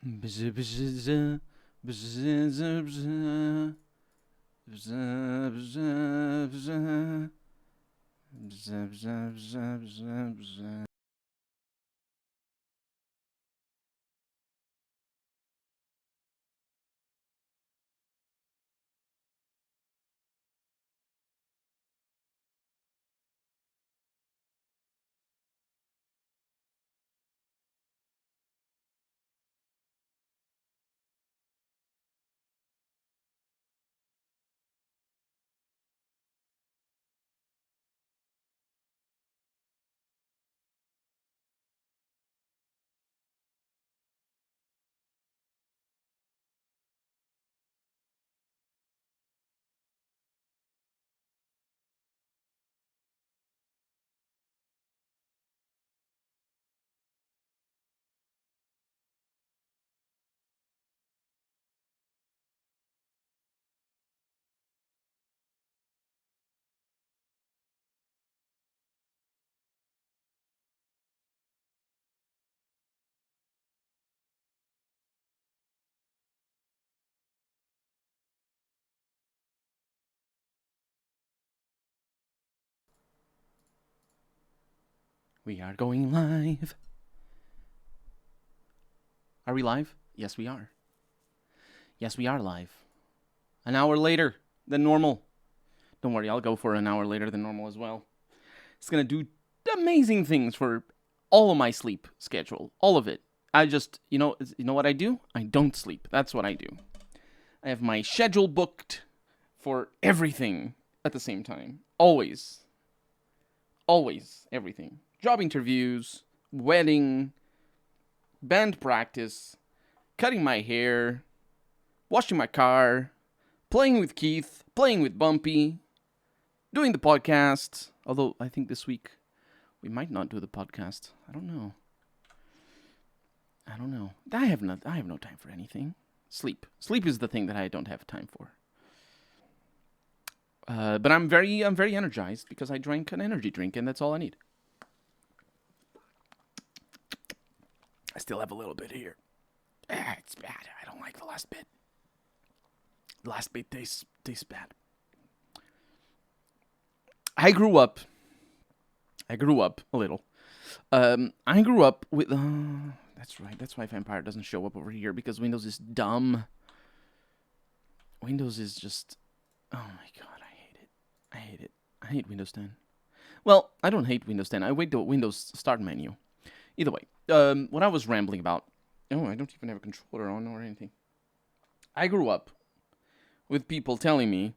Bzz, bzz, bzz, bzz, bzz, bzz, bzz, bzz, bzz, bzz, bzz. We are going live. Are we live? Yes, we are. Yes, we are live. An hour later than normal. Don't worry, I'll go for an hour later than normal as well. It's gonna do amazing things for all of my sleep schedule. All of it. I just, you know what I do? I don't sleep. That's what I do. I have my schedule booked for everything at the same time. Always. Always. Everything. Job interviews, wedding, band practice, cutting my hair, washing my car, playing with Keith, playing with Bumpy, doing the podcast. Although I think this week we might not do the podcast. I don't know. I have no time for anything. Sleep. Sleep is the thing that I don't have time for. But I'm very energized because I drank an energy drink and that's all I need. I still have a little bit here. It's bad. I don't like the last bit. The last bit tastes bad. I grew up a little. I grew up with. That's right. That's why Vampyr doesn't show up over here because Windows is dumb. Windows is just. Oh my god, I hate it. I hate it. I hate Windows 10. Well, I don't hate Windows 10. I wait the Windows Start menu. Either way, what I was rambling about. Oh, I don't even have a controller on or anything. I grew up with people telling me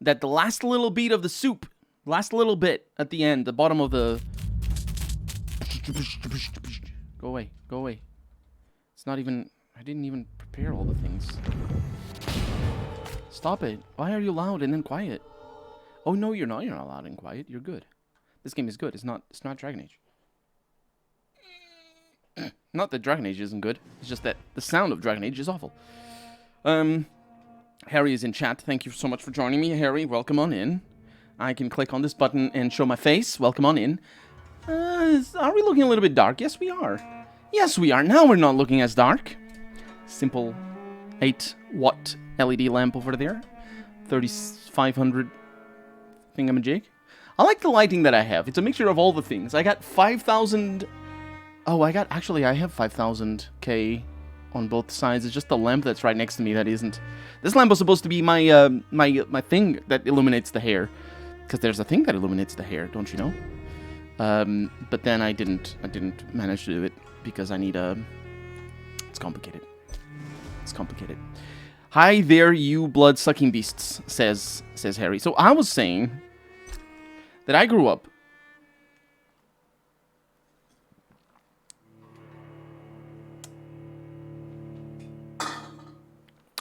that the last little bit of the soup, last little bit at the end, the bottom of the... Go away, go away. It's not even... I didn't even prepare all the things. Stop it. Why are you loud and then quiet? Oh, no, you're not. You're not loud and quiet. You're good. This game is good. It's not Dragon Age. Not that Dragon Age isn't good. It's just that the sound of Dragon Age is awful. Harry is in chat. Thank you so much for joining me. Harry, welcome on in. I can click on this button and show my face. Welcome on in. Are we looking a little bit dark? Yes, we are. Yes, we are. Now we're not looking as dark. Simple 8-watt LED lamp over there. 3500 thingamajig. I like the lighting that I have. It's a mixture of all the things. I got 5,000... Oh, I have 5,000K on both sides. It's just the lamp that's right next to me that isn't. This lamp was supposed to be my my thing that illuminates the hair, because there's a thing that illuminates the hair, don't you know? But then I didn't manage to do it because I need a. It's complicated. It's complicated. Hi there, you blood-sucking beasts, says Harry. So I was saying that I grew up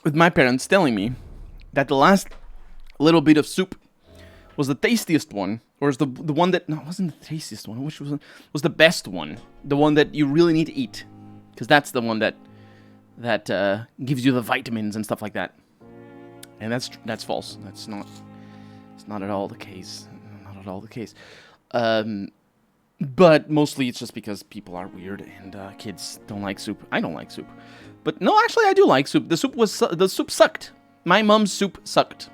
with my parents telling me that the last little bit of soup was the tastiest one, or was the one that... No, it wasn't the tastiest one, which was the best one. The one that you really need to eat. Because that's the one that gives you the vitamins and stuff like that. And that's false. It's not at all the case. Not at all the case. But mostly it's just because people are weird and kids don't like soup. I don't like soup. But no, actually I do like soup. The soup sucked. My mom's soup sucked.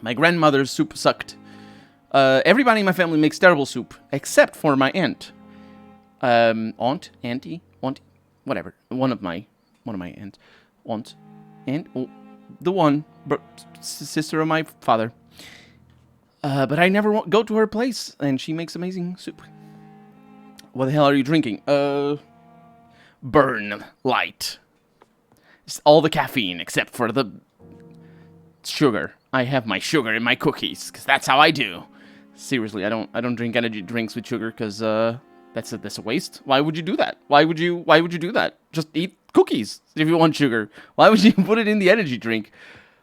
My grandmother's soup sucked. Everybody in my family makes terrible soup, except for my aunt. Auntie, whatever. One of my aunts. The one, sister of my father. But I never go to her place, and she makes amazing soup. What the hell are you drinking? Burn Light. It's all the caffeine except for the sugar. I have my sugar in my cookies, because that's how I do. Seriously, I don't drink energy drinks with sugar, because that's a waste. Why would you do that? Why would you do that? Just eat cookies if you want sugar. Why would you put it in the energy drink?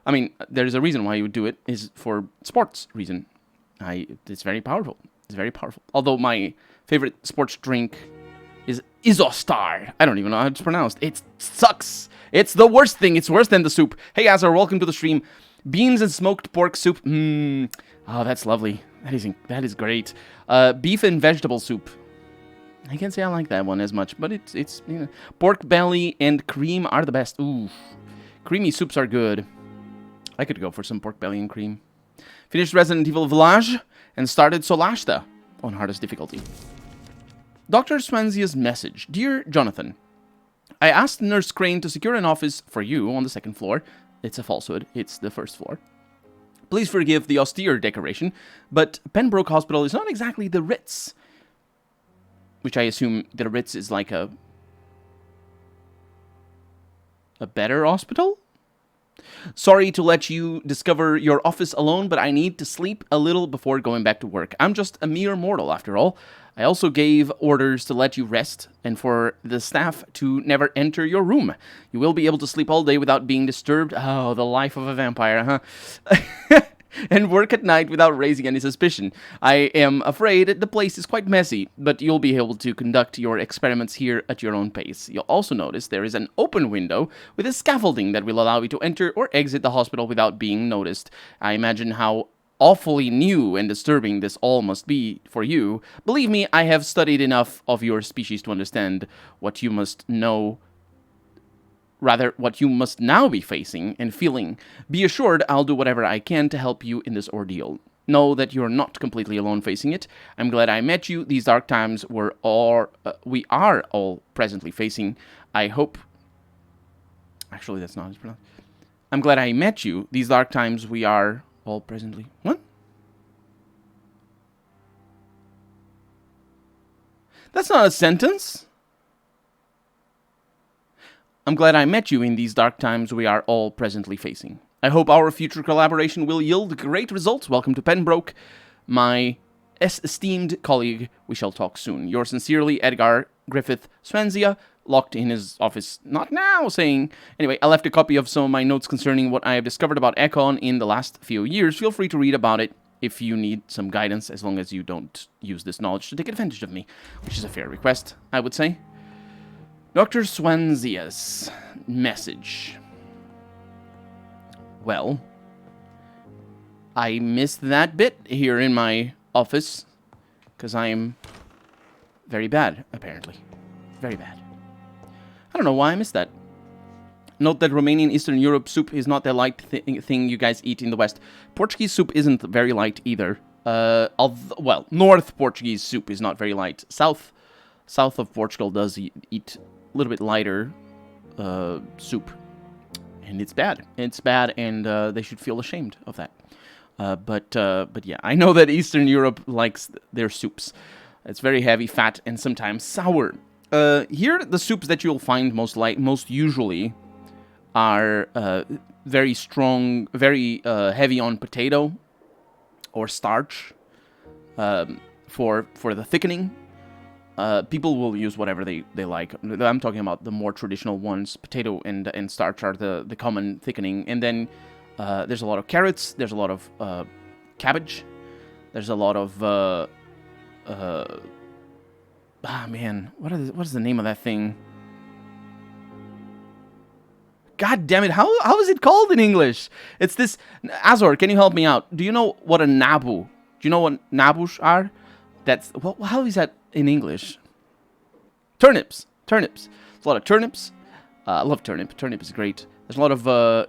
I mean, there's a reason why you would do it, is for sports reason. It's very powerful. It's very powerful. Although my favorite sports drink is Isostar. I don't even know how it's pronounced. It sucks. It's the worst thing. It's worse than the soup. Hey, Azar, welcome to the stream. Beans and smoked pork soup. Oh, that's lovely. That is great. Beef and vegetable soup. I can't say I like that one as much, but it's you know. Pork belly and cream are the best. Ooh, creamy soups are good. I could go for some pork belly and cream. Finished Resident Evil Village and started Solashta on hardest difficulty. Dr. Swanzia's message. Dear Jonathan, I asked Nurse Crane to secure an office for you on the second floor. It's a falsehood. It's the first floor. Please forgive the austere decoration, but Pembroke Hospital is not exactly the Ritz. Which I assume the Ritz is like a better hospital? Sorry to let you discover your office alone, but I need to sleep a little before going back to work. I'm just a mere mortal, after all. I also gave orders to let you rest, and for the staff to never enter your room. You will be able to sleep all day without being disturbed. Oh, the life of a vampire, huh? And work at night without raising any suspicion. I am afraid the place is quite messy, but you'll be able to conduct your experiments here at your own pace. You'll also notice there is an open window with a scaffolding that will allow you to enter or exit the hospital without being noticed. I imagine how awfully new and disturbing this all must be for you. Believe me, I have studied enough of your species to understand what you must know. Rather, what you must now be facing and feeling. Be assured I'll do whatever I can to help you in this ordeal. Know that you're not completely alone facing it. I'm glad I met you. These dark times we are all presently facing. I hope... Actually, that's not as pronounced. I'm glad I met you. These dark times we are all presently... What? That's not a sentence. I'm glad I met you in these dark times we are all presently facing. I hope our future collaboration will yield great results. Welcome to Pembroke, my esteemed colleague. We shall talk soon. Yours sincerely, Edgar Griffith Swanzia, locked in his office. Not now, saying... Anyway, I left a copy of some of my notes concerning what I have discovered about Econ in the last few years. Feel free to read about it if you need some guidance, as long as you don't use this knowledge to take advantage of me, which is a fair request, I would say. Dr. Swanzia's message. Well, I missed that bit here in my office, because I'm very bad, apparently. Very bad. I don't know why I missed that. Note that Romanian Eastern Europe soup is not the light thing you guys eat in the West. Portuguese soup isn't very light either. Well, North Portuguese soup is not very light. South of Portugal does eat a little bit lighter soup, and it's bad. It's bad, and they should feel ashamed of that. But yeah, I know that Eastern Europe likes their soups. It's very heavy, fat, and sometimes sour. Here, the soups that you'll find most usually are very strong, very heavy on potato or starch for the thickening. People will use whatever they like. I'm talking about the more traditional ones. Potato and starch are the common thickening. And then there's a lot of carrots. There's a lot of cabbage. There's a lot of... man. What is the name of that thing? God damn it. How is it called in English? It's this... Azor, can you help me out? Do you know what a nabu? Do you know what nabus are? That's... Well, how is that in English? Turnips. Turnips. There's a lot of turnips. I love turnip. Turnip is great. There's a lot of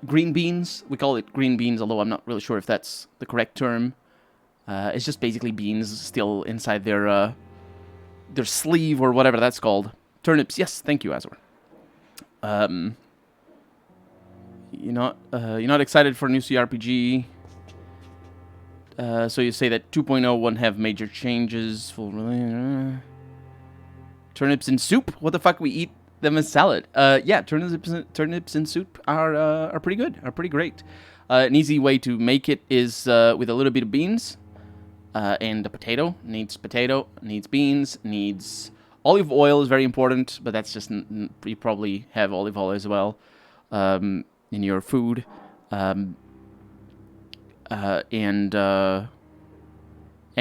green beans. We call it green beans, although I'm not really sure if that's the correct term. It's just basically beans still inside their sleeve or whatever that's called. Turnips. Yes, thank you, Azor. You're not excited for a new CRPG. So you say that 2.0 won't have major changes. Turnips in soup? What the fuck? We eat them as salad. Yeah, turnips in soup are pretty good. Are pretty great. An easy way to make it is with a little bit of beans and a potato. Needs beans, needs olive oil is very important, but that's just you probably have olive oil as well in your food. And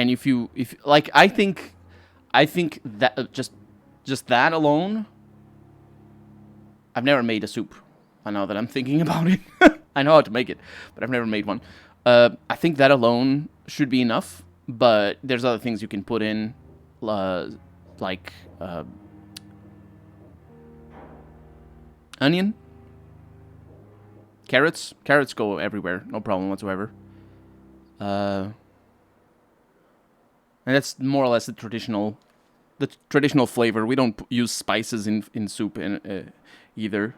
if like, I think that just that alone, I've never made a soup. I know that I'm thinking about it. I know how to make it, but I've never made one. I think that alone should be enough, but there's other things you can put in, like onion, carrots. Carrots go everywhere, no problem whatsoever. And that's more or less the traditional flavor. We don't use spices in soup either.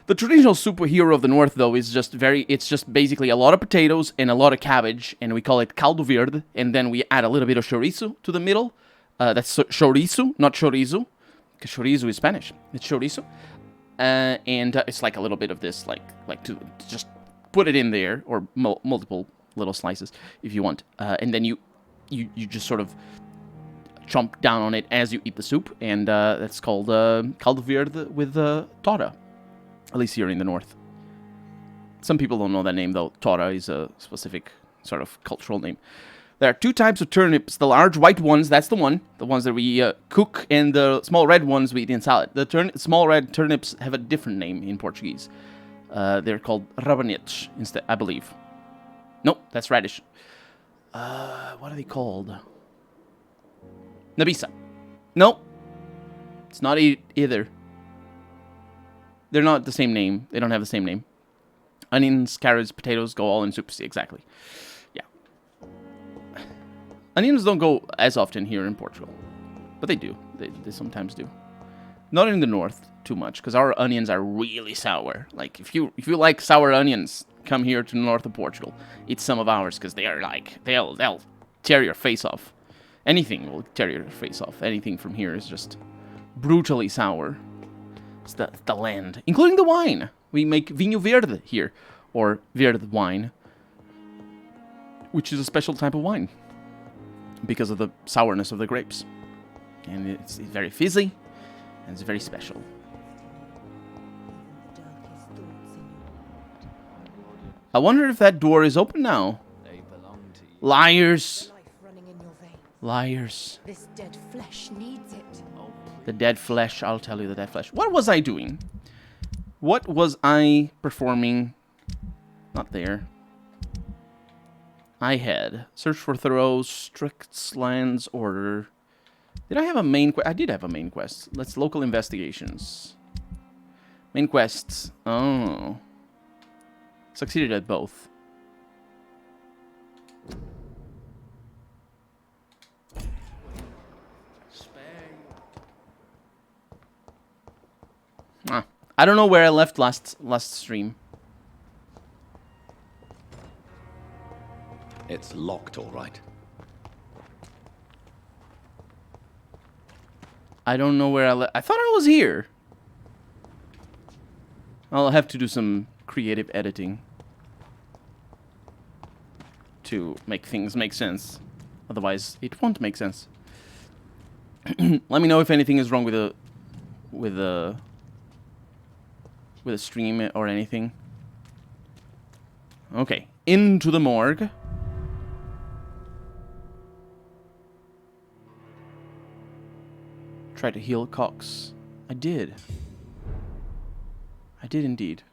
The traditional superhero of the north, though, is it's just basically a lot of potatoes and a lot of cabbage, and we call it caldo verde, and then we add a little bit of chorizo to the middle. That's chorizo, not chorizo, because chorizo is Spanish. It's chorizo. And it's like a little bit of this, like to just put it in there, or multiple little slices if you want. And then you just sort of chomp down on it as you eat the soup, and that's called caldo verde with tora. At least here in the north. Some people don't know that name, though. Tora is a specific sort of cultural name. There are two types of turnips. The large white ones, that's the ones that we cook, and the small red ones we eat in salad. The small red turnips have a different name in Portuguese. They're called rabanete instead, I believe. Nope, that's radish. What are they called? Nabisa. Nope. It's not either. They're not the same name. They don't have the same name. Onions, carrots, potatoes go all in soups. Exactly. Yeah. Onions don't go as often here in Portugal. But they do. They sometimes do. Not in the north too much, because our onions are really sour. Like, if you like sour onions, come here to the north of Portugal. Eat some of ours, because they are like, they'll tear your face off. Anything will tear your face off. Anything from here is just brutally sour. It's the land, including the wine. We make vinho verde here, or verde wine, which is a special type of wine because of the sourness of the grapes. And it's very fizzy, and it's very special. I wonder if that door is open now. Liars. Liars. This dead flesh needs it. The dead flesh, I'll tell you the dead flesh. What was I doing? What was I performing? Not there. I had search for Thoreau's strict lands order. Did I have a main quest? I did have a main quest. Let's local investigations. Main quests. Oh. Succeeded at both. I don't know where I left last stream. It's locked, all right. I don't know where I left. I thought I was here. I'll have to do some creative editing to make things make sense. Otherwise, it won't make sense. Let me know if anything is wrong with the stream or anything. Okay, into the morgue. Try to heal Cox. I did. I did indeed.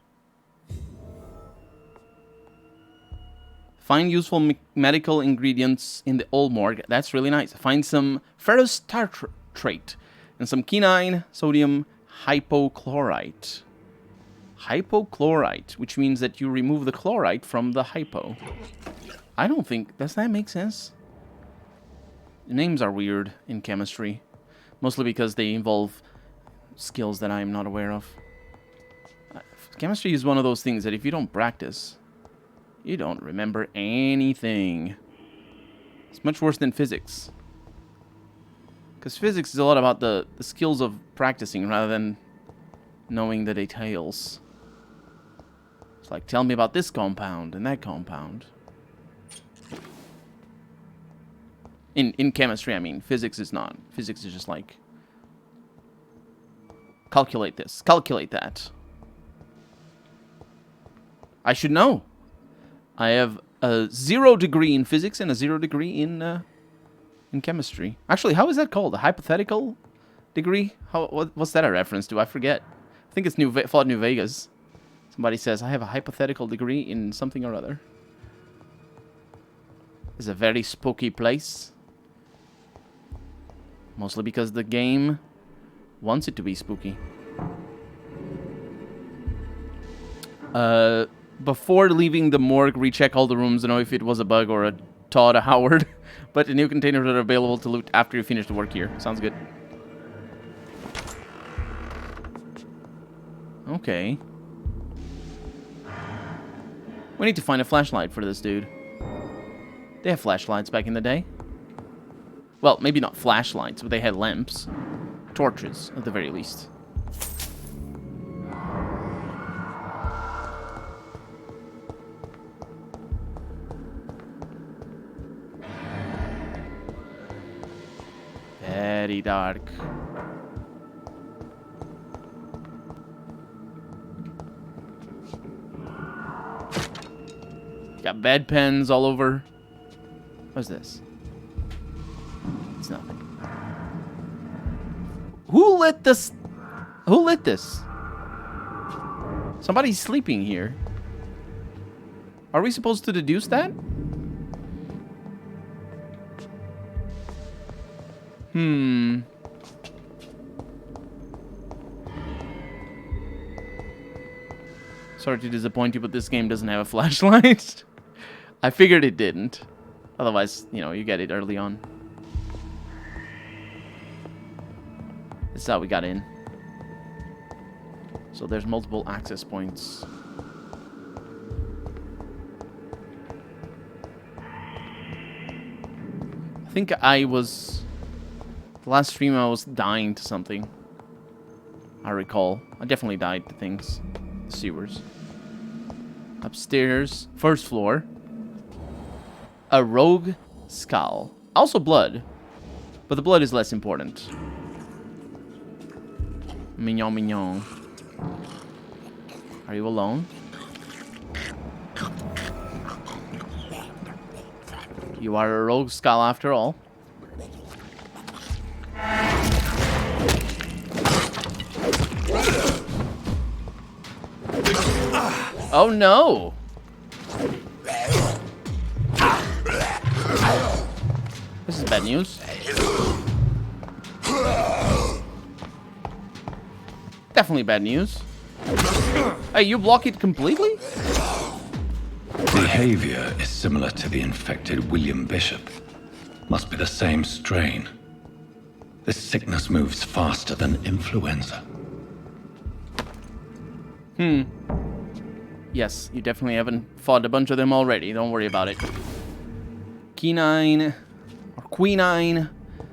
Find useful medical ingredients in the old morgue. That's really nice. Find some ferrous tartrate and some quinine sodium hypochlorite. Hypochlorite, which means that you remove the chlorite from the hypo. I don't think... Does that make sense? The names are weird in chemistry. Mostly because they involve skills that I'm not aware of. Chemistry is one of those things that if you don't practice, you don't remember anything. It's much worse than physics. Because physics is a lot about the skills of practicing rather than knowing the details. It's like, tell me about this compound and that compound. In chemistry, I mean, physics is not. Physics is just like, calculate this, calculate that. I should know. I have a 0 degree in physics and a 0 degree in chemistry. Actually, how is that called? A hypothetical degree? What's that a reference to? I forget. I think it's Fallout New Vegas. Somebody says, I have a hypothetical degree in something or other. It's a very spooky place. Mostly because the game wants it to be spooky. Before leaving the morgue, recheck all the rooms to know if it was a bug or a Todd Howard. But the new containers are available to loot after you finish the work here. Sounds good. Okay. We need to find a flashlight for this dude. They have flashlights back in the day. Well, maybe not flashlights, but they had lamps. Torches, at the very least. Very dark. Got bedpans all over. What's this? It's nothing. Who lit this? Who lit this? Somebody's sleeping here. Are we supposed to deduce that? Sorry to disappoint you, but this game doesn't have a flashlight. I figured it didn't. Otherwise, you know, you get it early on. This is how we got in. So there's multiple access points. I think I was... The last stream I was dying to something. I recall. I definitely died to things. Sewers. Upstairs. First floor. A rogue skull. Also blood. But the blood is less important. Mignon, mignon. Are you alone? You are a rogue skull after all. Oh no! This is bad news. Definitely bad news. Hey, you block it completely? Behavior is similar to the infected William Bishop. Must be the same strain. This sickness moves faster than influenza. Yes, you definitely haven't fought a bunch of them already. Don't worry about it. Quinine. Or quinine.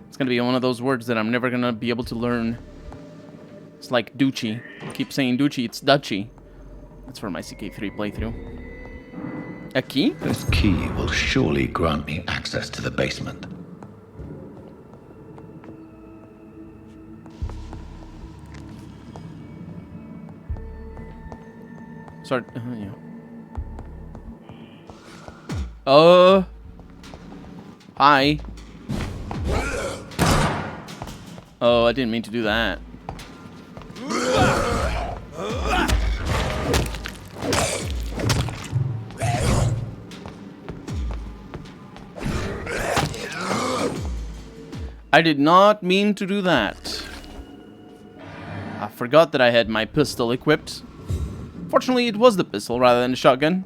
It's gonna be one of those words that I'm never gonna be able to learn. It's like Duchy. I keep saying Duchy, it's Dutchy. That's for my CK3 playthrough. A key? This key will surely grant me access to the basement. Sorry. Yeah. Hi. Oh, I didn't mean to do that. I did not mean to do that. I forgot that I had my pistol equipped. Fortunately, it was the pistol rather than the shotgun.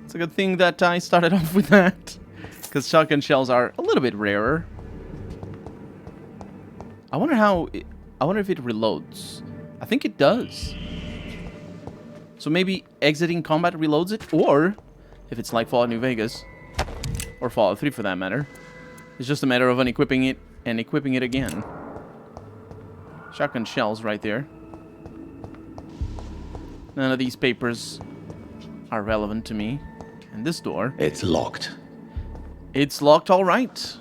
It's a good thing that I started off with that, because shotgun shells are a little bit rarer. I wonder if it reloads. I think it does. So maybe exiting combat reloads it, or if it's like Fallout New Vegas, or Fallout 3 for that matter, it's just a matter of unequipping it and equipping it again. Shotgun shells right there. None of these papers are relevant to me. And this door... It's locked. It's locked, all right.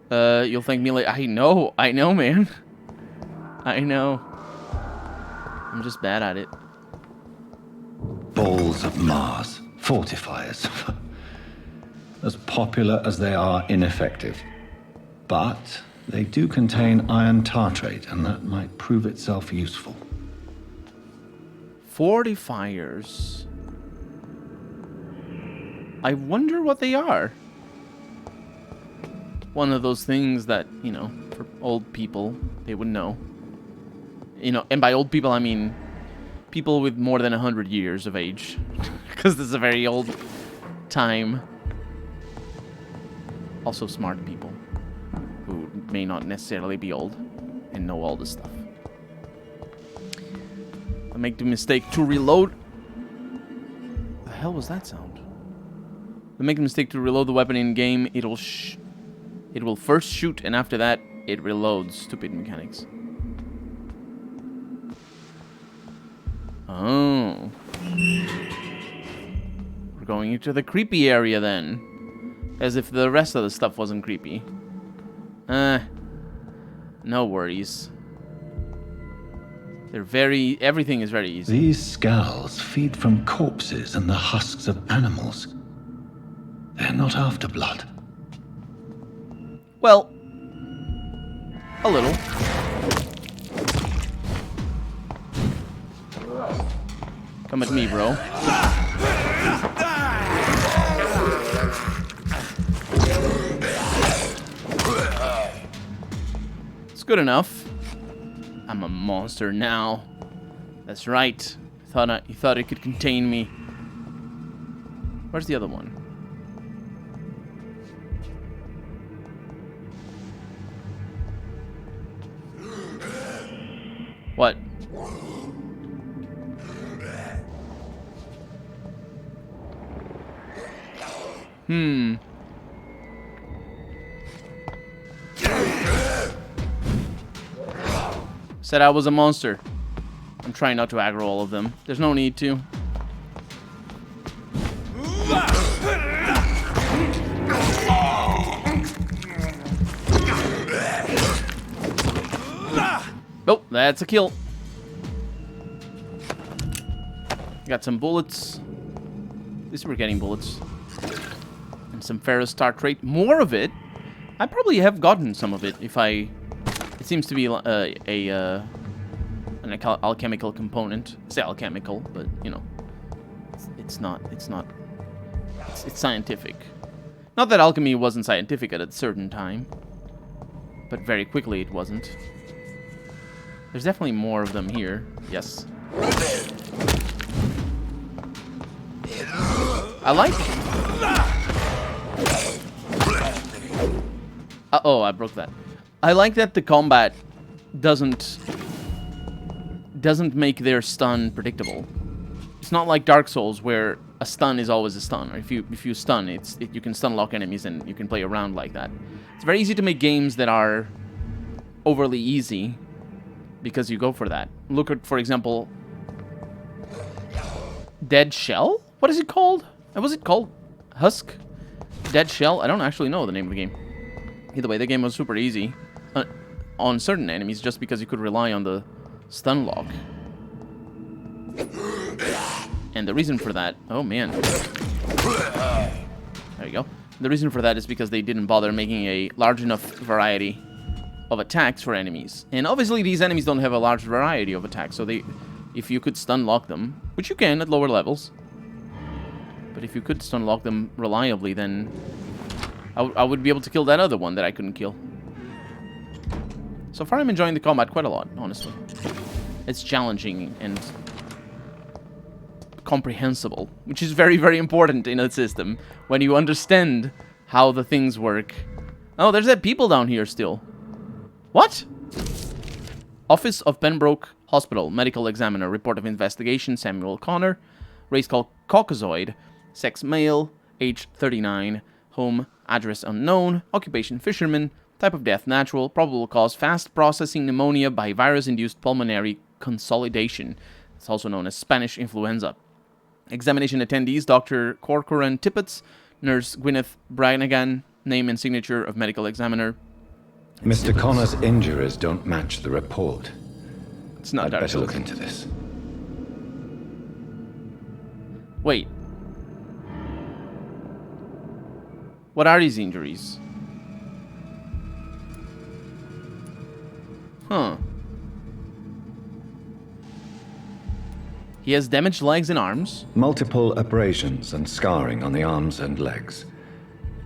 You'll thank me later. I know, man. I know. I'm just bad at it. Balls of Mars. Fortifiers. As popular as they are ineffective. But they do contain iron tartrate, and that might prove itself useful. Fortifiers. I wonder what they are. One of those things that, you know, for old people, they would know. You know, and by old people, I mean people with more than 100 years of age. Because this is a very old time. Also smart people who may not necessarily be old and know all this stuff. I make the mistake to reload. The hell was that sound? I make the mistake to reload the weapon in game. It will first shoot, and after that, it reloads. Stupid mechanics. Oh. We're going into the creepy area then. As if the rest of the stuff wasn't creepy. No worries. Everything is very easy. These skulls feed from corpses and the husks of animals. They're not after blood. Well, a little. Come at me, bro. It's good enough. I'm a monster now. That's right. You thought it could contain me. Where's the other one? What? Said I was a monster. I'm trying not to aggro all of them. There's no need to. Oh, that's a kill. Got some bullets. At least we're getting bullets. And some ferrous tartrate. More of it. I probably have gotten some of it if I... It seems to be an alchemical component. I say alchemical, but you know, it's scientific. Not that alchemy wasn't scientific at a certain time, but very quickly it wasn't. There's definitely more of them here. Yes. I like. Oh, I broke that. I like that the combat doesn't make their stun predictable. It's not like Dark Souls where a stun is always a stun. Or if you stun, you can stun lock enemies and you can play around like that. It's very easy to make games that are overly easy because you go for that. Look at, for example, Dead Shell? What is it called? What was it called? Husk? Dead Shell? I don't actually know the name of the game. Either way, the game was super easy on certain enemies just because you could rely on the stun lock. And the reason for that... Oh, man. There you go. The reason for that is because they didn't bother making a large enough variety of attacks for enemies. And obviously, these enemies don't have a large variety of attacks, so if you could stun lock them, which you can at lower levels, but if you could stun lock them reliably, then I would be able to kill that other one that I couldn't kill. So far, I'm enjoying the combat quite a lot, honestly. It's challenging and comprehensible, which is very, very important in a system when you understand how the things work. Oh, there's that people down here still. What? Office of Pembroke Hospital, medical examiner, report of investigation, Samuel Connor, race called Caucasoid, sex male, age 39, home, address unknown, occupation fisherman, type of death natural, probable cause fast processing pneumonia by virus-induced pulmonary consolidation. It's also known as Spanish influenza. Examination attendees, Dr. Corcoran Tippett, nurse Gwyneth Brannigan, name and signature of medical examiner. Mr. Connor's injuries don't match the report. It's not I'd Dark better Souls. look into this. Wait. What are these injuries? Huh. He has damaged legs and arms. Multiple abrasions and scarring on the arms and legs.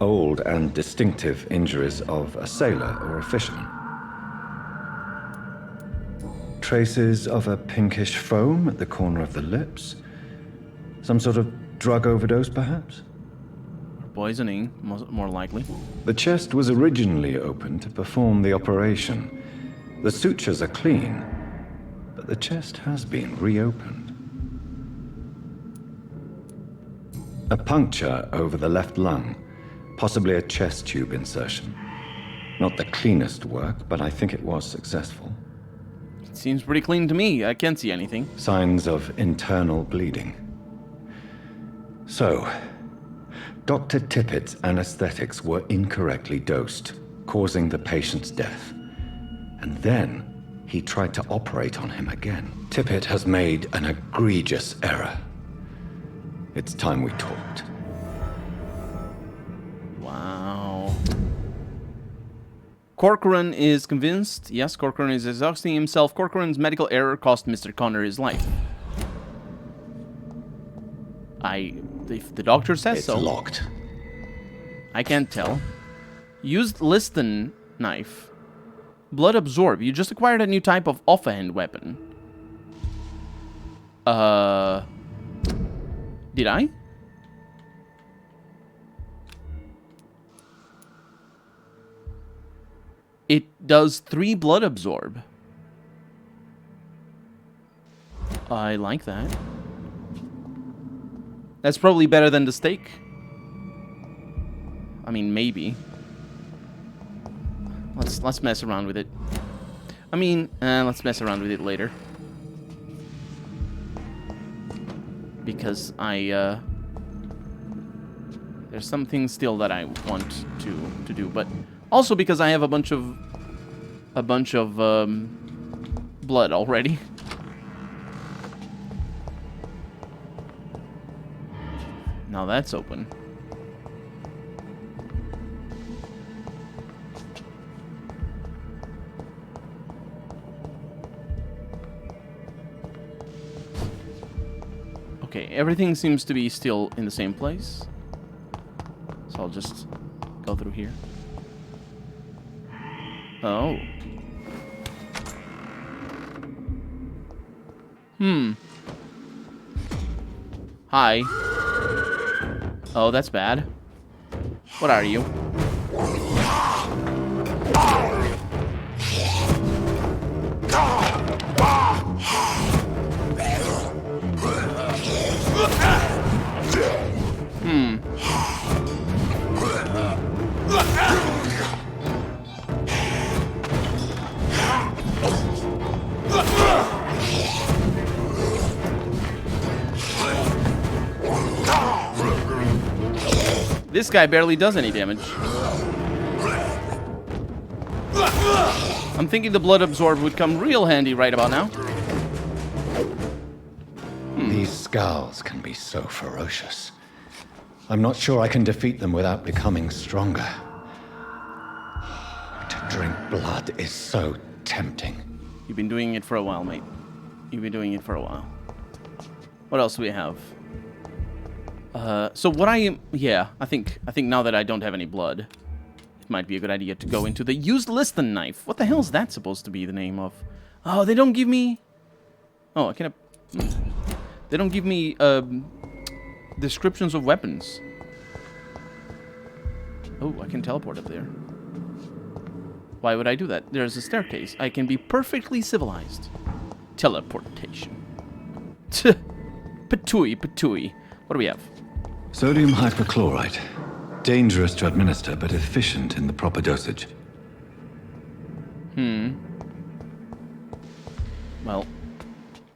Old and distinctive injuries of a sailor or a fisherman. Traces of a pinkish foam at the corner of the lips. Some sort of drug overdose, perhaps? Poisoning, more likely. The chest was originally open to perform the operation. The sutures are clean, but the chest has been reopened. A puncture over the left lung, possibly a chest tube insertion. Not the cleanest work, but I think it was successful. It seems pretty clean to me. I can't see anything. Signs of internal bleeding. So, Dr. Tippett's anesthetics were incorrectly dosed, causing the patient's death. And then he tried to operate on him again. Tippett has made an egregious error. It's time we talked. Wow. Corcoran is convinced. Yes, Corcoran is exhausting himself. Corcoran's medical error cost Mr. Connor his life. If the doctor says so. It's locked. I can't tell. Used Liston knife. Blood absorb. You just acquired a new type of offhand weapon. Did I? It does 3 blood absorb. I like that. That's probably better than the steak. I mean, maybe. Let's mess around with it. I mean, let's mess around with it later. Because there's some things still that I want to do, but also because I have a bunch of blood already. Now that's open. Okay, everything seems to be still in the same place. So I'll just go through here. Oh. Hi. Oh, that's bad. What are you? This guy barely does any damage. I'm thinking the blood absorb would come real handy right about now. These scowls can be so ferocious. I'm not sure I can defeat them without becoming stronger. To drink blood is so tempting. You've been doing it for a while, mate. You've been doing it for a while. What else do we have? So what I am... Yeah, I think now that I don't have any blood, it might be a good idea to go into the used Liston knife. What the hell is that supposed to be the name of? Oh, they don't give me... Oh, I can... They don't give me, descriptions of weapons. Oh, I can teleport up there. Why would I do that? There's a staircase. I can be perfectly civilized. Teleportation. Patooey, patooey. What do we have? Sodium hypochlorite. Dangerous to administer, but efficient in the proper dosage. Well.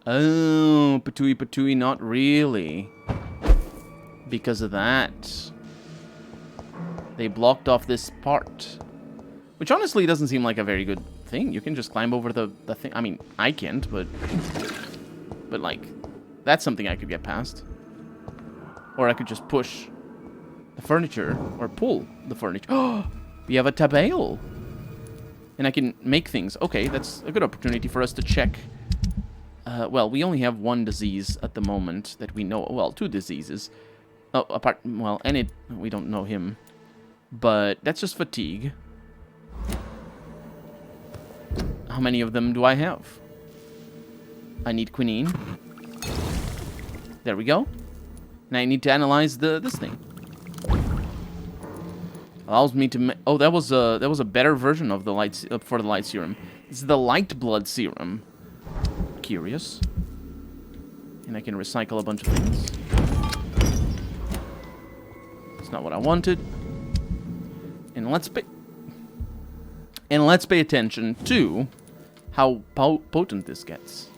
Oh, patooey, patooey, not really. Because of that. They blocked off this part. Which honestly doesn't seem like a very good thing. You can just climb over the thing. I mean, I can't, but like, that's something I could get past. Or I could just push the furniture, or pull the furniture. Oh, we have a tabale. And I can make things. Okay, that's a good opportunity for us to check. Well, we only have one disease at the moment that we know. Well, two diseases. Oh, apart, well, and we don't know him. But that's just fatigue. How many of them do I have? I need quinine. There we go. And I need to analyze this thing. Allows me to. Oh, that was a better version of the light for the light serum. It's the light blood serum. Curious. And I can recycle a bunch of things. It's not what I wanted. And let's pay attention to how potent this gets.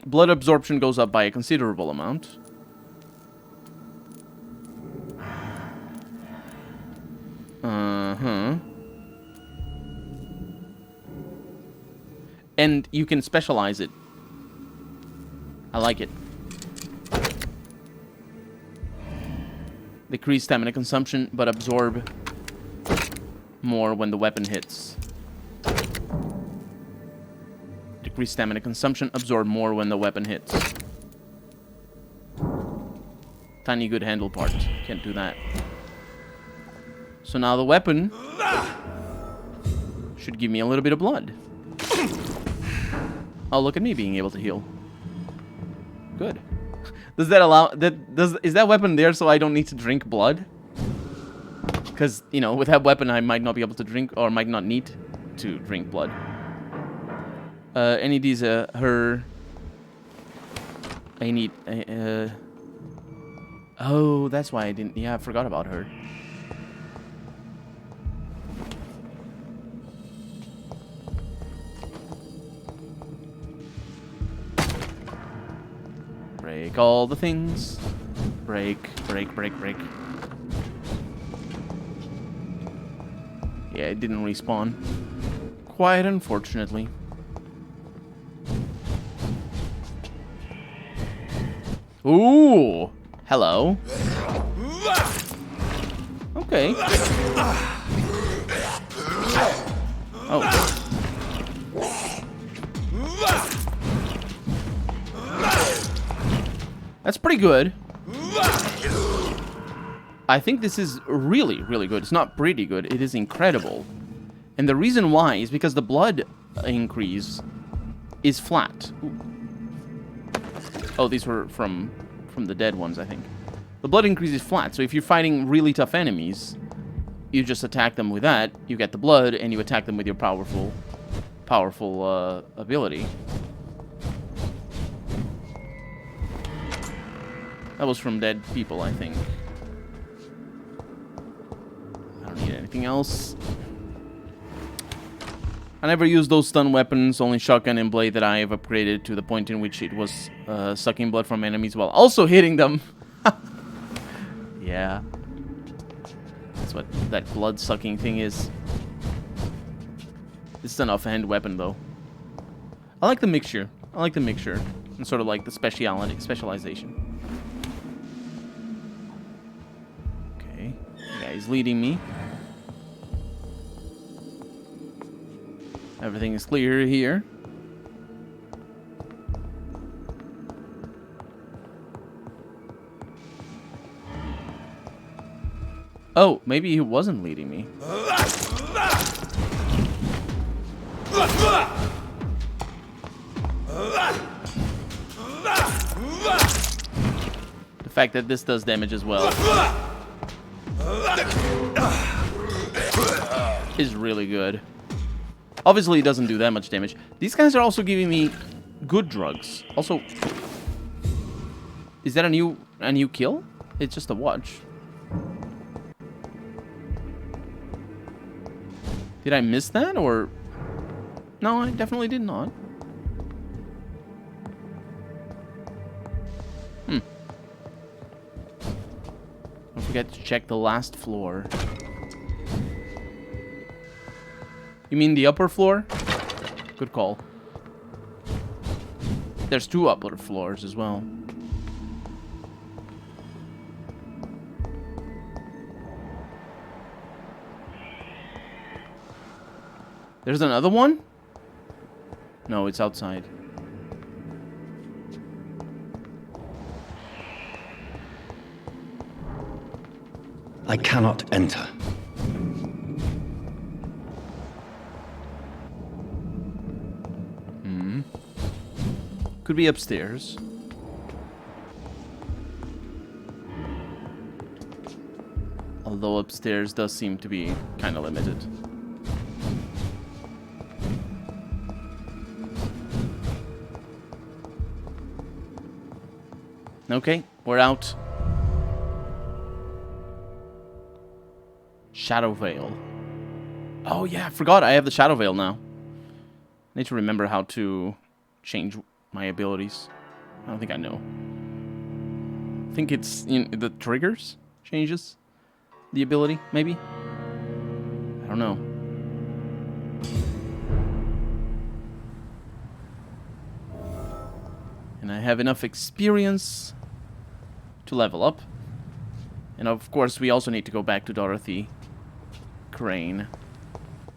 Blood absorption goes up by a considerable amount. And you can specialize it. I like it. Decrease stamina consumption, but absorb more when the weapon hits. Decrease stamina consumption, absorb more when the weapon hits. Tiny good handle part. Can't do that. So now the weapon should give me a little bit of blood. Oh, look at me being able to heal. Good. Does that allow... Is that weapon there so I don't need to drink blood? Because, you know, with that weapon I might not be able to drink, or might not need to drink blood. Any of these, her... I need... Oh, that's why I didn't... Yeah, I forgot about her. Break all the things. Break, break, break, break. Yeah, it didn't respawn. Quite unfortunately. Ooh! Hello. Okay. Oh. That's pretty good. I think this is really, really good. It's not pretty good. It is incredible. And the reason why is because the blood increase is flat. Ooh. Oh, these were from the dead ones, I think. The blood increase is flat, so if you're fighting really tough enemies, you just attack them with that, you get the blood, and you attack them with your powerful ability. That was from dead people, I think. I don't need anything else. I never used those stun weapons, only shotgun and blade that I have upgraded to the point in which it was sucking blood from enemies while also hitting them. Yeah. That's what that blood-sucking thing is. This is an offhand weapon, though. I like the mixture. I like the mixture. And sort of like the specialization. Okay. The guy's leading me. Everything is clear here. Oh, maybe he wasn't leading me. The fact that this does damage as well is really good. Obviously, it doesn't do that much damage. These guys are also giving me good drugs. Also, is that a new kill? It's just a watch. Did I miss that, or... No, I definitely did not. Don't forget to check the last floor. You mean the upper floor? Good call. There's 2 upper floors as well. There's another one? No, it's outside. I cannot enter. Could be upstairs. Although upstairs does seem to be kind of limited. Okay, we're out. Shadow Veil. Oh yeah, I forgot I have the Shadow Veil now. I need to remember how to change my abilities. I don't think I know. I think it's in the triggers changes the ability, maybe? I don't know. And I have enough experience to level up. And of course, we also need to go back to Dorothy Crane.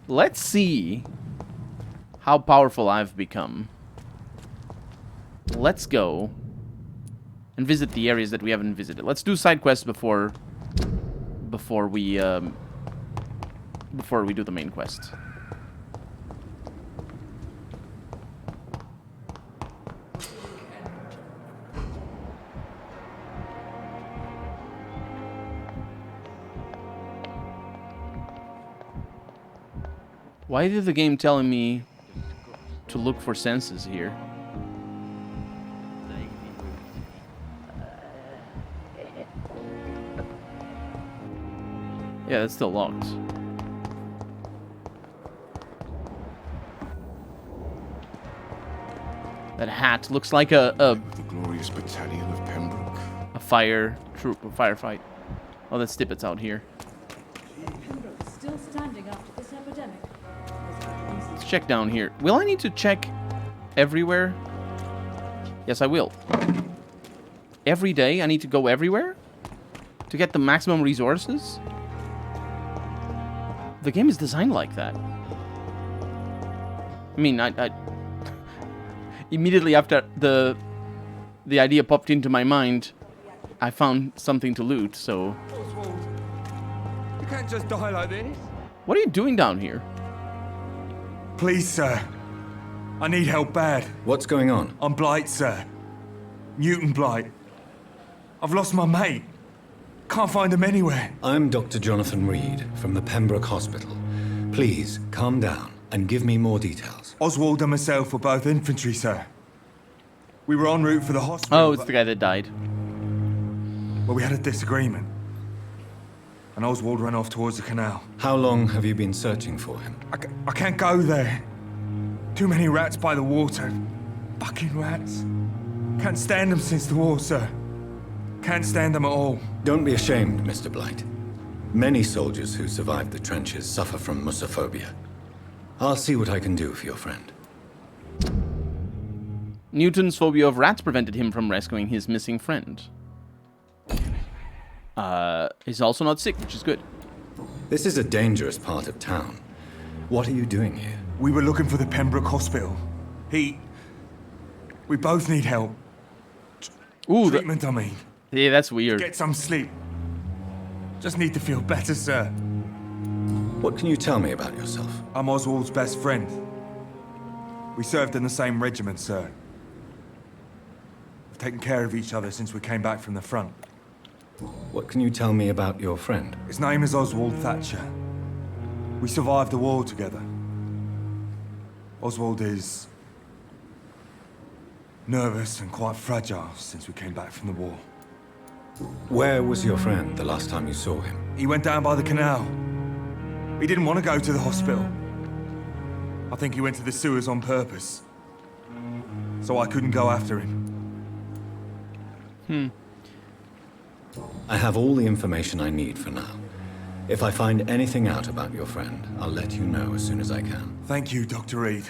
Let's see how powerful I've become. Let's go and visit the areas that we haven't visited. Let's do side quests before we do the main quest. Why is the game telling me to look for senses here? Yeah, that's still locked. That hat looks like The glorious battalion of Pembroke. a fire troop, a firefight. Oh, that's Tippet's out here. Pembroke is still standing after this epidemic. Let's check down here. Will I need to check everywhere? Yes, I will. Every day I need to go everywhere? To get the maximum resources? The game is designed like that. I mean, I immediately after the idea popped into my mind, I found something to loot, so... Oswald, you can't just die like this. What are you doing down here? Please, sir. I need help bad. What's going on? I'm Blight, sir. Newton Blight. I've lost my mate. Can't find him anywhere. I'm Dr. Jonathan Reed from the Pembroke Hospital. Please, calm down and give me more details. Oswald and myself were both infantry, sir. We were en route for the hospital. Oh, it's the guy that died. But we had a disagreement. And Oswald ran off towards the canal. How long have you been searching for him? I can't go there. Too many rats by the water. Fucking rats. Can't stand them since the war, sir. Can't stand them at all. Don't be ashamed, Mr. Blight. Many soldiers who survived the trenches suffer from musophobia. I'll see what I can do for your friend. Newton's phobia of rats prevented him from rescuing his missing friend. He's also not sick, which is good. This is a dangerous part of town. What are you doing here? We were looking for the Pembroke Hospital. We both need help. Ooh, Treatment, I mean. yeah, that's weird. Get some sleep. Just need to feel better, sir. What can you tell me about yourself? I'm Oswald's best friend. We served in the same regiment, sir. We've taken care of each other since we came back from the front. What can you tell me about your friend? His name is Oswald Thatcher. We survived the war together. Oswald is nervous and quite fragile since we came back from the war. Where was your friend the last time you saw him? He went down by the canal. He didn't want to go to the hospital. I think he went to the sewers on purpose. So I couldn't go after him. I have all the information I need for now. If I find anything out about your friend, I'll let you know as soon as I can. Thank you, Dr. Reed.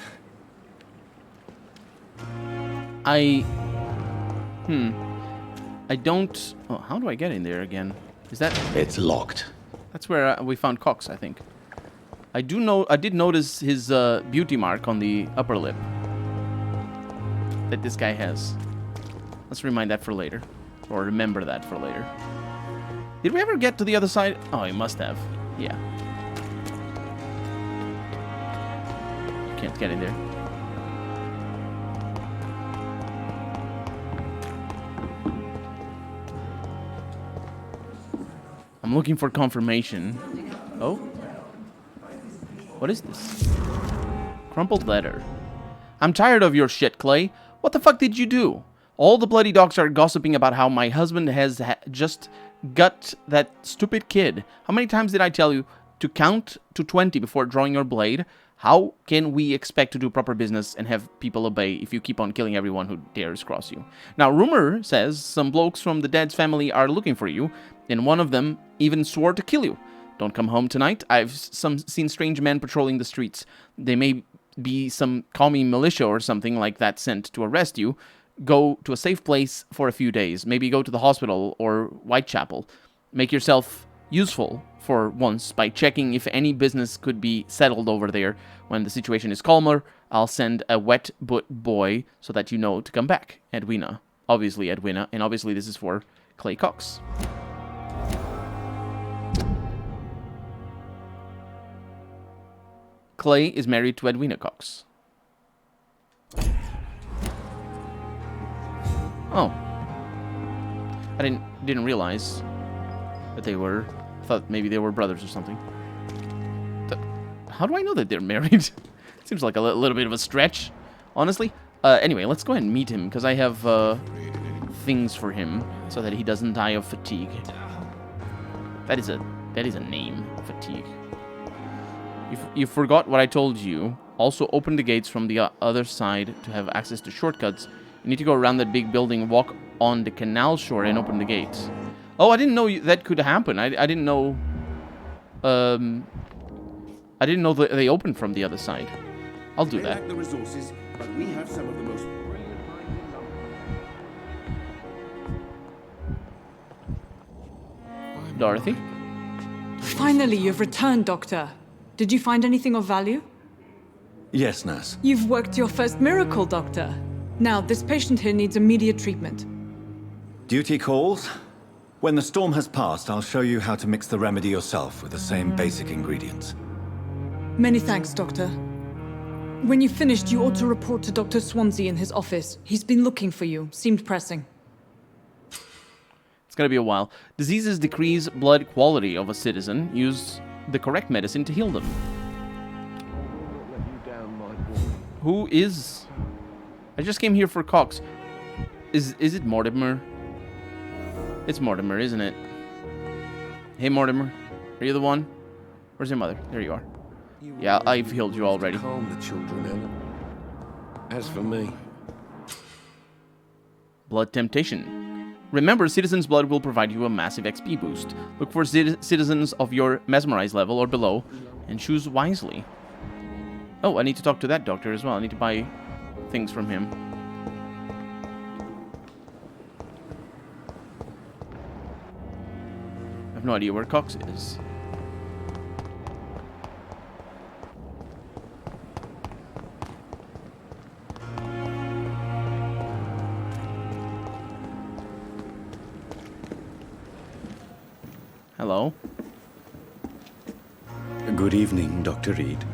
I don't... Oh, how do I get in there again? Is that... It's locked. That's where we found Cox, I think. I did notice his beauty mark on the upper lip. That this guy has. Let's remind that for later. Or remember that for later. Did we ever get to the other side? Oh, we must have. Yeah. Can't get in there. I'm looking for confirmation. Oh? What is this? Crumpled letter. I'm tired of your shit, Clay. What the fuck did you do? All the bloody dogs are gossiping about how my husband has just got that stupid kid. How many times did I tell you to count to 20 before drawing your blade? How can we expect to do proper business and have people obey if you keep on killing everyone who dares cross you? Now, rumor says some blokes from the dead's family are looking for you, and one of them even swore to kill you. Don't come home tonight. I've seen strange men patrolling the streets. They may be some commie militia or something like that sent to arrest you. Go to a safe place for a few days. Maybe go to the hospital or Whitechapel. Make yourself useful for once by checking if any business could be settled over there. When the situation is calmer, I'll send a wet boot boy so that you know to come back. Edwina. Obviously Edwina, and obviously this is for Clay Cox. Clay is married to Edwina Cox. Oh. I didn't realize that they were... I thought maybe they were brothers or something. How do I know that they're married? Seems like a little bit of a stretch, honestly. Anyway, let's go ahead and meet him, because I have things for him, so that he doesn't die of fatigue. That is a name, fatigue. You forgot what I told you. Also, open the gates from the other side to have access to shortcuts. You need to go around that big building, walk on the canal shore, and open the gates. Oh, I didn't know that could happen. I didn't know... I didn't know that they opened from the other side. I'll do that. Lack the resources, but we have some of the most brilliant minds in Dorothy? Finally, you've returned, Doctor. Did you find anything of value? Yes, nurse. You've worked your first miracle, Doctor. Now, this patient here needs immediate treatment. Duty calls. When the storm has passed, I'll show you how to mix the remedy yourself with the same basic ingredients. Many thanks, Doctor. When you've finished, you ought to report to Dr. Swansea in his office. He's been looking for you. Seemed pressing. It's gonna be a while. Diseases decrease blood quality of a citizen. Use the correct medicine to heal them. Who is... I just came here for Cox. Is it Mortimer? It's Mortimer, isn't it? Hey, Mortimer. Are you the one? Where's your mother? There you are. Yeah, I've healed you already. calm the children, Ellen. As for me, Blood Temptation. Remember, Citizen's Blood will provide you a massive XP boost. Look for citizens of your Mesmerize level or below, and choose wisely. Oh, I need to talk to that doctor as well. I need to buy things from him. I have no idea where Cox is. Hello. Good evening, Dr. Reed.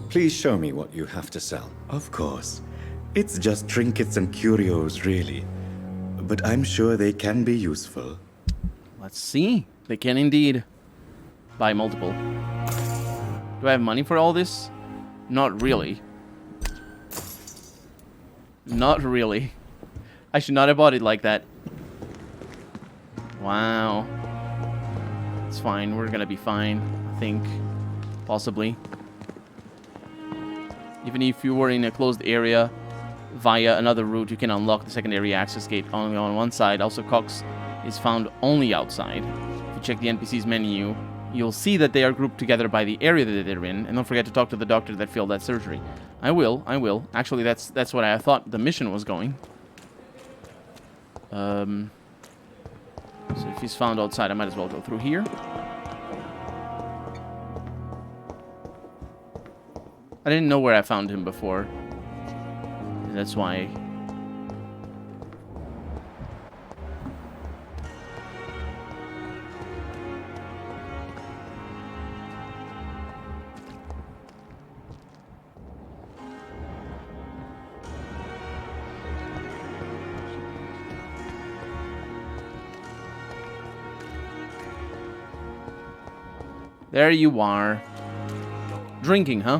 Please show me what you have to sell. Of course. It's just trinkets and curios, really. But I'm sure they can be useful. Let's see. They can indeed buy multiple. Do I have money for all this? Not really. Not really. I should not have bought it like that. Wow. It's fine. We're gonna be fine, I think. Possibly. Even if you were in a closed area via another route, you can unlock the secondary access gate only on one side. Also, Cox is found only outside. If you check the NPC's menu, you'll see that they are grouped together by the area that they're in. And don't forget to talk to the doctor that failed that surgery. I will. Actually, that's what I thought the mission was going. So if he's found outside, I might as well go through here. I didn't know where I found him before. That's why. There you are. Drinking, huh?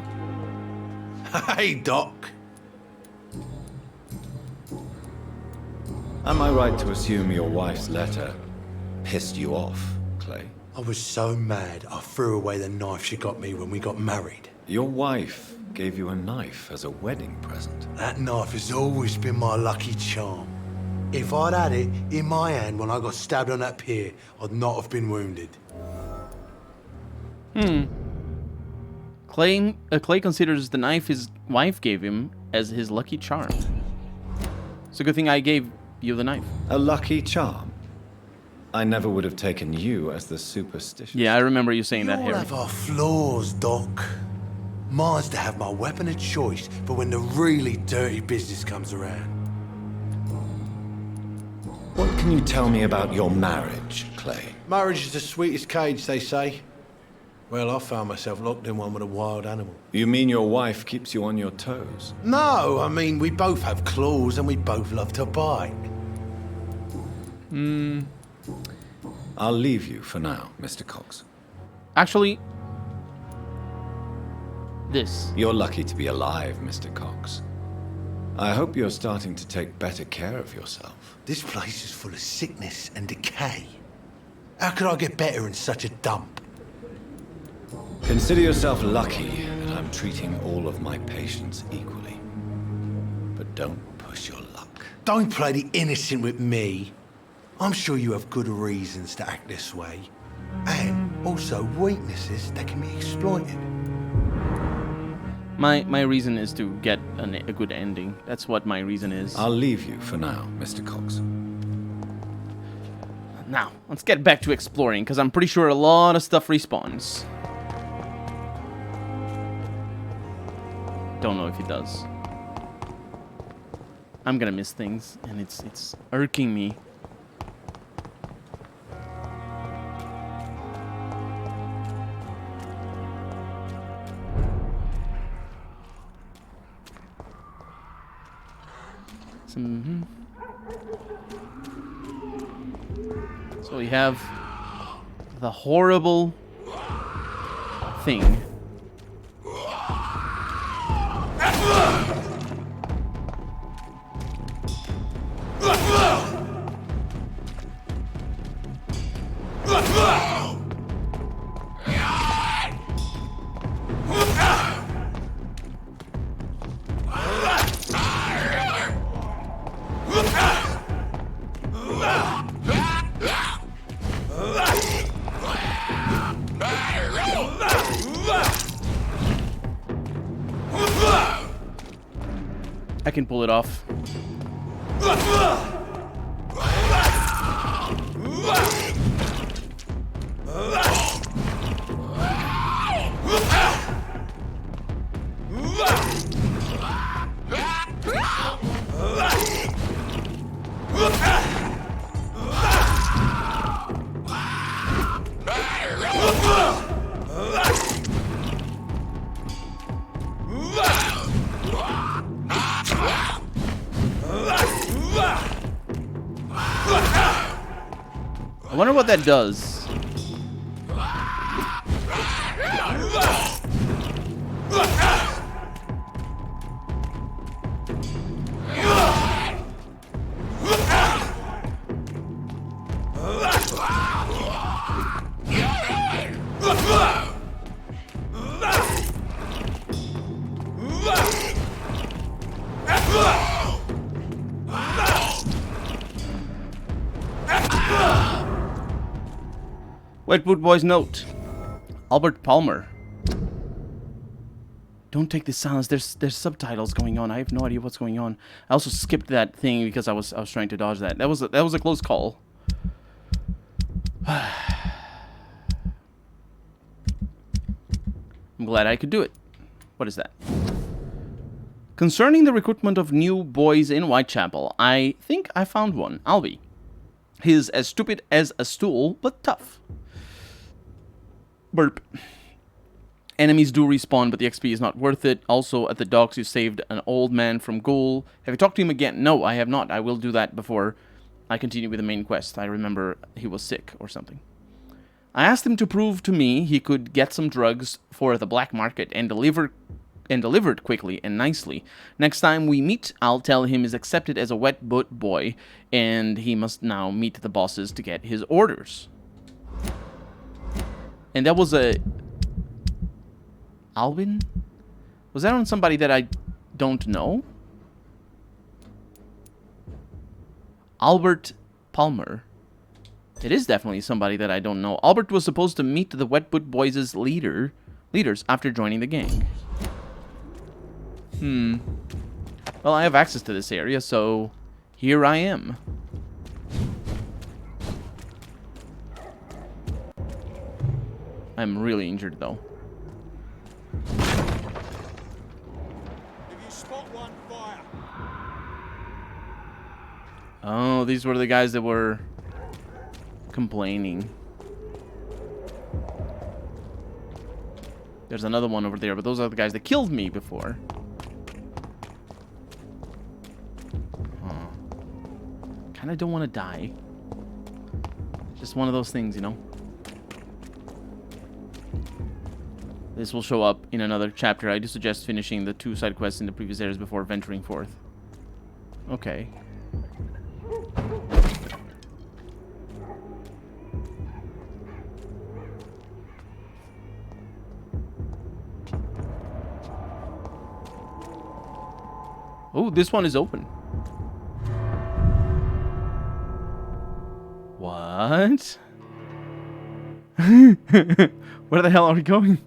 Hey, Doc. Am I right to assume your wife's letter pissed you off, Clay? I was so mad I threw away the knife she got me when we got married. Your wife gave you a knife as a wedding present. That knife has always been my lucky charm. If I'd had it in my hand when I got stabbed on that pier, I'd not have been wounded. Clay considers the knife his wife gave him as his lucky charm. It's a good thing I gave you the knife. A lucky charm? I never would have taken you as the superstitious. Yeah, I remember you saying We that, all Harry. have our flaws, Doc. Mine's to have my weapon of choice for when the really dirty business comes around. What can you tell me about your marriage, Clay? Marriage is the sweetest cage, they say. Well, I found myself locked in one with a wild animal. You mean your wife keeps you on your toes? No, I mean, we both have claws and we both love to bite. I'll leave you for now, Mr. Cox. Actually, this. You're lucky to be alive, Mr. Cox. I hope you're starting to take better care of yourself. This place is full of sickness and decay. How could I get better in such a dump? Consider yourself lucky that I'm treating all of my patients equally. But don't push your luck. Don't play the innocent with me. I'm sure you have good reasons to act this way. And also weaknesses that can be exploited. My reason is to get a good ending. That's what my reason is. I'll leave you for now, Mr. Cox. Now, let's get back to exploring, because I'm pretty sure a lot of stuff respawns. Don't know if it does. I'm gonna miss things, and it's irking me. So we have the horrible thing. I can pull it off. wonder what that does. Wetwood Boy's note. Albert Palmer. Don't take this silence. There's subtitles going on. I have no idea what's going on. I also skipped that thing because I was trying to dodge that. That was a close call. I'm glad I could do it. What is that? Concerning the recruitment of new boys in Whitechapel, I think I found one. Albie. He's as stupid as a stool, but tough. Burp. Enemies do respawn, but the XP is not worth it. Also, at the docks, you saved an old man from Ghoul. Have you talked to him again? No, I have not. I will do that before I continue with the main quest. I remember he was sick or something. I asked him to prove to me he could get some drugs for the black market and delivered quickly and nicely. Next time we meet, I'll tell him he's accepted as a Wetwood Boy, and he must now meet the bosses to get his orders. And that was a... Alvin? Was that on somebody that I don't know? Albert Palmer. It is definitely somebody that I don't know. Albert was supposed to meet the Wetwood Boys' leaders after joining the gang. Well, I have access to this area, so here I am. I'm really injured, though. Oh, these were the guys that were complaining. There's another one over there, but those are the guys that killed me before. Kinda don't want to die. Just one of those things, you know? This will show up in another chapter. I do suggest finishing the 2 side quests in the previous areas before venturing forth. Okay. Oh, this one is open. What? Where the hell are we going?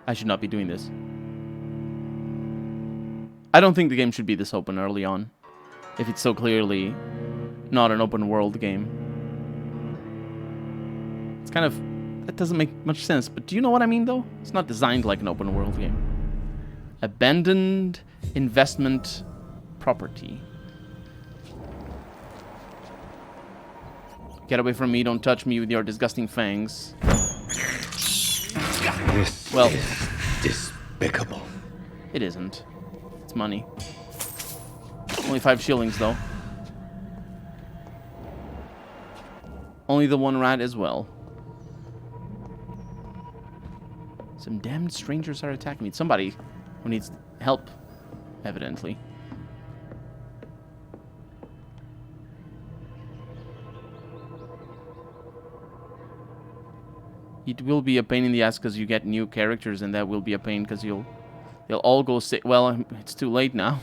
I should not be doing this. I don't think the game should be this open early on, if it's so clearly not an open world game. It's kind of... that doesn't make much sense, but do you know what I mean, though? It's not designed like an open world game. Abandoned investment property. Get away from me, don't touch me with your disgusting fangs. This well, is despicable. It isn't. It's money. Only 5 shillings, though. Only the 1 rat as well. Some damned strangers are attacking me. It's somebody who needs help, evidently. It will be a pain in the ass because you get new characters, and that will be a pain because they'll all go sick. Well, it's too late now.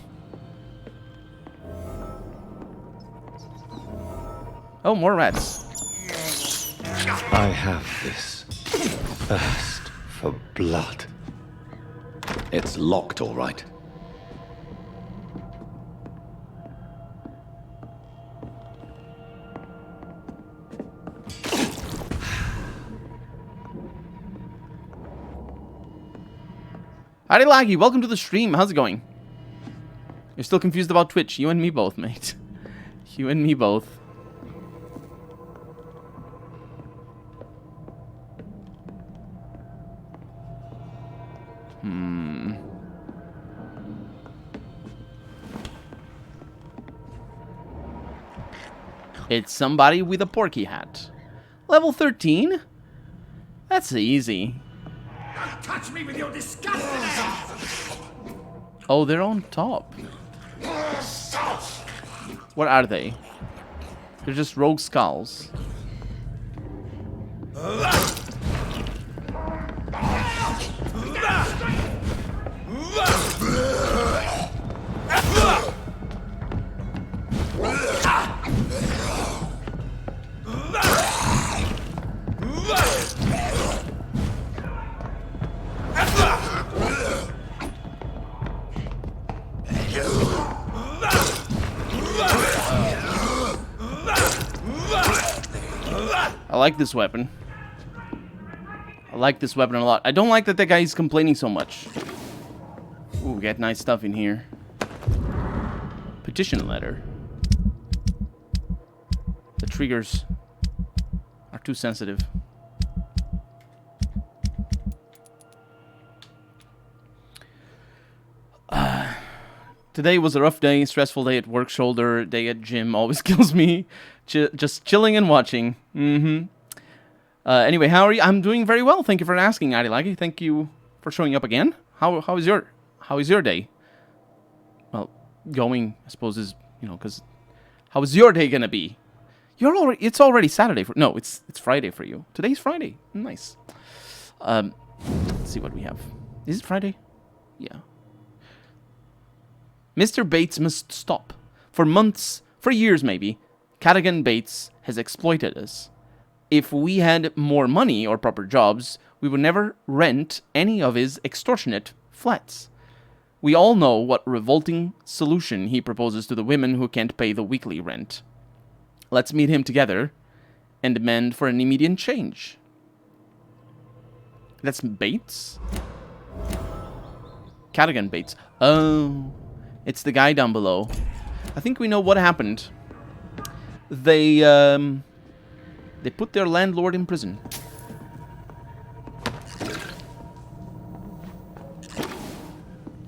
Oh, more rats. I have this thirst for blood. It's locked, all right. Howdy, Laggy. Welcome to the stream. How's it going? You're still confused about Twitch. You and me both, mate. You and me both. It's somebody with a porky hat. Level 13? That's easy. Don't touch me with your disgusting hands! Oh, they're on top. What are they? They're just rogue skulls. I like this weapon. I like this weapon a lot. I don't like that the guy is complaining so much. Ooh, we got nice stuff in here. Petition letter. The triggers are too sensitive. Today was a rough day, stressful day at work, shoulder day at gym always kills me. Just chilling and watching. Anyway, how are you? I'm doing very well. Thank you for asking, Adilagi. Thank you for showing up again. How is your day? Well, going, I suppose, is, you know, because how is your day gonna be? It's already Saturday for, no, it's Friday for you. Today's Friday. Nice. Let's see what we have. Is it Friday? Yeah. Mr. Bates must stop. For months, for years maybe, Cadigan Bates has exploited us. If we had more money or proper jobs, we would never rent any of his extortionate flats. We all know what revolting solution he proposes to the women who can't pay the weekly rent. Let's meet him together and demand for an immediate change. That's Bates? Cadigan Bates. Oh, it's the guy down below. I think we know what happened. They put their landlord in prison.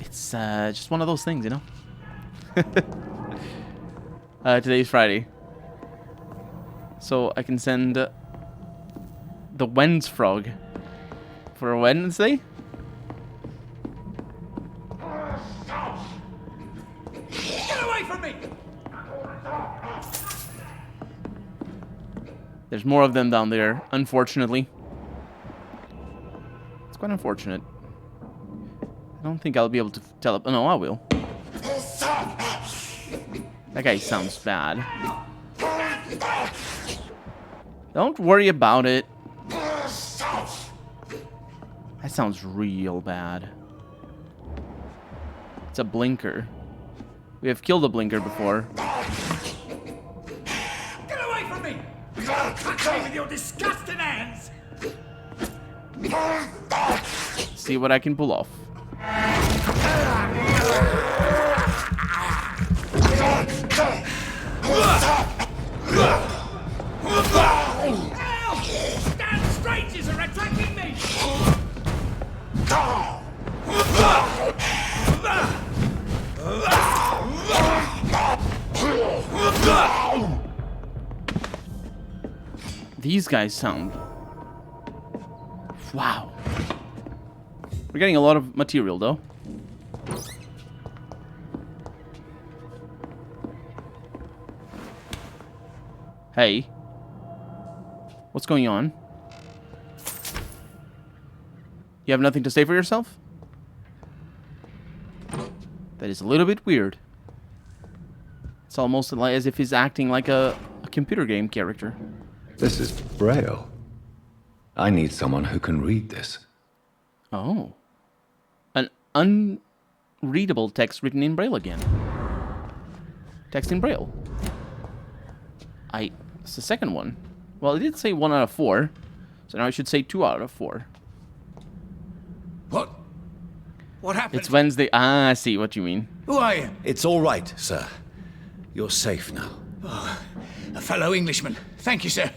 It's just one of those things, you know? Today's Friday. So I can send the Wens frog for Wednesday? Get away from me! There's more of them down there, unfortunately. It's quite unfortunate. I don't think I'll be able to tell... Oh, no, I will. That guy sounds bad. Don't worry about it. That sounds real bad. It's a blinker. We have killed a blinker before. Get away from me! Touch me with your disgusting hands! See what I can pull off. Damn strangers are attacking me! These guys sound... Wow. We're getting a lot of material, though. Hey. What's going on? You have nothing to say for yourself? That is a little bit weird. It's almost like as if he's acting like a computer game character. This is Braille. I need someone who can read this. Oh. An unreadable text written in Braille again. Text in Braille. It's the second one. Well, it did say 1 out of 4. So now I should say 2 out of 4. What? What happened? It's Wednesday. Ah, I see what you mean. Who are you? It's all right, sir. You're safe now. Oh, a fellow Englishman. Thank you, sir.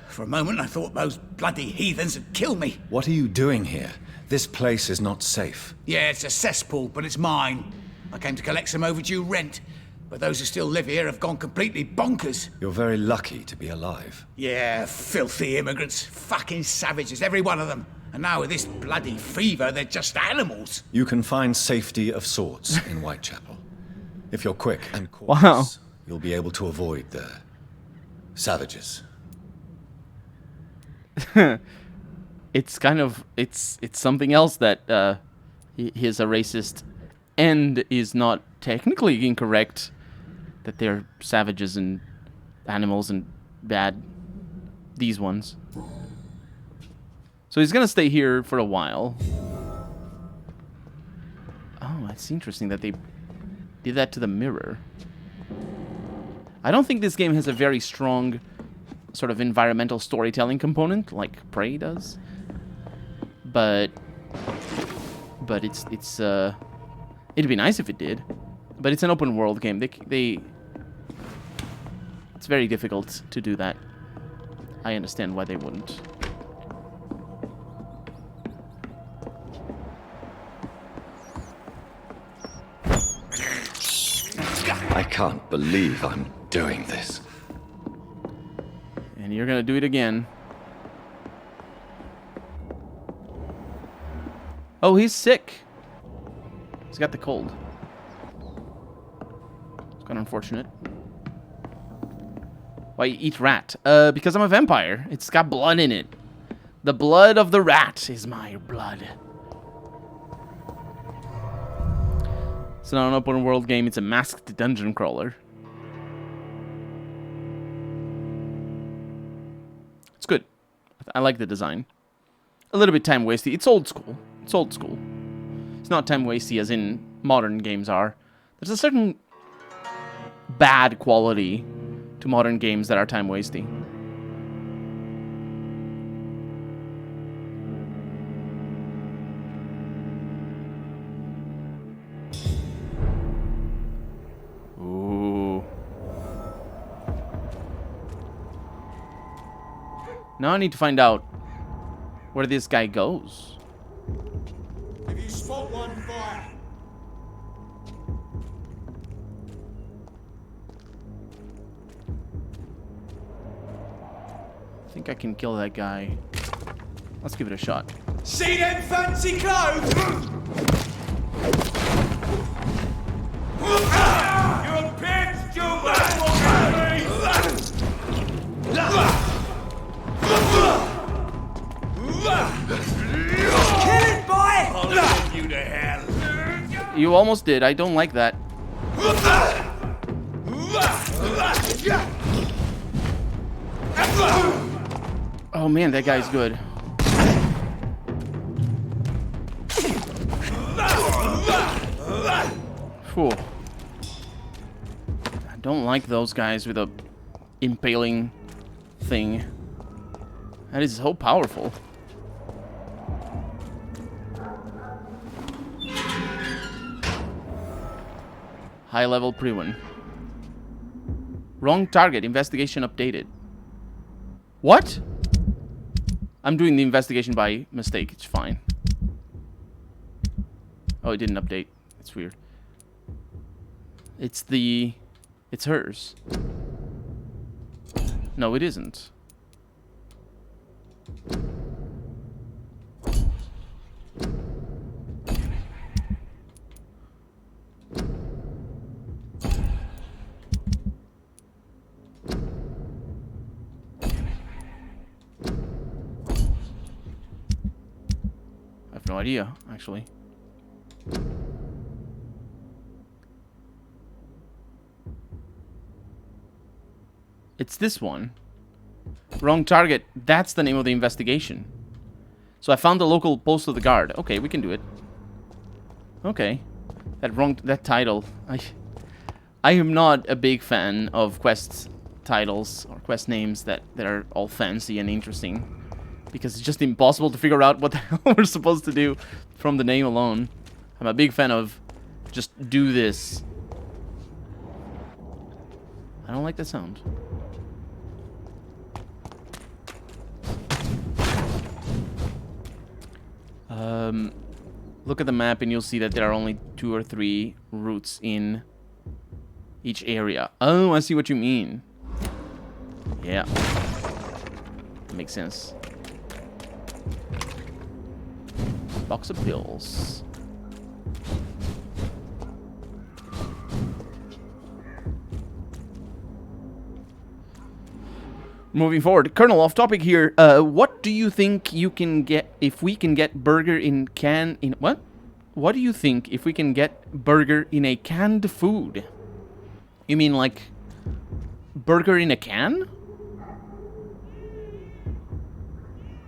For a moment, I thought those bloody heathens had killed me. What are you doing here? This place is not safe. Yeah, it's a cesspool, but it's mine. I came to collect some overdue rent, But those who still live here have gone completely bonkers. You're very lucky to be alive. Yeah, filthy immigrants. Fucking savages, every one of them. And now with this bloody fever, they're just animals. You can find safety of sorts in Whitechapel. If you're quick and cautious, Wow. you'll be able to avoid the savages. It's kind of it's something else that he is a racist and is not technically incorrect that they're savages and animals and bad, these ones. So he's gonna stay here for a while. Oh, it's interesting that they did that to the mirror. I don't think this game has a very strong sort of environmental storytelling component like Prey does. But it's it'd be nice if it did. But it's an open world game. It's very difficult to do that. I understand why they wouldn't. I can't believe I'm doing this. And you're gonna do it again. Oh, he's sick. He's got the cold. It's kind of unfortunate. Why you eat rat? Because I'm a vampire. It's got blood in it. The blood of the rat is my blood. It's not an open world game, it's a masked dungeon crawler. It's good. I like the design. A little bit time wasty. It's old school. It's old school. It's not time wasty as in modern games are. There's a certain bad quality to modern games that are time wasty. Ooh. Now I need to find out where this guy goes. If you spot one, fire. I think I can kill that guy. Let's give it a shot. See them fancy clothes? You're a bitch, Kill it, boy! I'll send you to hell. You almost did. I don't like that. Oh man, that guy's good. Phew. I don't like those guys with a impaling thing. That is so powerful. High level pre-win. Wrong target. Investigation updated. What? I'm doing the investigation by mistake. It's fine. Oh, it didn't update. It's weird. It's hers. No, it isn't. I have no idea, actually. It's this one. Wrong target. That's the name of the investigation. So I found the local post of the guard. Okay, we can do it. Okay. That title. I am not a big fan of quest titles or quest names that are all fancy and interesting. Because it's just impossible to figure out what the hell we're supposed to do from the name alone. I'm a big fan of just do this. I don't like that sound. Look at the map and you'll see that there are only 2 or 3 routes in each area. Oh, I see what you mean. Yeah. Makes sense. Box of pills. Moving forward, Colonel, off topic here. What do you think you can get if we can get burger in what? What do you think if we can get burger in a canned food? You mean like burger in a can?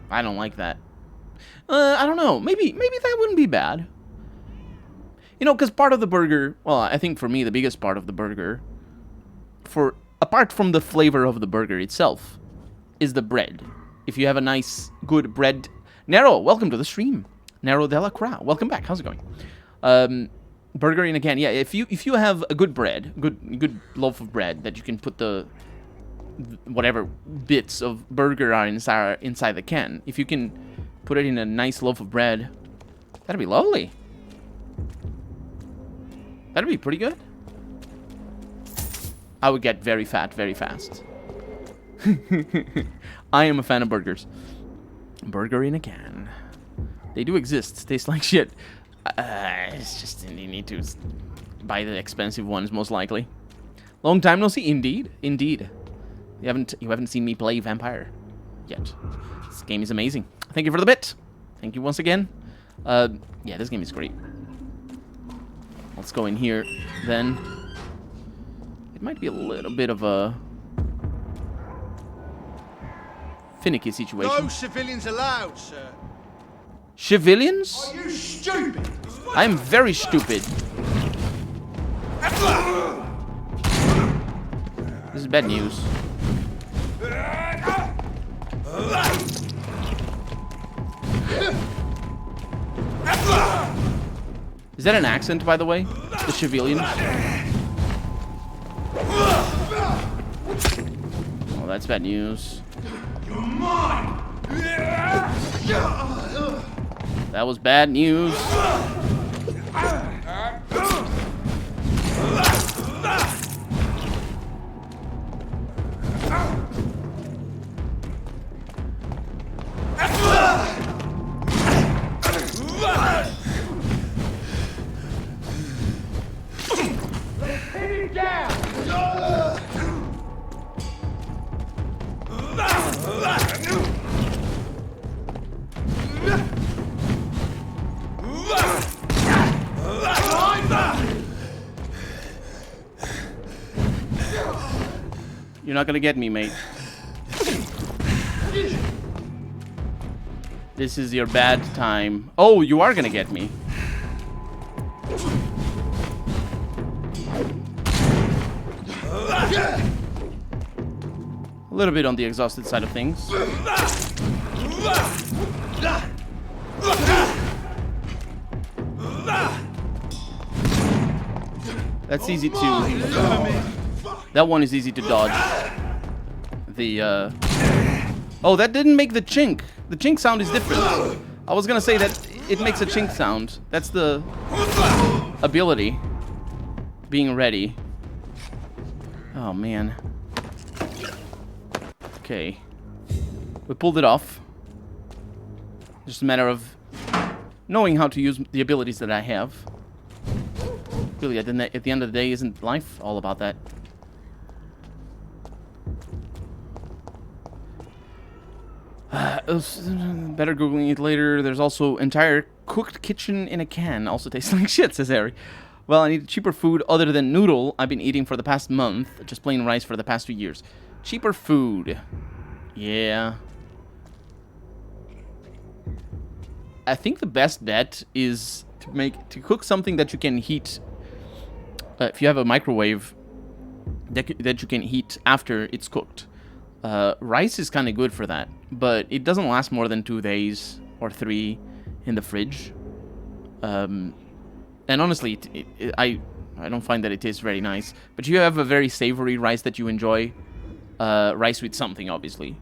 I don't like that. I don't know. Maybe that wouldn't be bad. You know, because part of the burger, well, I think for me the biggest part of the burger, apart from the flavor of the burger itself, is the bread. If you have a nice, good bread... Nero, welcome to the stream. Nero Della Cra, welcome back. How's it going? Burger in a can. Yeah, if you have a good bread, good loaf of bread that you can put the whatever bits of burger are inside the can, if you can put it in a nice loaf of bread, that'd be lovely. That'd be pretty good. I would get very fat very fast. I am a fan of burgers. Burger in a can. They do exist. Taste like shit. It's just you need to buy the expensive ones, most likely. Long time no see. Indeed, indeed. You haven't seen me play Vampyr yet. This game is amazing. Thank you for the bit. Thank you once again. Yeah, this game is great. Let's go in here then. It might be a little bit of a finicky situation. No civilians allowed, sir. Civilians? Are you stupid? I am very stupid. This is bad news. Is that an accent, by the way? The civilians? Oh, that's bad news. You're mine. That was bad news. You're not gonna get me, mate. This is your bad time. Oh, you are gonna get me. A little bit on the exhausted side of things. That's easy to... That one is easy to dodge. The, Oh, that didn't make the chink. The chink sound is different. I was gonna say that it makes a chink sound. That's the ability. Being ready. Oh, man. Okay. We pulled it off. Just a matter of knowing how to use the abilities that I have. Really, at the end of the day, isn't life all about that? Better Googling it later. There's also entire cooked kitchen in a can. Also tastes like shit, says Harry. Well, I need cheaper food other than noodle I've been eating for the past month. Just plain rice for the past 2 years. Cheaper food. Yeah. I think the best bet is to cook something that you can heat. If you have a microwave that you can heat after it's cooked. Rice is kind of good for that, but it doesn't last more than 2 days or 3 in the fridge. And honestly, I don't find that it tastes very nice. But you have a very savory rice that you enjoy, rice with something, obviously.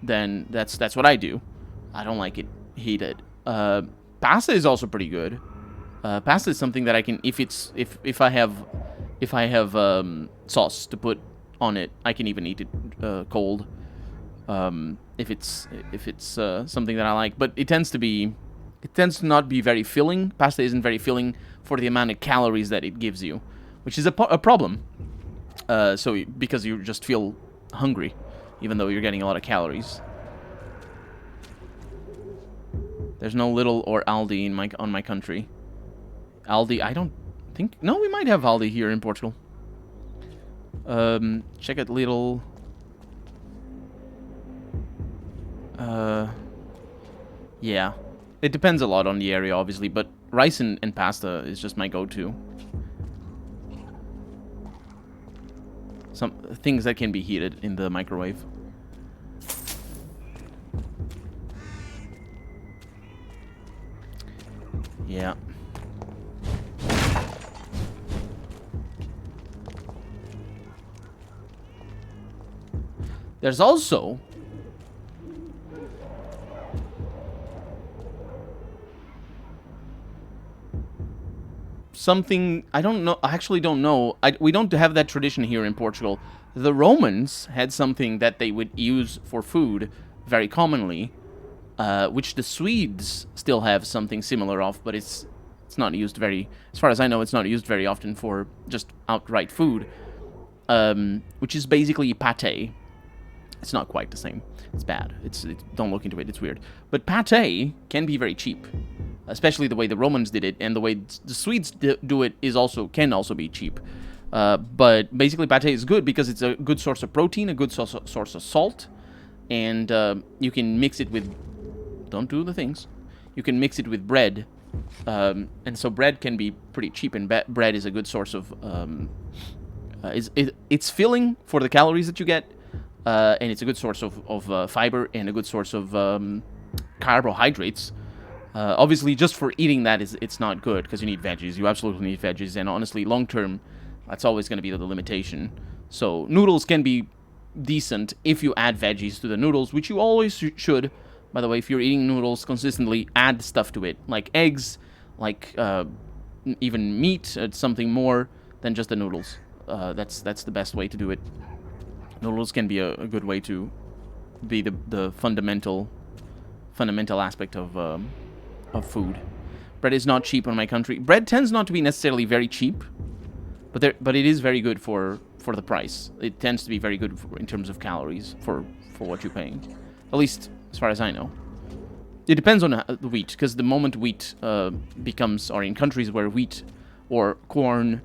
Then that's what I do. I don't like it heated. Pasta is also pretty good. Pasta is something that I can, if I have if I have sauce to put on it, I can even eat it cold. If it's something that I like, but it tends to not be very filling. Pasta isn't very filling for the amount of calories that it gives you, which is a problem. Because you just feel hungry, even though you're getting a lot of calories. There's no Lidl or Aldi on my country. Aldi, I don't think... No, we might have Aldi here in Portugal. Check out Lidl. Yeah. It depends a lot on the area, obviously, but rice and pasta is just my go-to. Some things that can be heated in the microwave. Yeah. There's also something, I don't know, I actually don't know. We don't have that tradition here in Portugal. The Romans had something that they would use for food very commonly, which the Swedes still have something similar of, but it's not used very, as far as I know, it's not used very often for just outright food, which is basically pate. It's not quite the same. It's bad. Don't look into it. It's weird. But pate can be very cheap, especially the way the Romans did it, and the way the Swedes do it can also be cheap. But basically, pate is good because it's a good source of protein, a good source of salt, and you can mix it with. Don't do the things. You can mix it with bread, and so bread can be pretty cheap, and bread is a good source of. It's filling for the calories that you get. And it's a good source of fiber and a good source of carbohydrates. Obviously, just for eating that, it's not good because you need veggies. You absolutely need veggies. And honestly, long term, that's always going to be the limitation. So noodles can be decent if you add veggies to the noodles, which you always should. By the way, if you're eating noodles consistently, add stuff to it, like eggs, like even meat, something more than just the noodles. That's the best way to do it. Noodles can be a good way to be the fundamental aspect of food. Bread is not cheap in my country. Bread tends not to be necessarily very cheap, but it is very good for the price. It tends to be very good in terms of calories for what you're paying, at least as far as I know. It depends on the wheat, because the moment wheat becomes, or in countries where wheat or corn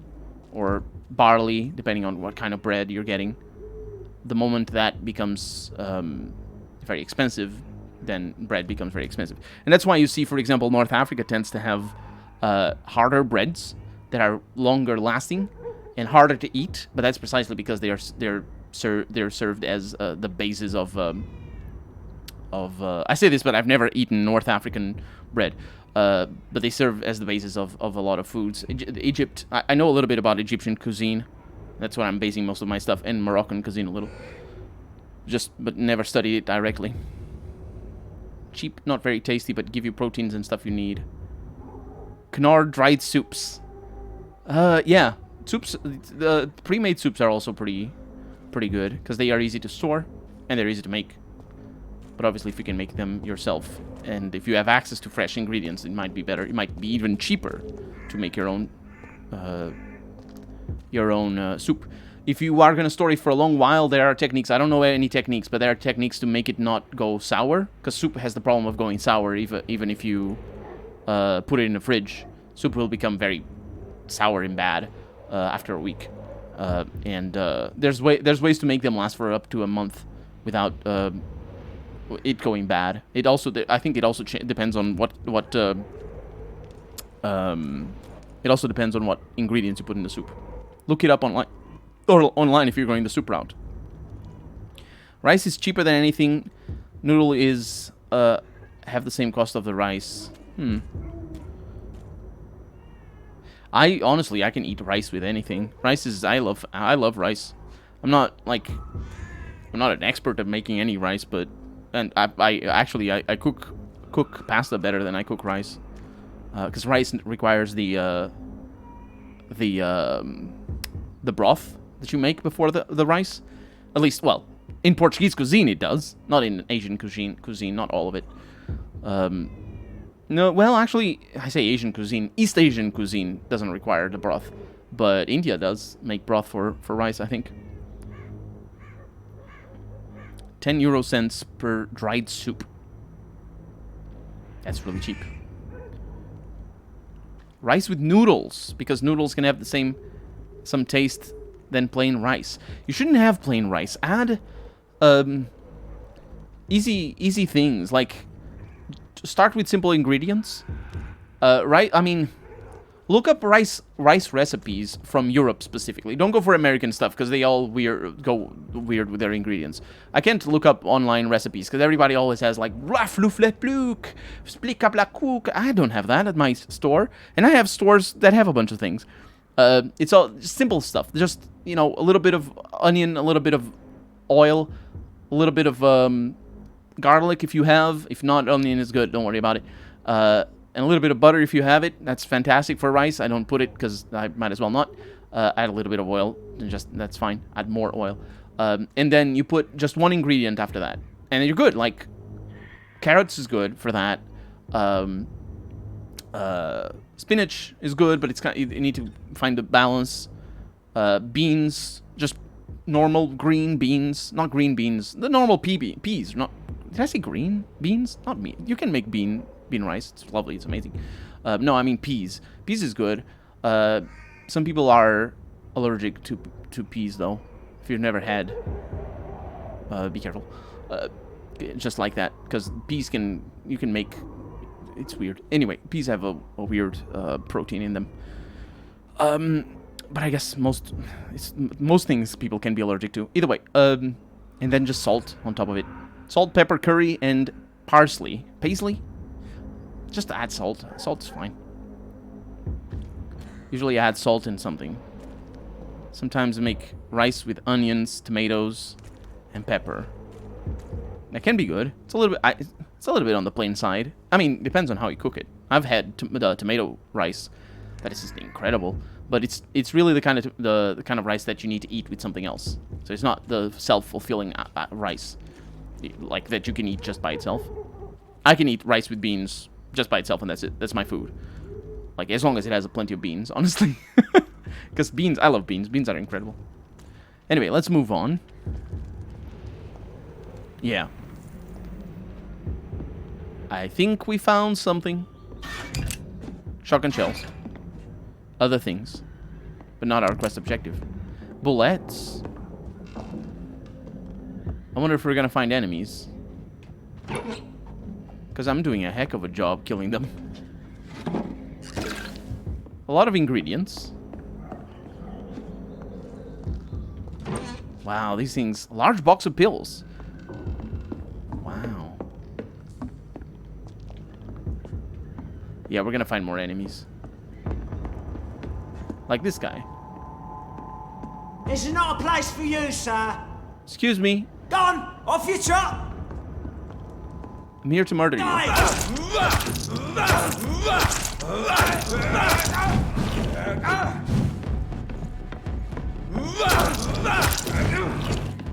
or barley, depending on what kind of bread you're getting, the moment that becomes very expensive, then bread becomes very expensive. And that's why you see, for example, North Africa tends to have harder breads that are longer lasting and harder to eat, but that's precisely because they're served as the basis of I say this, but I've never eaten North African bread, but they serve as the basis of a lot of foods. Egypt, I know a little bit about Egyptian cuisine. That's what I'm basing most of my stuff, and Moroccan cuisine a little. But never studied it directly. Cheap, not very tasty, but give you proteins and stuff you need. Canard dried soups. Yeah, soups. The pre-made soups are also pretty good because they are easy to store and they're easy to make. But obviously, if you can make them yourself, and if you have access to fresh ingredients, it might be better. It might be even cheaper to make your own soup. If you are going to store it for a long while, there are techniques. I don't know any techniques, but there are techniques to make it not go sour, because soup has the problem of going sour even if you put it in the fridge. Soup will become very sour and bad after a week. There's ways to make them last for up to a month without it going bad. It also, I think it also depends on what it also depends on what ingredients you put in the soup. Look it up online, or online if you're going the soup route. Rice is cheaper than anything. Noodle is have the same cost of the rice. I honestly, I can eat rice with anything. Rice is, I love rice. I'm not an expert at making any rice, but I cook pasta better than I cook rice, because rice requires the the broth that you make before the rice. At least, well, in Portuguese cuisine it does. Not in Asian cuisine, not all of it. No, well, actually, I say Asian cuisine. East Asian cuisine doesn't require the broth. But India does make broth for rice, I think. 10 euro cents per dried soup. That's really cheap. Rice with noodles, because noodles can have some taste than plain rice. You shouldn't have plain rice. Add easy things, like start with simple ingredients. Right? I mean, look up rice recipes from Europe specifically. Don't go for American stuff because they all go weird with their ingredients. I can't look up online recipes because everybody always has like pluk, split up la cook. I don't have that at my store, and I have stores that have a bunch of things. It's all just simple stuff. Just, you know, a little bit of onion, a little bit of oil, a little bit of garlic if you have. If not, onion is good. Don't worry about it. And a little bit of butter if you have it. That's fantastic for rice. I don't put it because I might as well not. Add a little bit of oil. And that's fine. Add more oil. And then you put just one ingredient after that. And you're good. Like, carrots is good for that. Spinach is good, but it's kind of, you need to find the balance. Beans, just normal green beans. Not green beans. The normal peas. Not, did I say green beans? Not me. You can make bean rice. It's lovely. It's amazing. No, I mean peas. Peas is good. Some people are allergic to peas, though. If you've never had, be careful. Just like that, because peas you can make. It's weird. Anyway, peas have a weird protein in them. But I guess most things people can be allergic to. Either way. And then just salt on top of it. Salt, pepper, curry, and parsley. Paisley? Just add salt. Salt's fine. Usually add salt in something. Sometimes I make rice with onions, tomatoes, and pepper. That can be good. It's a little bit on the plain side. I mean, depends on how you cook it. I've had tomato rice. That is just incredible. But it's really the kind of rice that you need to eat with something else. So it's not the self-fulfilling rice like that you can eat just by itself. I can eat rice with beans just by itself, and that's it. That's my food. Like, as long as it has plenty of beans, honestly. Because beans, I love beans. Beans are incredible. Anyway, let's move on. Yeah. I think we found something. Shotgun shells. Other things. But not our quest objective. Bullets. I wonder if we're gonna find enemies. Because I'm doing a heck of a job killing them. A lot of ingredients. Wow, these things... Large box of pills. Wow. Yeah, we're gonna find more enemies. Like this guy. This is not a place for you, sir. Excuse me. Go on, off you trot. I'm here to murder you.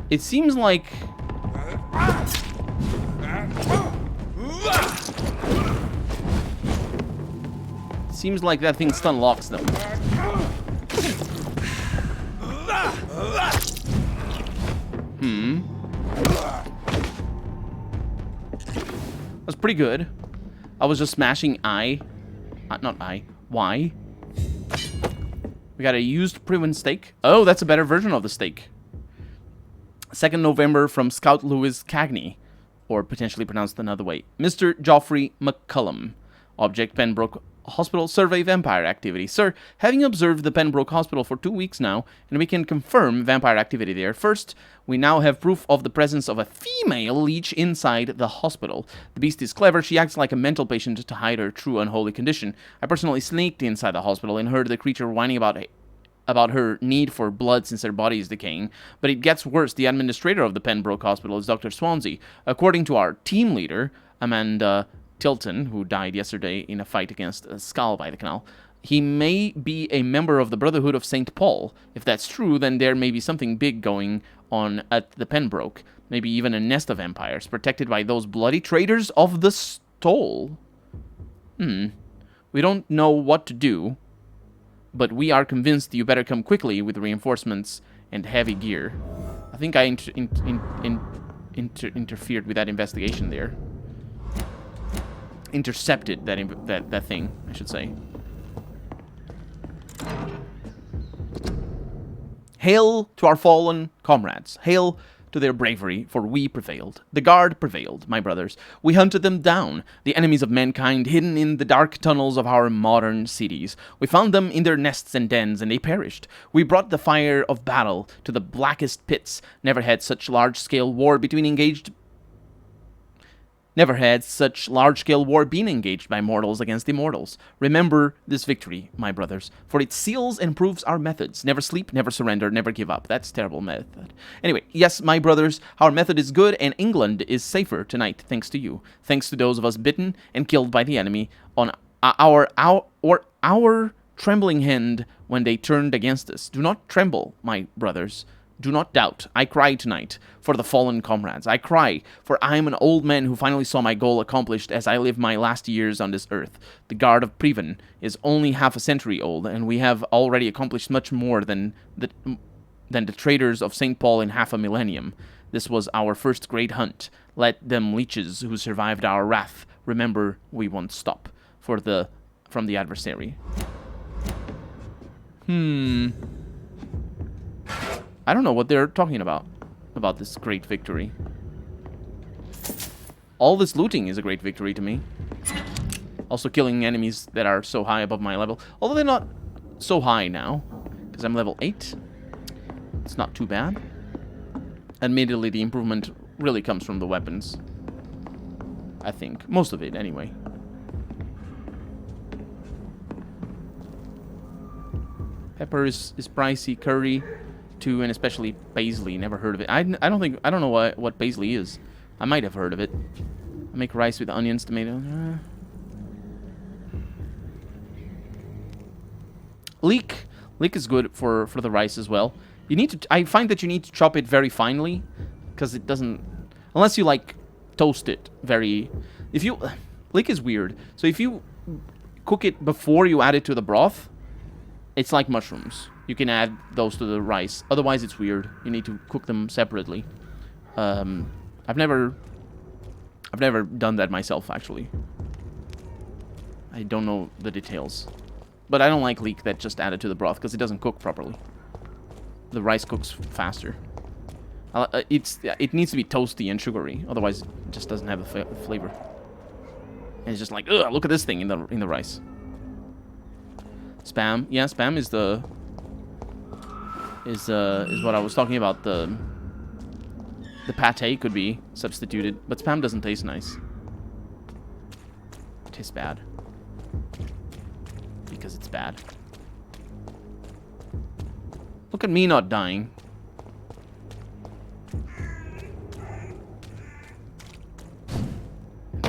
It seems like... Seems like that thing stun locks them. That's pretty good. I was just smashing Y. We got a used proven steak. Oh, that's a better version of the steak. 2nd November from Scout Lewis Cagney. Or potentially pronounced another way. Mr. Geoffrey McCullum. Object Pembroke Hospital survey vampire activity. Sir, having observed the Pembroke Hospital for 2 weeks now, and we can confirm vampire activity there. First, we now have proof of the presence of a female leech inside the hospital. The beast is clever. She acts like a mental patient to hide her true unholy condition. I personally sneaked inside the hospital and heard the creature whining about her need for blood since her body is decaying. But it gets worse. The administrator of the Pembroke Hospital is Dr. Swansea. According to our team leader, Amanda Tilton, who died yesterday in a fight against a skull by the canal, He may be a member of the Brotherhood of St. Paul. If that's true, then there may be something big going on at the Pembroke. Maybe even a nest of vampires, protected by those bloody traitors of the Stole. We don't know what to do, but we are convinced you better come quickly with reinforcements and heavy gear. I think I interfered with that investigation there. Intercepted that thing, I should say. Hail to our fallen comrades. Hail to their bravery, for we prevailed. The Guard prevailed, my brothers. We hunted them down, the enemies of mankind hidden in the dark tunnels of our modern cities. We found them in their nests and dens, and they perished. We brought the fire of battle to the blackest pits. Never had such large-scale war been engaged by mortals against immortals. Remember this victory, my brothers, for it seals and proves our methods. Never sleep, never surrender, never give up. That's a terrible method. Anyway, yes, my brothers, our method is good, and England is safer tonight, thanks to you. Thanks to those of us bitten and killed by the enemy on our trembling hand when they turned against us. Do not tremble, my brothers. Do not doubt. I cry tonight for the fallen comrades. I cry, for I am an old man who finally saw my goal accomplished as I live my last years on this earth. The Guard of Previn is only half a century old, and we have already accomplished much more than the traitors of St. Paul in half a millennium. This was our first great hunt. Let them leeches who survived our wrath remember we won't stop from the adversary. I don't know what they're talking about this great victory. All this looting is a great victory to me. Also killing enemies that are so high above my level. Although they're not so high now, because I'm level 8. It's not too bad. Admittedly, the improvement really comes from the weapons. I think. Most of it, anyway. Pepper is pricey. Curry, too, and especially paisley. Never heard of it. I don't know what paisley is. I might have heard of it. I make rice with onions, tomatoes. Leek is good for the rice as well. You need to. I find that you need to chop it very finely, because it doesn't. Unless you like toast it very. Leek is weird. So if you cook it before you add it to the broth, it's like mushrooms. You can add those to the rice. Otherwise, it's weird. You need to cook them separately. I've never done that myself, actually. I don't know the details. But I don't like leek that just added to the broth, because it doesn't cook properly. The rice cooks faster. It needs to be toasty and sugary. Otherwise, it just doesn't have the flavor. And it's just like, ugh, look at this thing in the rice. Spam. Yeah, spam is what I was talking about. The pate could be substituted, but spam doesn't taste nice. It tastes bad. Because it's bad. Look at me not dying.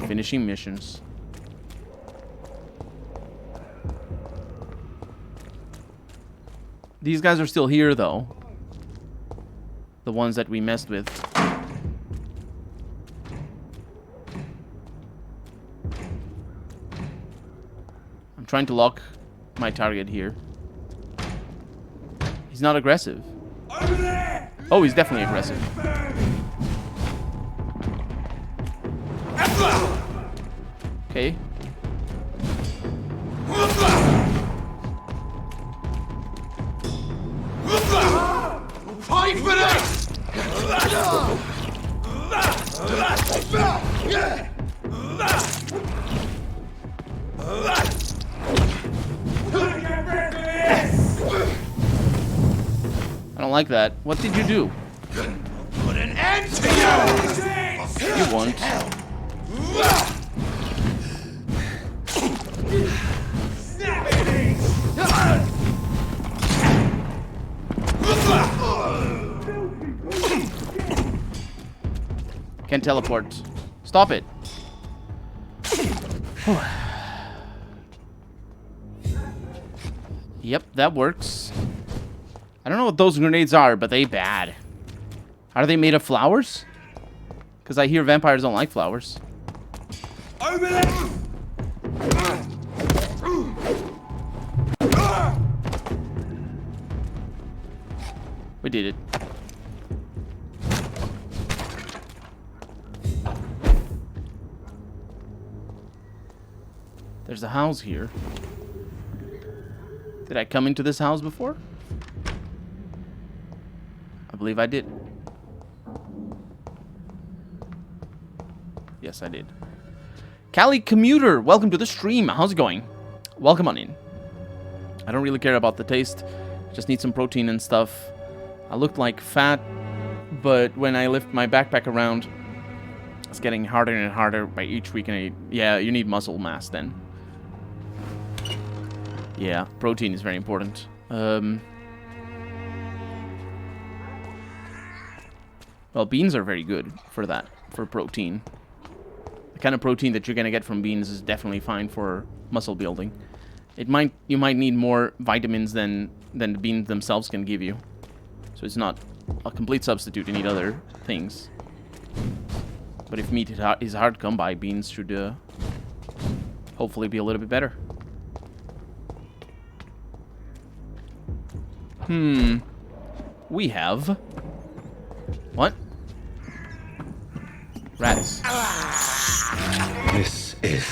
Finishing missions. These guys are still here, though. The ones that we messed with. I'm trying to lock my target here. He's not aggressive. Oh, he's definitely aggressive. Okay. Fight for this! I don't like that. What did you do? Put an end to you! You won't. Can't teleport. Stop it. Yep, that works. I don't know what those grenades are, but they bad. Are they made of flowers? Because I hear vampires don't like flowers. Over there! We did it. There's a house here. Did I come into this house before? I believe I did. Yes, I did. Cali Commuter, welcome to the stream. How's it going? Welcome on in. I don't really care about the taste. Just need some protein and stuff. I looked like fat, but when I lift my backpack around, it's getting harder and harder by each week. And yeah, you need muscle mass then. Yeah, protein is very important. Well, beans are very good for that, for protein. The kind of protein that you're gonna get from beans is definitely fine for muscle building. You might need more vitamins than the beans themselves can give you. So it's not a complete substitute. You need other things. But if meat is hard to come by, beans should hopefully be a little bit better. We have... What? Rats. This is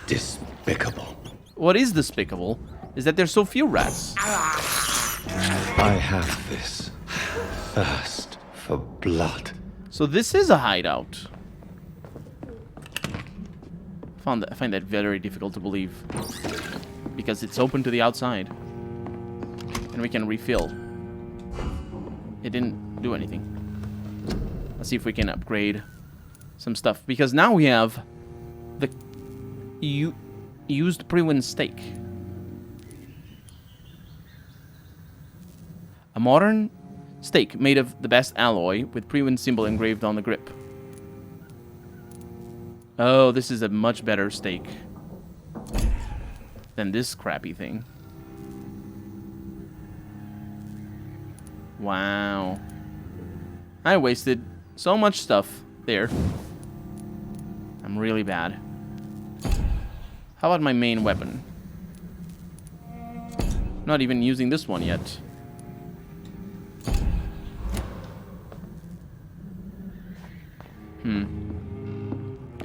despicable. What is despicable is that there's so few rats. I have this thirst for blood. So this is a hideout. I find that very difficult to believe. Because it's open to the outside. And we can refill. It didn't do anything. Let's see if we can upgrade some stuff. Because now we have the used pre-win steak. A modern steak made of the best alloy with pre-win symbol engraved on the grip. Oh, this is a much better steak than this crappy thing. Wow. I wasted so much stuff there. I'm really bad. How about my main weapon? Not even using this one yet.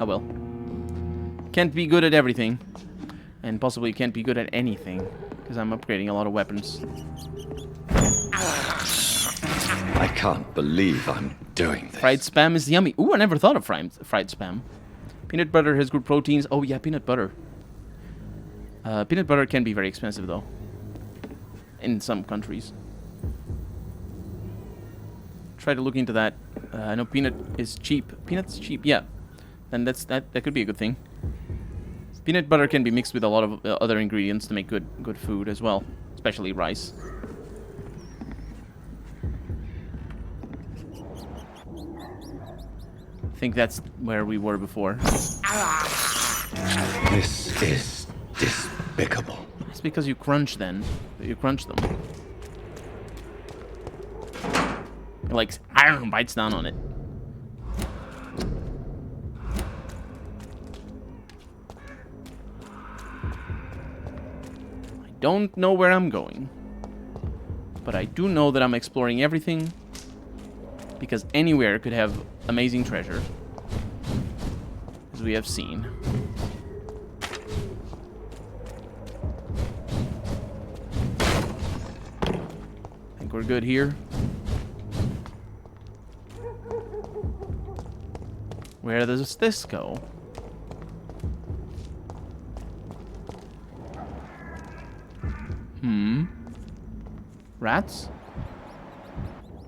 Oh well. Can't be good at everything. And possibly can't be good at anything. Because I'm upgrading a lot of weapons. I can't believe I'm doing this. Fried spam is yummy. Ooh, I never thought of fried spam. Peanut butter has good proteins. Oh yeah, peanut butter. Peanut butter can be very expensive though. In some countries. Try to look into that. I know peanut is cheap. Peanut's cheap, yeah. And that could be a good thing. Peanut butter can be mixed with a lot of other ingredients to make good food as well, especially rice. I think that's where we were before. This is despicable. It's because you crunch then. You crunch them. Like, iron bites down on it. I don't know where I'm going. But I do know that I'm exploring everything. Because anywhere could have amazing treasure. As we have seen. I think we're good here. Where does this go? Rats?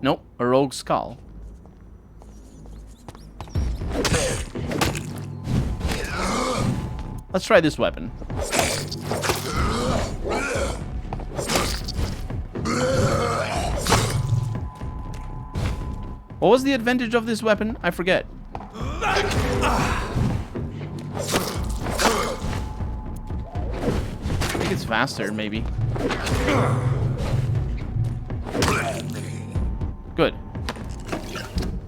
Nope, a rogue skull. Let's try this weapon. What was the advantage of this weapon? I forget. I think it's faster, maybe. Good.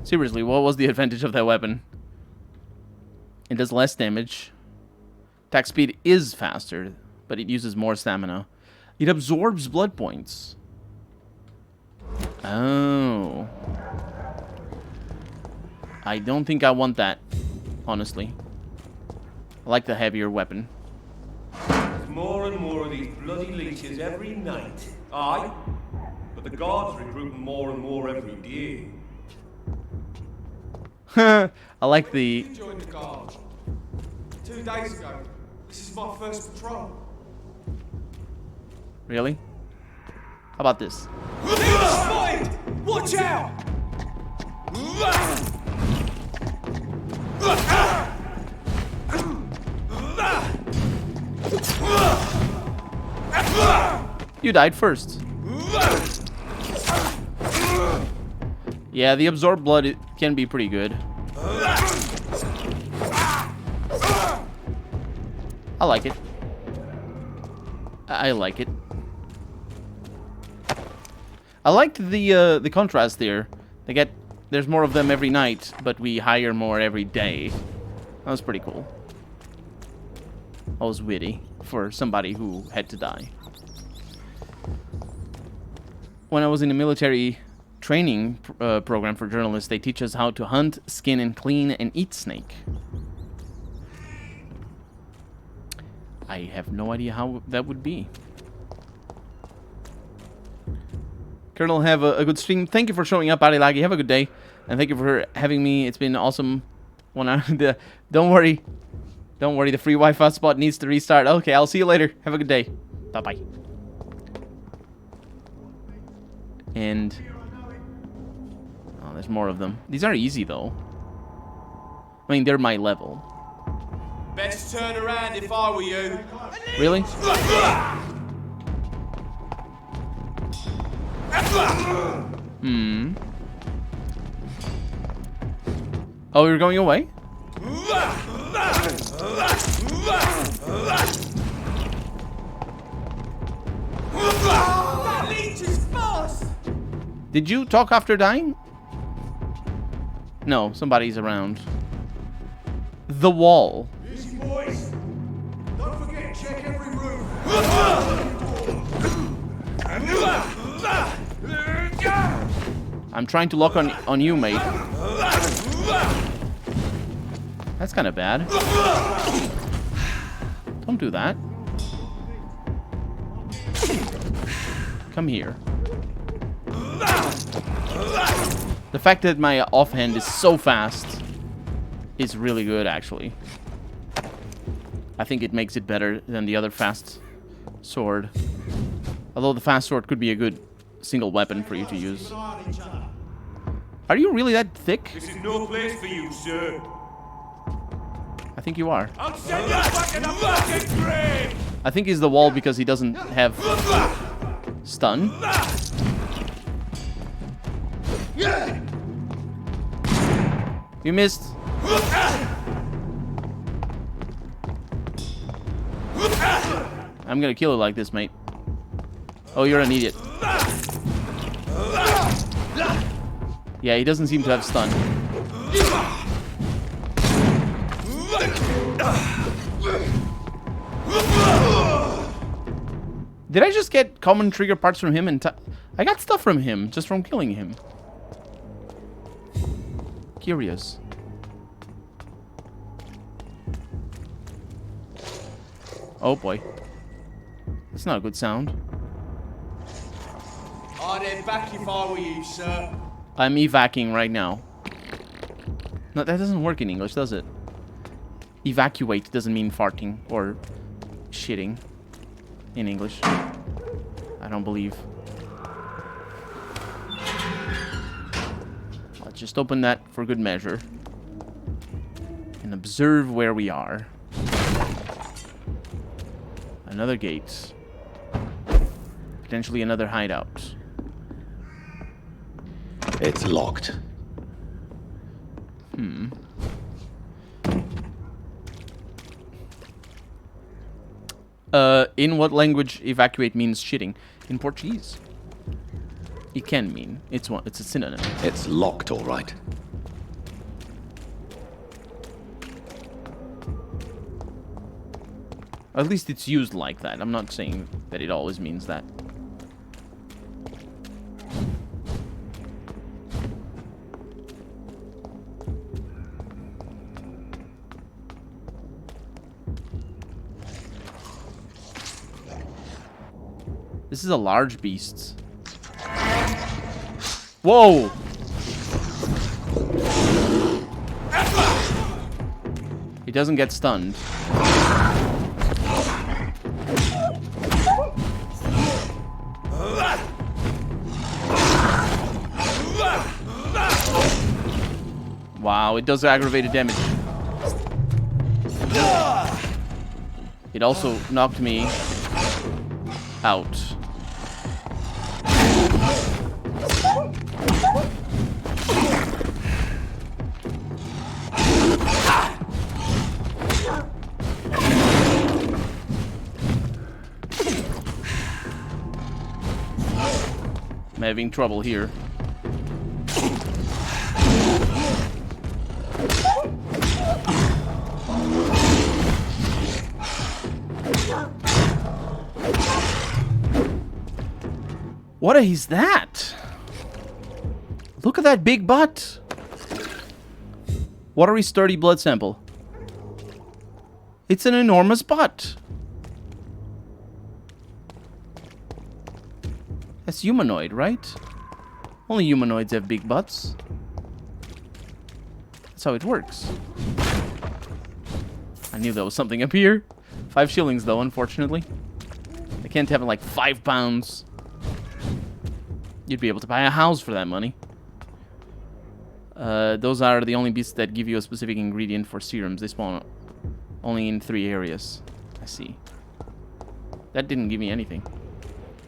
Seriously, what was the advantage of that weapon? It does less damage. Attack speed is faster, but it uses more stamina. It absorbs blood points. Oh. I don't think I want that, honestly. I like the heavier weapon. There's more and more of these bloody leeches every night. Aye, but the guards recruit more and more every day. I like the... I joined the guard 2 days ago. This is my first patrol. Really? How about this? Spotted! Watch out! You died first. Yeah, the absorbed blood it can be pretty good. I like it. I like it. I liked the contrast there. There's more of them every night, but we hire more every day. That was pretty cool. That was witty for somebody who had to die. When I was in a military training program for journalists, they teach us how to hunt, skin, and clean, and eat snake. I have no idea how that would be. Colonel, have a good stream. Thank you for showing up, Arilagi. Have a good day. And thank you for having me. It's been awesome. Don't worry. Don't worry. The free Wi-Fi spot needs to restart. Okay, I'll see you later. Have a good day. Bye-bye. And... oh, there's more of them. These are easy, though. I mean, they're my level. Best turn around if I were you. Really? Hmm. Oh, you're going away? That leech is fast! Did you talk after dying? No, somebody's around. The wall. Easy, boys. Don't forget, check every room. I'm trying to lock on you, mate. That's kind of bad. Don't do that. Come here. The fact that my offhand is so fast is really good, actually. I think it makes it better than the other fast sword. Although the fast sword could be a good single weapon for you to use. Are you really that thick? This is no place for you, sir. I think you are. I'll send you back in a fucking grave! I think he's the wall because he doesn't have stun. You missed. I'm gonna kill you like this, mate. Oh, you're an idiot. Yeah, he doesn't seem to have stun. Did I just get common trigger parts from him? And I got stuff from him just from killing him. Curious. Oh boy. That's not a good sound. I'd head back if I were you, sir. I'm evacuating right now. No, that doesn't work in English, does it? Evacuate doesn't mean farting or shitting in English. I don't believe. Let's just open that for good measure. And observe where we are. Another gate. Potentially another hideout. It's locked. In what language evacuate means shitting? In Portuguese. It can mean. It's a synonym. It's locked, all right. At least it's used like that. I'm not saying that it always means that. This is a large beast. Whoa! He doesn't get stunned. Wow, it does aggravated damage. It also knocked me out. I'm having trouble here. What is that? Look at that big butt. Watery, sturdy blood sample. It's an enormous butt. That's humanoid, right? Only humanoids have big butts. That's how it works. I knew there was something up here. 5 shillings, though, unfortunately. I can't have it like 5 pounds. You'd be able to buy a house for that money. Those are the only beasts that give you a specific ingredient for serums. They spawn only in 3 areas. I see. That didn't give me anything.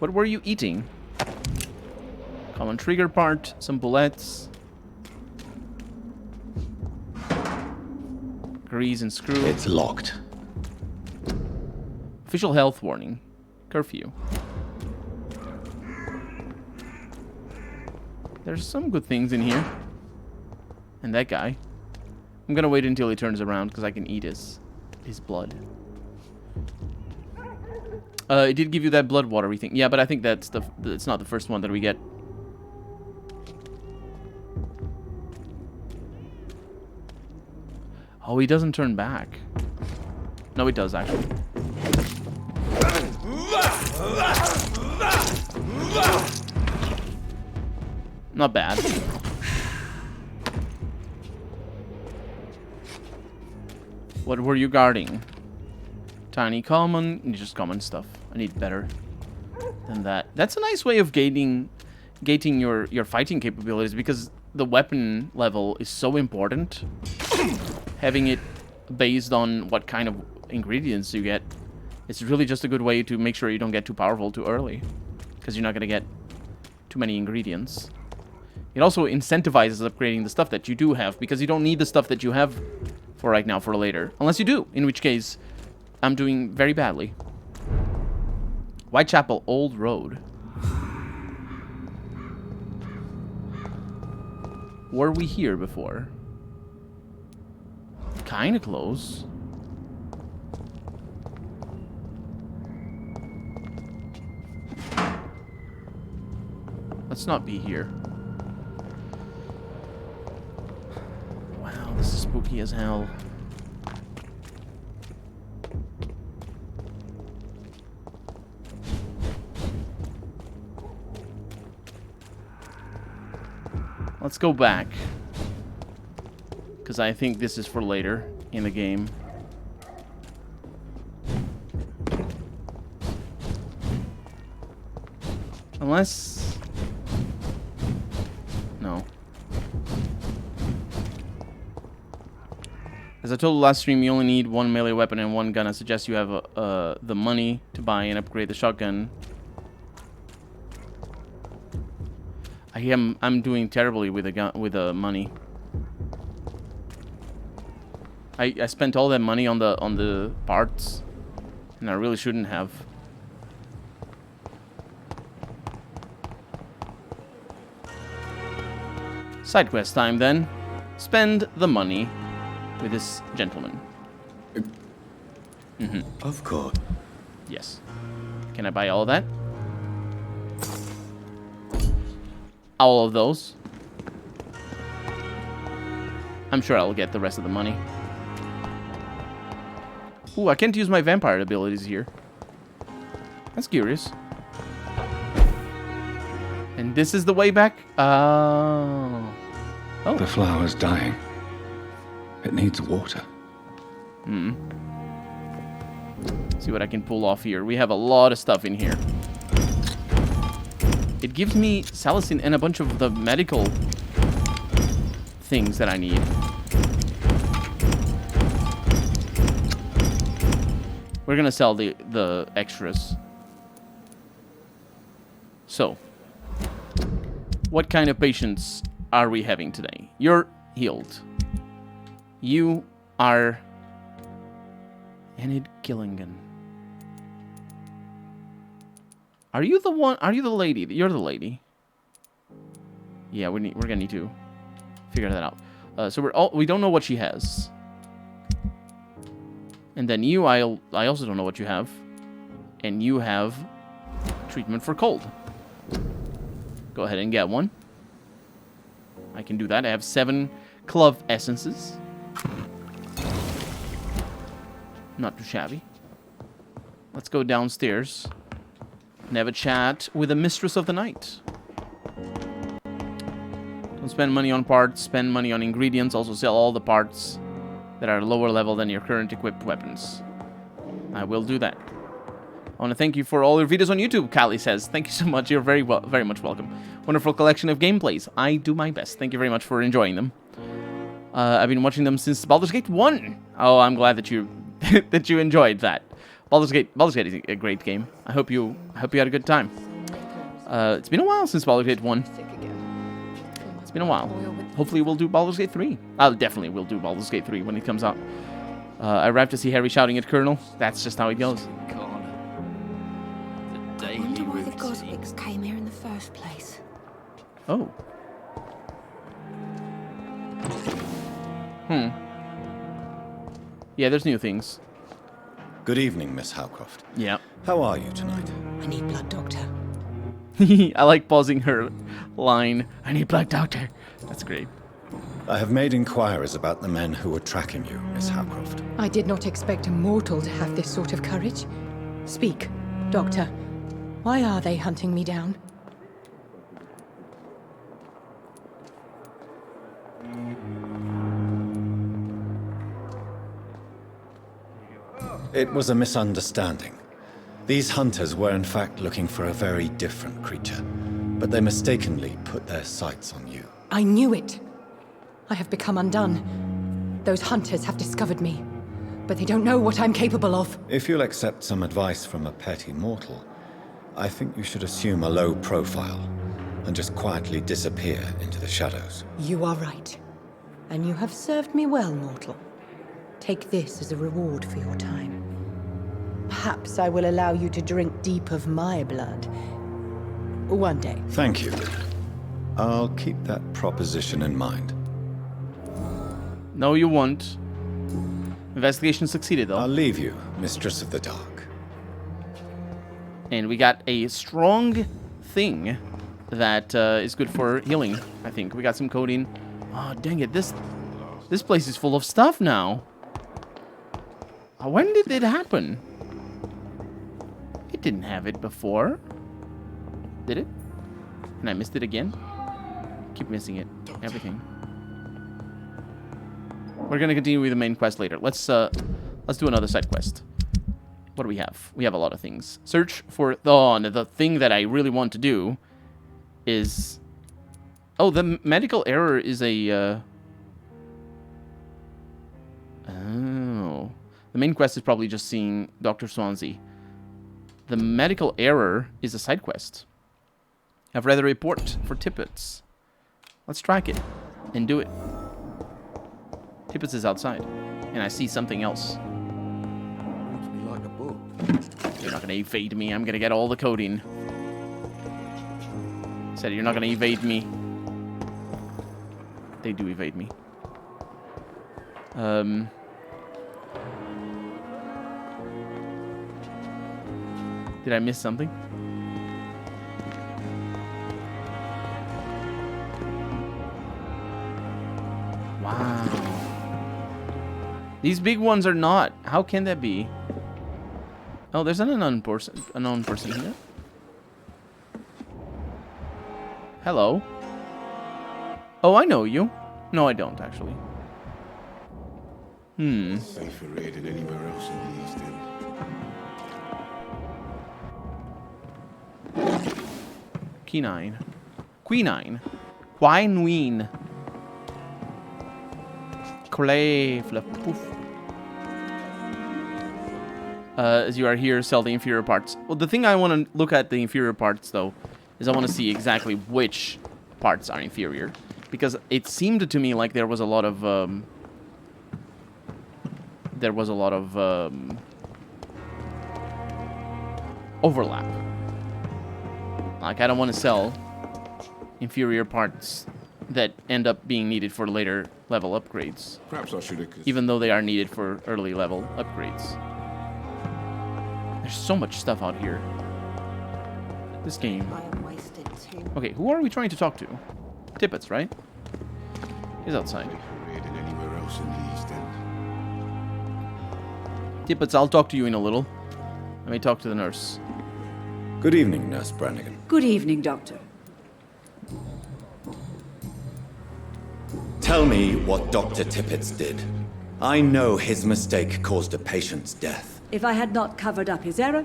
What were you eating? Common trigger part, some bullets. Grease and screw. It's locked. Official health warning. Curfew. There's some good things in here. And that guy. I'm gonna wait until he turns around because I can eat his blood. It did give you that blood watery thing. Yeah, but I think that's it's not the first one that we get. Oh, he doesn't turn back. No, he does actually. Not bad. What were you guarding? Tiny common, just common stuff. I need better than that. That's a nice way of gating your fighting capabilities because the weapon level is so important. Having it based on what kind of ingredients you get, it's really just a good way to make sure you don't get too powerful too early, because you're not going to get too many ingredients. It also incentivizes upgrading the stuff that you do have, because you don't need the stuff that you have for right now for later. Unless you do, in which case, I'm doing very badly. Whitechapel Old Road. Were we here before? Kinda close. Let's not be here. Wow, this is spooky as hell. Let's go back. Because I think this is for later in the game. Unless... No. As I told the last stream, you only need 1 melee weapon and 1 gun. I suggest you have the money to buy and upgrade the shotgun. I'm doing terribly with the money. I spent all that money on the parts, And I really shouldn't have. Side quest time, then. Spend the money with this gentleman. Of course. Yes. Can I buy all of that? All of those. I'm sure I'll get the rest of the money. Ooh, I can't use my vampire abilities here. That's curious. And this is the way back? Oh. The flower's dying. It needs water. See what I can pull off here. We have a lot of stuff in here. It gives me salicin and a bunch of the medical things that I need. We're gonna sell the extras. So, what kind of patients are we having today? You're healed. You are Enid Gilligan. Are you the one? Are you the lady? You're the lady. Yeah, we're gonna need to figure that out. So we don't know what she has. And then you, I also don't know what you have. And you have treatment for cold. Go ahead and get one. I can do that. I have 7 clove essences. Not too shabby. Let's go downstairs and have a chat with the Mistress of the Night. Don't spend money on parts, spend money on ingredients. Also sell all the parts that are lower level than your current equipped weapons. I will do that. I want to thank you for all your videos on YouTube, Callie says. Thank you so much. You're very much welcome. Wonderful collection of gameplays. I do my best. Thank you very much for enjoying them. I've been watching them since Baldur's Gate 1. Oh, I'm glad that you that you enjoyed that. Baldur's Gate is a great game. I hope you had a good time. It's been a while since Baldur's Gate 1. It's been a while. Hopefully we'll do Baldur's Gate 3. Definitely we'll do Baldur's Gate 3 when it comes out. I arrived to see Harry shouting at Colonel. That's just how it goes. I wonder why the Goswicks came here in the first place. Oh. Yeah, there's new things. Good evening, Miss Howcroft. Yeah. How are you tonight? I need blood, Doctor. I like pausing her line. I need blood, Doctor. That's great. I have made inquiries about the men who were tracking you, Miss Howcroft. I did not expect a mortal to have this sort of courage. Speak, Doctor. Why are they hunting me down? It was a misunderstanding. These hunters were in fact looking for a very different creature, but they mistakenly put their sights on you. I knew it. I have become undone. Those hunters have discovered me, but they don't know what I'm capable of. If you'll accept some advice from a petty mortal, I think you should assume a low profile and just quietly disappear into the shadows. You are right. And you have served me well, mortal. Take this as a reward for your time. Perhaps I will allow you to drink deep of my blood. One day. Thank you. I'll keep that proposition in mind. No, you won't. Investigation succeeded, though. I'll leave you, Mistress of the Dark. And we got a strong thing that is good for healing, I think. We got some codeine. Oh, dang it. This place is full of stuff now. When did it happen? It didn't have it before. Did it? And I missed it again? Keep missing it. Everything. We're gonna continue with the main quest later. Let's do another side quest. What do we have? We have a lot of things. Search for the thing that I really want to do is... Oh, the medical error is a... Oh. The main quest is probably just seeing Dr. Swansea. The medical error is a side quest. I've read a report for Tippets. Let's track it and do it. Tippets is outside, and I see something else. Reads me like a book. You're not gonna evade me. I'm gonna get all the codeine. Said you're not gonna evade me. They do evade me. Did I miss something? Wow. These big ones are not. How can that be? Oh, there's an unknown person here. Hello. Oh, I know you. No, I don't, actually. Safer here than anywhere else in the East End. Quinine. Quinine. Quinine. Clay flip poof. As you are here, sell the inferior parts. Well, the thing I want to look at the inferior parts, though, is I want to see exactly which parts are inferior. Because it seemed to me like there was a lot of, overlap. Like, I don't want to sell inferior parts that end up being needed for later level upgrades. Perhaps I should have... Even though they are needed for early level upgrades. There's so much stuff out here. This game. Okay, who are we trying to talk to? Tippets, right? He's outside. Safer here than anywhere else in the East End. Tippets, I'll talk to you in a little. Let me talk to the nurse. Good evening, Nurse Brannigan. Good evening, Doctor. Tell me what Dr. Tippets did. I know his mistake caused a patient's death. If I had not covered up his error,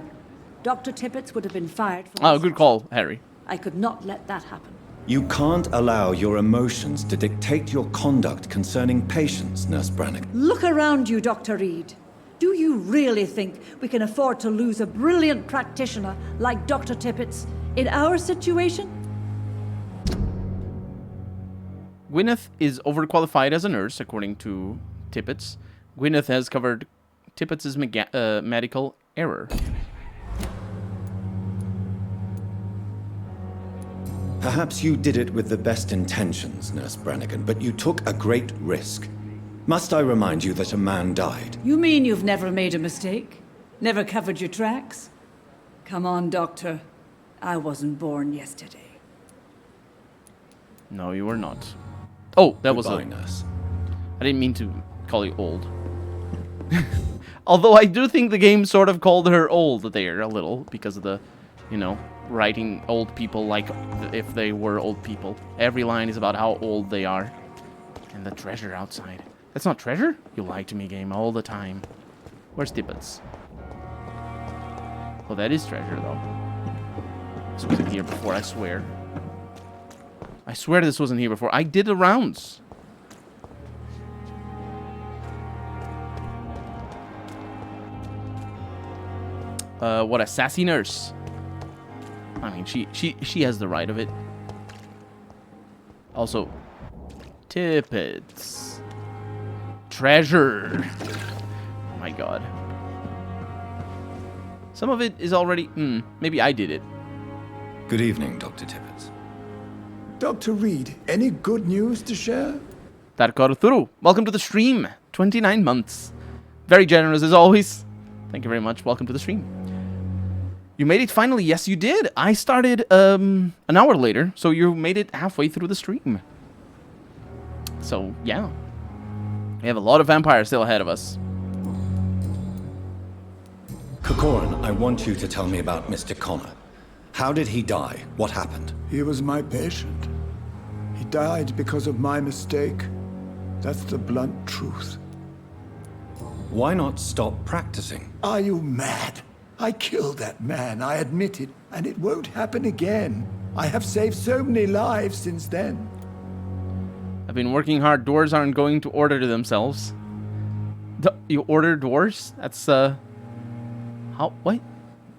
Dr. Tippets would have been fired for... Oh, good call, Harry. I could not let that happen. You can't allow your emotions to dictate your conduct concerning patients, Nurse Brannigan. Look around you, Dr. Reed. Do you really think we can afford to lose a brilliant practitioner like Dr. Tippets in our situation? Gwyneth is overqualified as a nurse, according to Tippets. Gwyneth has covered Tippets' medical error. Perhaps you did it with the best intentions, Nurse Brannigan, but you took a great risk. Must I remind you that a man died? You mean you've never made a mistake? Never covered your tracks? Come on, Doctor. I wasn't born yesterday. No, you were not. Oh, that was a... nurse. I didn't mean to call you old. Although I do think the game sort of called her old there a little because of the, you know, writing old people like if they were old people. Every line is about how old they are. And the treasure outside. That's not treasure? You lie to me, game, all the time. Where's Tippets? Well, that is treasure, though. This wasn't here before, I swear. I swear this wasn't here before. I did the rounds. What a sassy nurse. I mean, she has the right of it. Also, Tippets. Treasure. My god. Some of it is already... maybe I did it. Good evening, Dr. Tippets. Dr. Reed, any good news to share? That got through. Welcome to the stream. 29 months. Very generous as always. Thank you very much. Welcome to the stream. You made it finally. Yes, you did. I started an hour later, so you made it halfway through the stream. So, yeah. We have a lot of vampires still ahead of us. Kokorin, I want you to tell me about Mr. Connor. How did he die? What happened? He was my patient. He died because of my mistake. That's the blunt truth. Why not stop practicing? Are you mad? I killed that man, I admit it, and it won't happen again. I have saved so many lives since then. I've been working hard. Doors aren't going to order to themselves. You order doors? That's, how, what?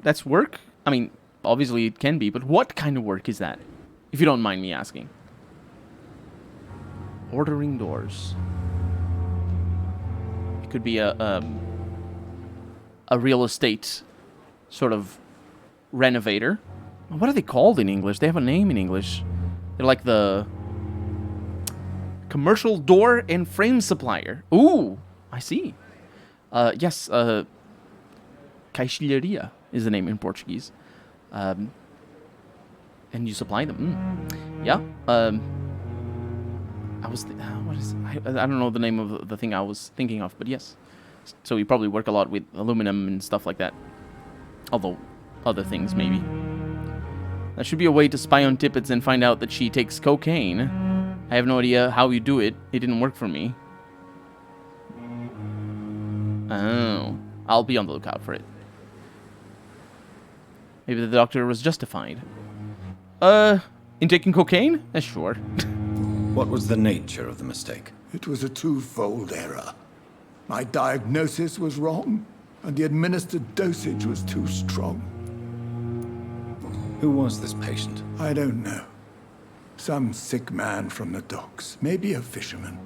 That's work? I mean, obviously it can be, but what kind of work is that? If you don't mind me asking. Ordering doors. It could be a real estate sort of renovator. What are they called in English? They have a name in English. They're like the commercial door and frame supplier. Ooh, I see. Yes, Caixilharia is the name in Portuguese. And you supply them. Yeah. I was... I don't know the name of the thing I was thinking of, but yes. So you probably work a lot with aluminum and stuff like that. Although, other things, maybe. That should be a way to spy on Tippets and find out that she takes cocaine. I have no idea how you do it. It didn't work for me. Oh. I'll be on the lookout for it. Maybe the doctor was justified. In taking cocaine? Sure. What was the nature of the mistake? It was a twofold error. My diagnosis was wrong, and the administered dosage was too strong. Who was this patient? I don't know. Some sick man from the docks, maybe a fisherman.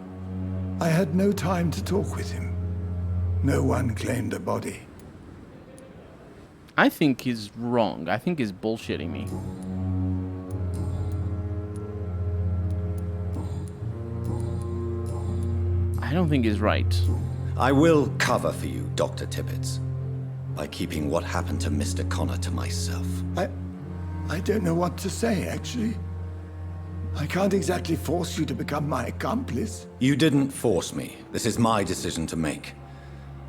I had no time to talk with him. No one claimed a body. I think he's wrong. I think he's bullshitting me. I don't think he's right. I will cover for you, Dr. Tippets, by keeping what happened to Mr. Connor to myself. I don't know what to say, actually. I can't exactly force you to become my accomplice. You didn't force me. This is my decision to make.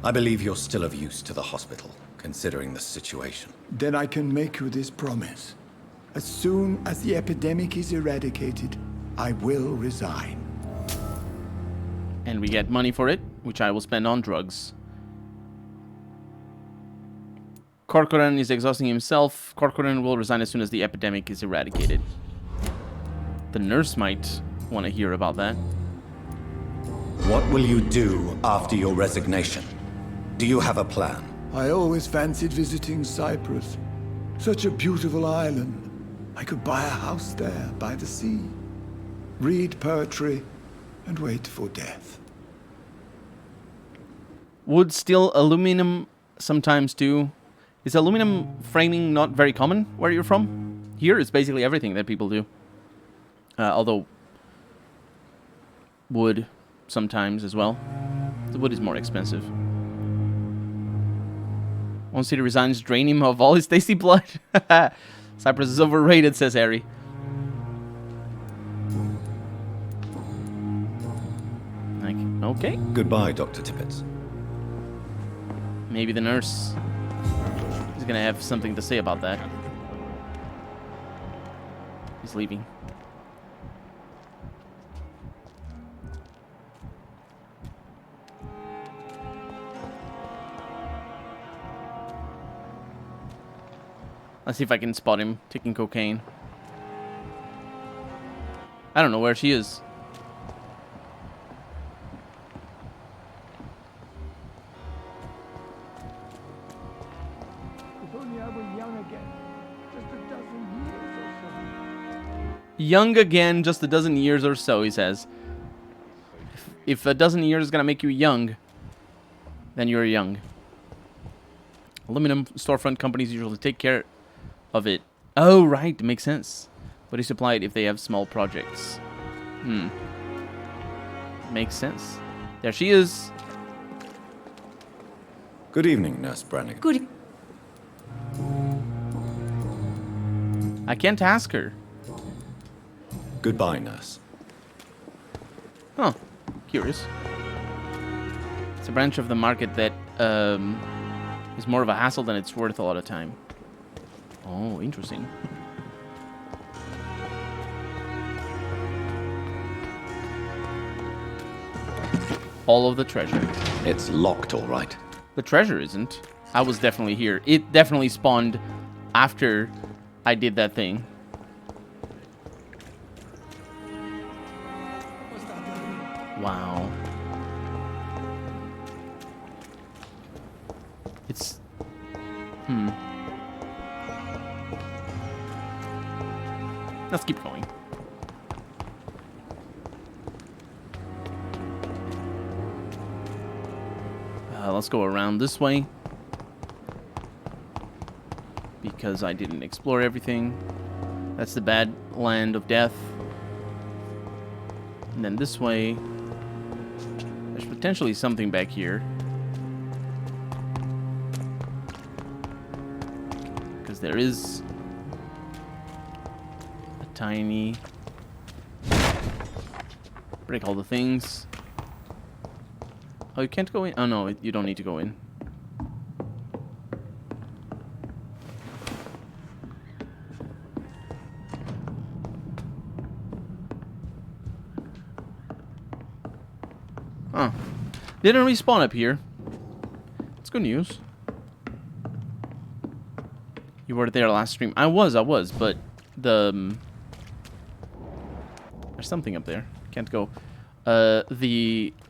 I believe you're still of use to the hospital, considering the situation. Then I can make you this promise. As soon as the epidemic is eradicated, I will resign. And we get money for it, which I will spend on drugs. Corcoran is exhausting himself. Corcoran will resign as soon as the epidemic is eradicated. The nurse might want to hear about that. What will you do after your resignation? Do you have a plan? I always fancied visiting Cyprus. Such a beautiful island. I could buy a house there by the sea. Read poetry and wait for death. Wood, steel, aluminum sometimes too. Is aluminum framing not very common where you're from? Here it's basically everything that people do. Although wood sometimes as well. The wood is more expensive. Once he resigns, drain him of all his tasty blood. Cyprus is overrated, says Harry. Like, okay. Goodbye, Dr. Tippets. Maybe the nurse is gonna have something to say about that. He's leaving. Let's see if I can spot him taking cocaine. I don't know where she is. If only I were young again. Just a dozen years or so. Young again, just a dozen years or so, he says. If a dozen years is gonna make you young, then you're young. Aluminum storefront companies usually take care of it. Oh, right, makes sense. But he supplied if they have small projects. Makes sense. There she is. Good evening, Nurse Brannigan. Good. I can't ask her. Goodbye, Nurse. Huh. Curious. It's a branch of the market that is more of a hassle than it's worth a lot of time. Oh, interesting. All of the treasure. It's locked, all right. The treasure isn't. I was definitely here. It definitely spawned after I did that thing. Wow. It's... Let's keep going. Let's go around this way. because I didn't explore everything. That's the bad land of death. And then this way, there's potentially something back here. Because there is a tiny... Break all the things. Oh, you can't go in? Oh, no, you don't need to go in. Huh. Didn't respawn up here. It's good news. You were there last stream. I was, but the... there's something up there. Can't go. I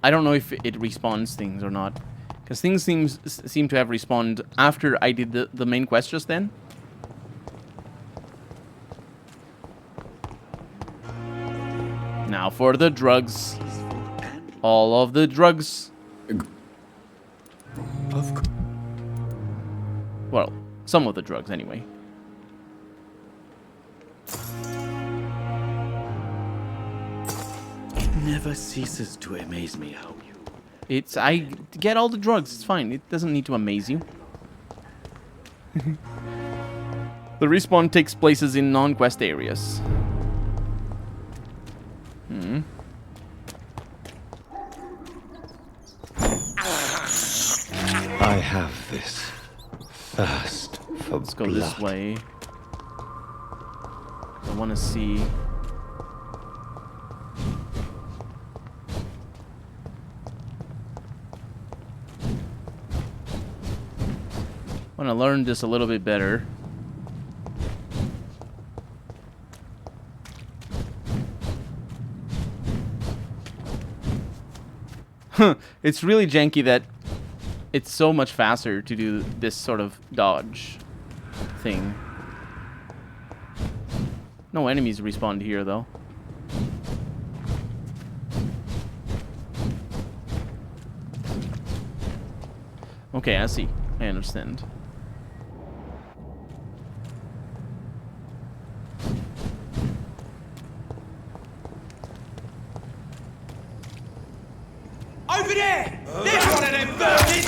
don't know if it respawns things or not. Because things seem to have respawned after I did the main quest just then. Now for the drugs. All of the drugs. Well, some of the drugs anyway. It never ceases to amaze me how you... I get all the drugs, it's fine. It doesn't need to amaze you. The respawn takes places in non-quest areas. Hmm. I have this thirst for Let's go blood. this way. I want to see... I want to learn this a little bit better. It's really janky that it's so much faster to do this sort of dodge thing. No enemies respawned here, though. Okay, I see. I understand. Over there! There's one of them vermin!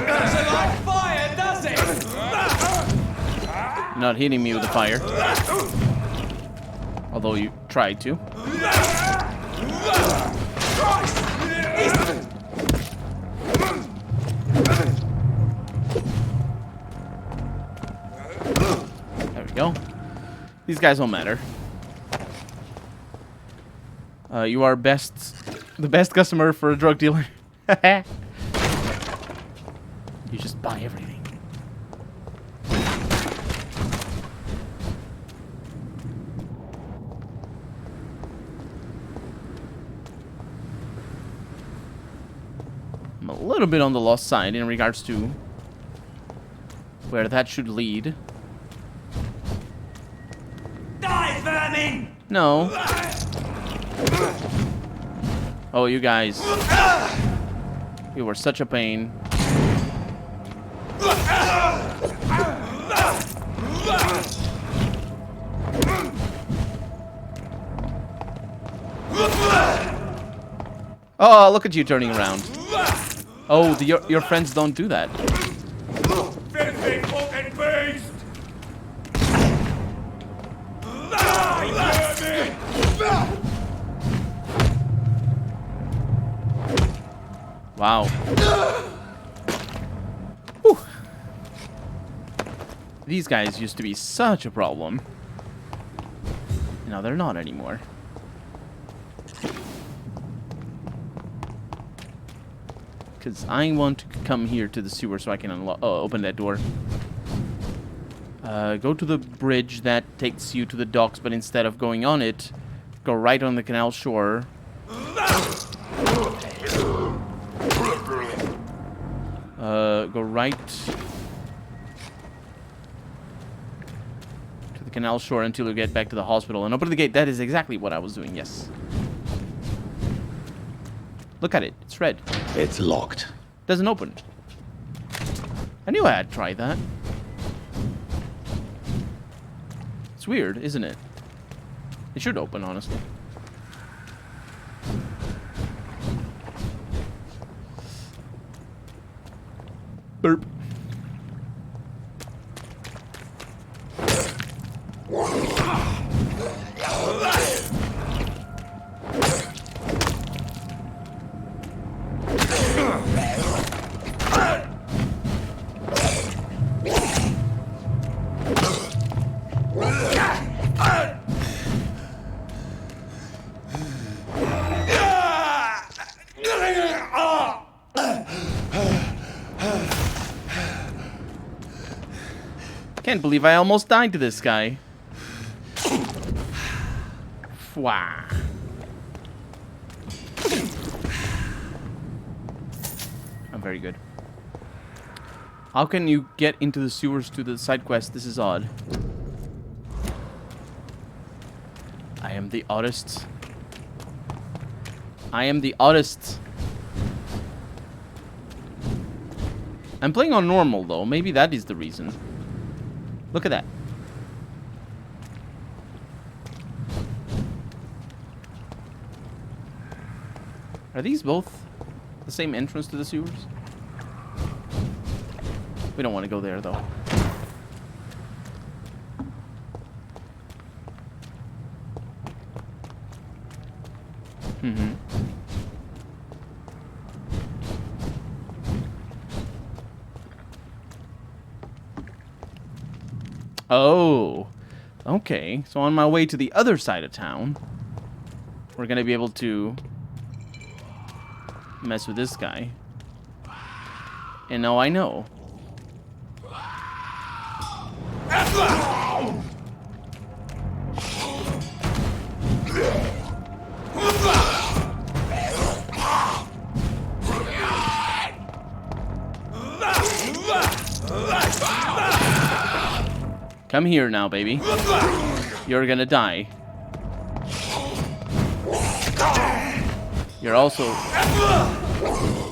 Doesn't like fire, does it? You're not hitting me with the fire. Although you tried to. There we go. These guys don't matter. You are the best customer for a drug dealer. You just buy everything. I'm a little bit on the lost side in regards to where that should lead. Die, vermin! No. Oh, you guys. You were such a pain. Oh, look at you turning around. Oh, your friends don't do that. Filthy fucking beast! Die, vermin! Wow. Whew. These guys used to be such a problem. Now they're not anymore. Because I want to come here to the sewer so I can open that door. Go to the bridge that takes you to the docks, but instead of going on it, go right on the canal shore. Go right to the canal shore until you get back to the hospital and open the gate. That is exactly what I was doing, yes. Look at it. It's red. It's locked. Doesn't open. I knew I had tried that. It's weird, isn't it? It should open, honestly. Burp. Can't believe I almost died to this guy. Wow. I'm very good. How can you get into the sewers to the side quest? This is odd. I am the oddest. I am the oddest. I'm playing on normal though. Maybe that is the reason. Look at that. Are these both the same entrance to the sewers? We don't want to go there though. Mm-hmm. Oh, okay. So on my way to the other side of town, we're gonna be able to mess with this guy. And now I know. Come here now, baby. You're gonna die. You're also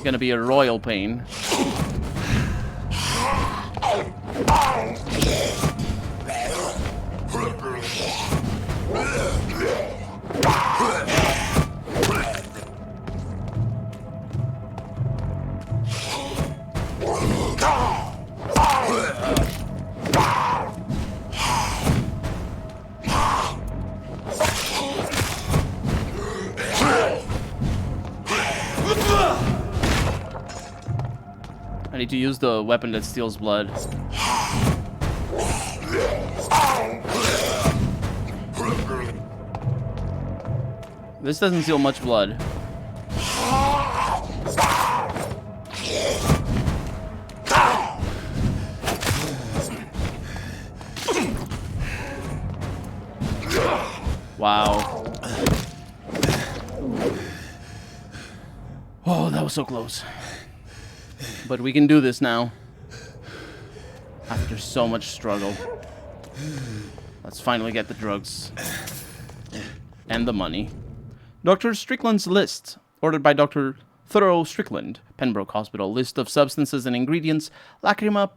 gonna be a royal pain. I need to use the weapon that steals blood. This doesn't steal much blood. Wow. Oh, that was so close. But we can do this now. After so much struggle. Let's finally get the drugs. And the money. Dr. Strickland's list. Ordered by Dr. Thoreau Strickland, Pembroke Hospital. List of substances and ingredients. Lacrima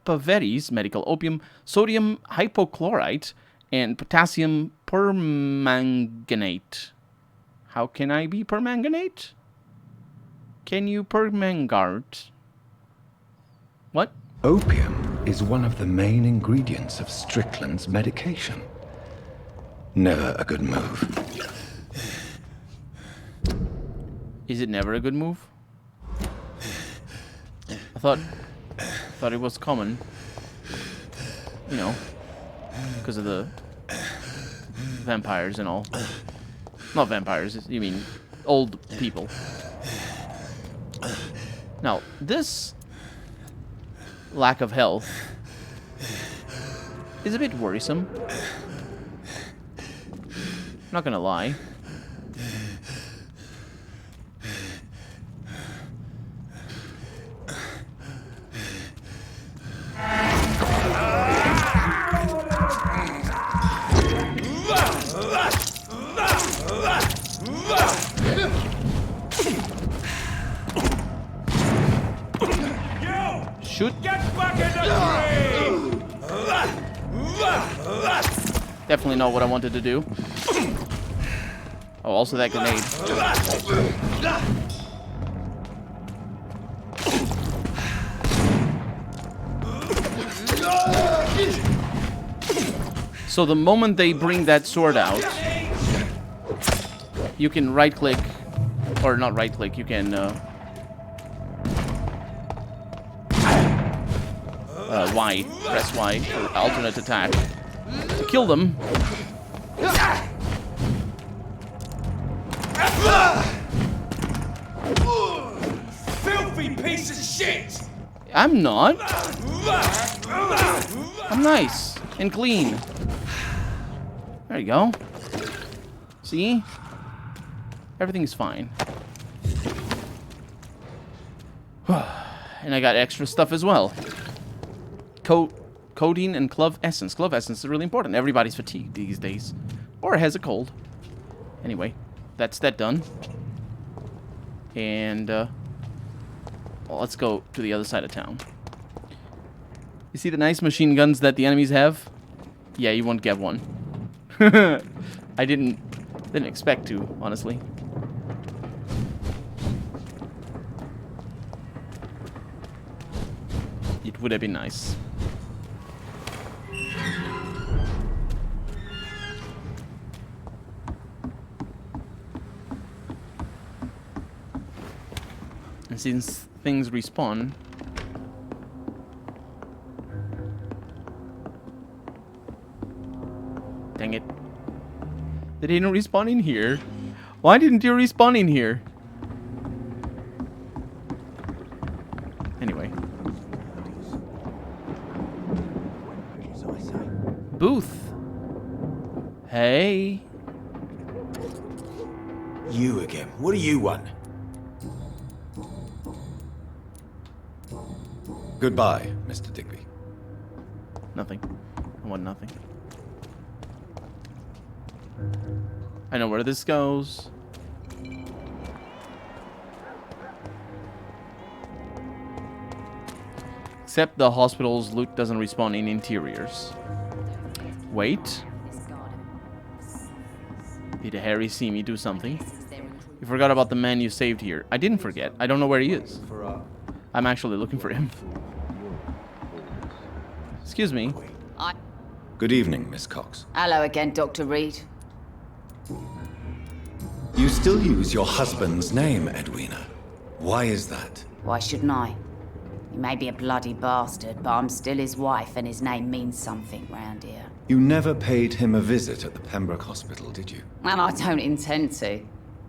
paveris, medical opium. Sodium hypochlorite. And potassium permanganate. How can I be permanganate? Can you permangart? What? Opium is one of the main ingredients of Strickland's medication. Never a good move. Is it never a good move? I thought it was common. You know, because of the vampires and all. Not vampires, you mean old people. Now, this lack of health is a bit worrisome. Not gonna lie. Shoot. Get back in the Definitely not what I wanted to do. Oh, also that grenade. So the moment they bring that sword out, you can right-click, or not right-click, you can Y, press Y for alternate attack to kill them. filthy piece of shit! I'm not. I'm nice and clean. There you go. See? Everything's fine. And I got extra stuff as well. Codeine and clove essence. Clove essence is really important. Everybody's fatigued these days. Or has a cold. Anyway, that's that done. And, well, let's go to the other side of town. You see the nice machine guns that the enemies have? Yeah, you won't get one. I didn't expect to, honestly. It would have been nice. And since things respawn, dang it. They didn't respawn in here. Why didn't you respawn in here? Anyway. Booth. Hey. You again. What do you want? Goodbye, Mr. Digby. Nothing. I want nothing. I know where this goes. Except the hospital's loot doesn't respawn in interiors. Wait. Did Harry see me do something? You forgot about the man you saved here. I didn't forget. I don't know where he is. I'm actually looking for him. Excuse me. Good evening, Miss Cox. Hello again, Dr. Reed. You still use your husband's name, Edwina. Why is that? Why shouldn't I? He may be a bloody bastard, but I'm still his wife and his name means something round here. You never paid him a visit at the Pembroke Hospital, did you? And I don't intend to.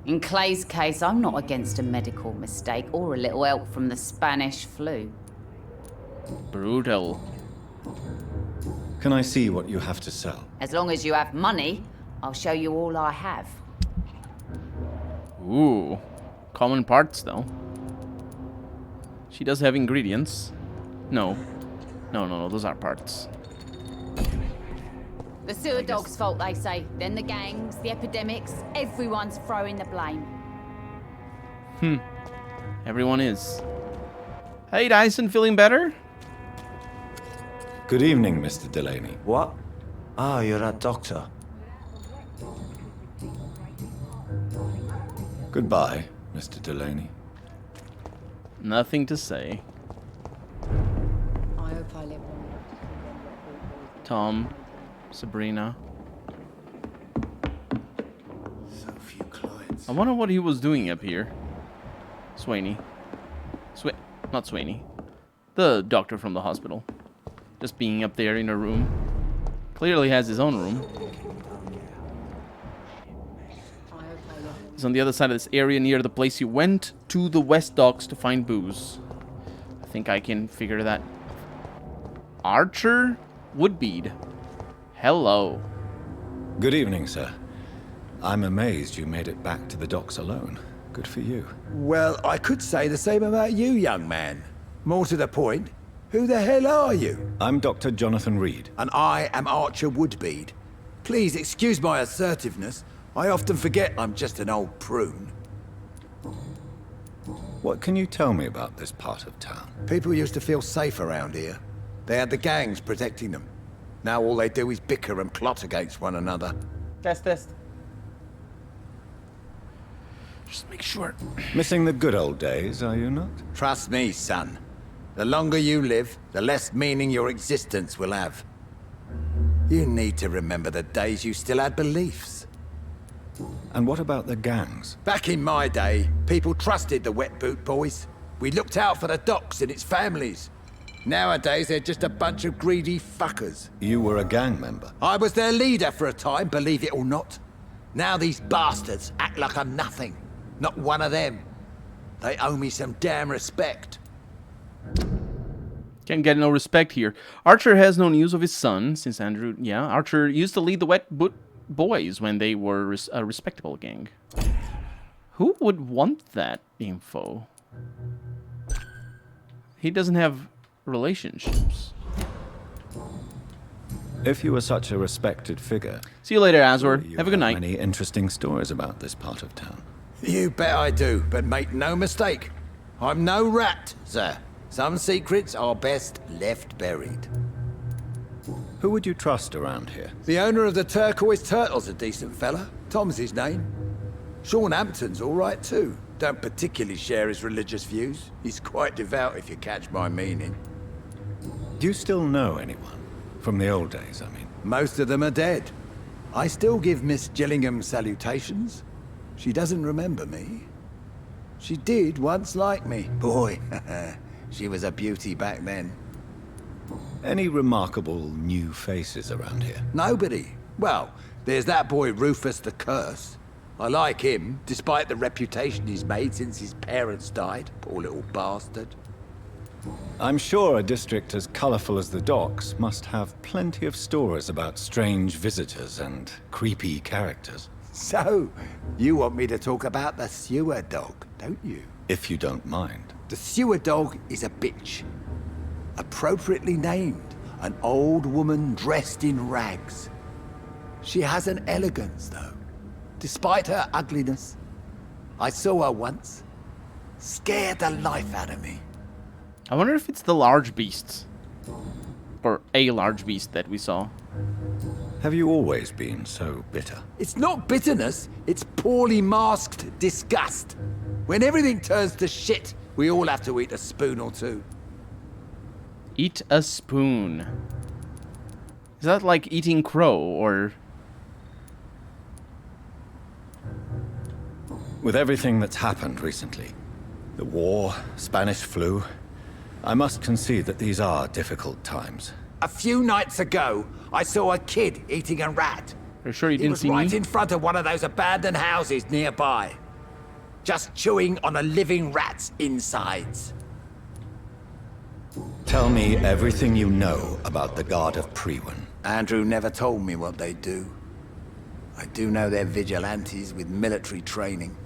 In Clay's case, I'm not against a medical mistake or a little help from the Spanish flu. Brutal. Can I see what you have to sell? As long as you have money, I'll show you all I have. Ooh. Common parts, though. She does have ingredients. No. No, those are parts. The sewer dog's fault, they say. Then the gangs, the epidemics, everyone's throwing the blame. Everyone is. Hey, Dyson, feeling better? Good evening, Mr. Delaney. What? Ah, you're that doctor. Goodbye, Mr. Delaney. Nothing to say. I hope I live Tom, Sabrina. So few clients. I wonder what he was doing up here. Swaney. Not Swaney. The doctor from the hospital. Just being up there in a room. Clearly has his own room. He's on the other side of this area near the place you went to the West Docks to find booze. I think I can figure that. Archer Woodbead. Hello. Good evening, sir. I'm amazed you made it back to the docks alone. Good for you. Well, I could say the same about you, young man. More to the point, who the hell are you? I'm Dr. Jonathan Reed. And I am Archer Woodbead. Please excuse my assertiveness. I often forget I'm just an old prune. What can you tell me about this part of town? People used to feel safe around here. They had the gangs protecting them. Now all they do is bicker and plot against one another. Test. Just make sure. Missing the good old days, are you not? Trust me, son. The longer you live, the less meaning your existence will have. You need to remember the days you still had beliefs. And what about the gangs? Back in my day, people trusted the Wet Boot Boys. We looked out for the docks and its families. Nowadays, they're just a bunch of greedy fuckers. You were a gang member? I was their leader for a time, believe it or not. Now these bastards act like I'm nothing. Not one of them. They owe me some damn respect. Can't get no respect here. Archer has no news of his son since Andrew... Yeah, Archer used to lead the Wet Boot Boys when they were a respectable gang. Who would want that info? He doesn't have relationships. If you were such a respected figure... See you later, Azor. Have a good night. Many interesting stories about this part of town. You bet I do, but make no mistake. I'm no rat, sir. Some secrets are best left buried. Who would you trust around here? The owner of the Turquoise Turtle's a decent fella. Tom's his name. Sean Hampton's all right too. Don't particularly share his religious views. He's quite devout, if you catch my meaning. Do you still know anyone? From the old days, I mean. Most of them are dead. I still give Miss Gillingham salutations. She doesn't remember me. She did once like me. Boy, she was a beauty back then. Any remarkable new faces around here? Nobody. Well, there's that boy Rufus the Curse. I like him, despite the reputation he's made since his parents died. Poor little bastard. I'm sure a district as colorful as the docks must have plenty of stories about strange visitors and creepy characters. So, you want me to talk about the sewer dog, don't you? If you don't mind. The sewer dog is a bitch. Appropriately named, an old woman dressed in rags. She has an elegance, though, despite her ugliness. I saw her once. Scared the life out of me. I wonder if it's the large beasts. Or a large beast that we saw. Have you always been so bitter? It's not bitterness, it's poorly masked disgust. When everything turns to shit, we all have to eat a spoon or two. Eat a spoon. Is that like eating crow, or... With everything that's happened recently, the war, Spanish flu, I must concede that these are difficult times. A few nights ago, I saw a kid eating a rat. Are you sure you didn't see me? He was right me? in front of one of those abandoned houses nearby. Just chewing on a living rat's insides. Tell me everything you know about the Guard of Priwen. Andrew never told me what they do. I do know they're vigilantes with military training.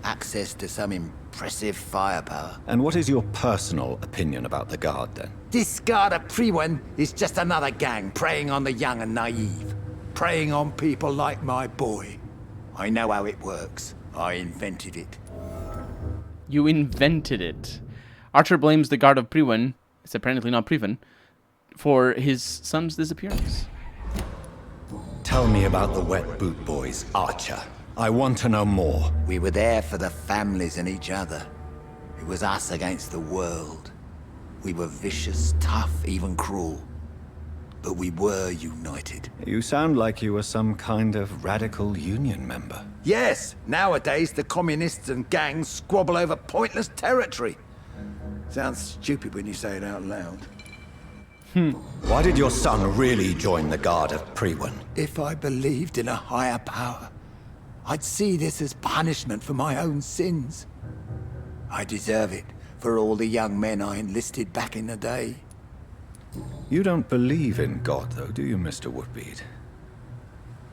Access to some impressive firepower. And what is your personal opinion about the Guard, then? This Guard of Priwen is just another gang preying on the young and naive. Preying on people like my boy. I know how it works. I invented it. You invented it. Archer blames the Guard of Priwen, it's apparently not Priwen, for his son's disappearance. Tell me about the Wet Boot Boys, Archer. I want to know more. We were there for the families and each other. It was us against the world. We were vicious, tough, even cruel. But we were united. You sound like you were some kind of radical union member. Yes, nowadays the communists and gangs squabble over pointless territory. Sounds stupid when you say it out loud. Why did your son really join the Guard of Priwen? If I believed in a higher power, I'd see this as punishment for my own sins. I deserve it for all the young men I enlisted back in the day. You don't believe in God, though, do you, Mr. Woodbead?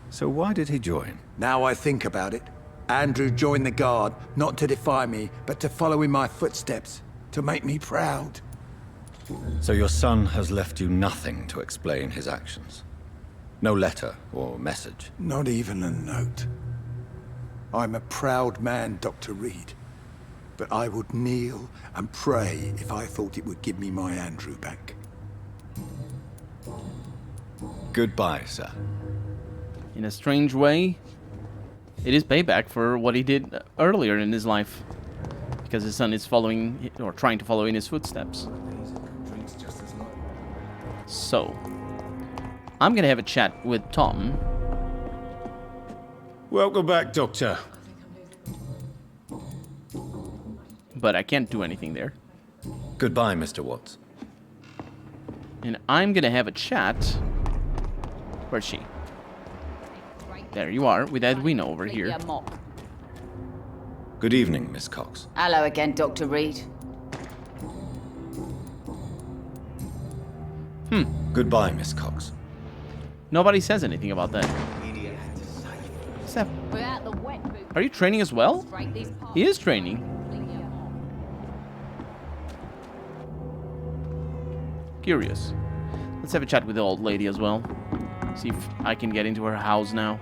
So why did he join? Now I think about it, Andrew joined the Guard, not to defy me, but to follow in my footsteps, to make me proud. So your son has left you nothing to explain his actions? No letter or message? Not even a note. I'm a proud man, Dr. Reed. but I would kneel and pray if I thought it would give me my Andrew back. Goodbye, sir. In a strange way, it is payback for what he did earlier in his life. Because his son is following, or trying to follow in his footsteps. So, I'm gonna have a chat with Tom. Welcome back, Doctor. But I can't do anything there. Goodbye, Mr. Watts. And I'm gonna have a chat. Where's she? There you are, with Edwina over here. Good evening, Miss Cox. Hello again, Dr. Reed. Goodbye, Miss Cox. Nobody says anything about that. Seth, are you training as well? He is training. Curious. Let's have a chat with the old lady as well. See if I can get into her house now.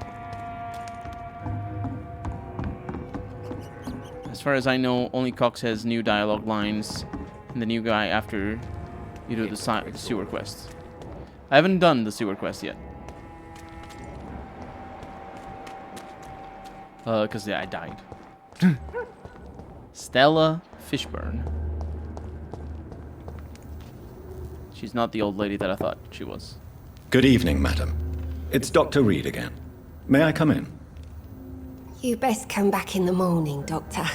As far as I know, only Cox has new dialogue lines and the new guy after you do the sewer quest. I haven't done the sewer quest yet. Because yeah, I died. Stella Fishburne. She's not the old lady that I thought she was. Good evening, madam. It's Dr. Reed again. May I come in? You best come back in the morning, Doctor.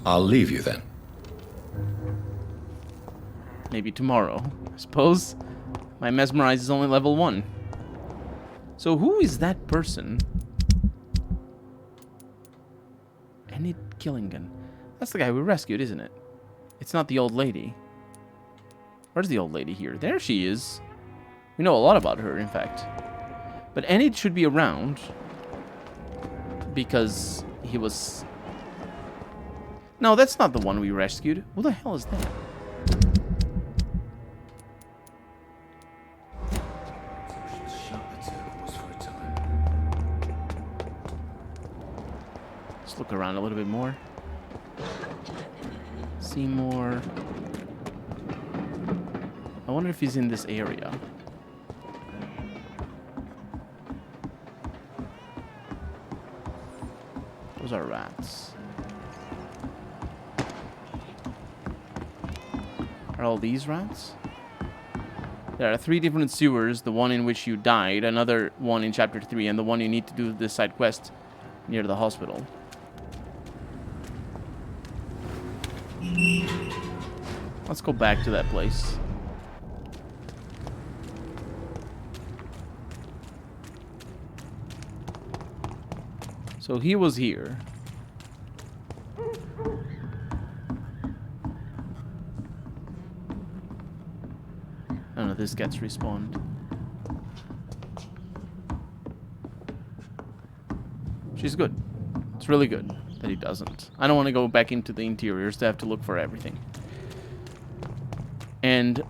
I'll leave you then. Maybe tomorrow, I suppose. My mesmerize is only level 1. So who is that person? Enid Gillingham. That's the guy we rescued, isn't it? It's not the old lady. Where's the old lady here? There she is. We know a lot about her, in fact. But Enid should be around. Because he was... No, that's not the one we rescued. Who the hell is that? Let's look around a little bit more. Seymour. I wonder if he's in this area. Those are rats. Are all these rats? There are 3 different sewers, the one in which you died, another one in chapter 3, and the one you need to do this side quest near the hospital. Let's go back to that place. So he was here. Oh no, this gets respawned. She's good. It's really good that he doesn't. I don't want to go back into the interiors to have to look for everything. And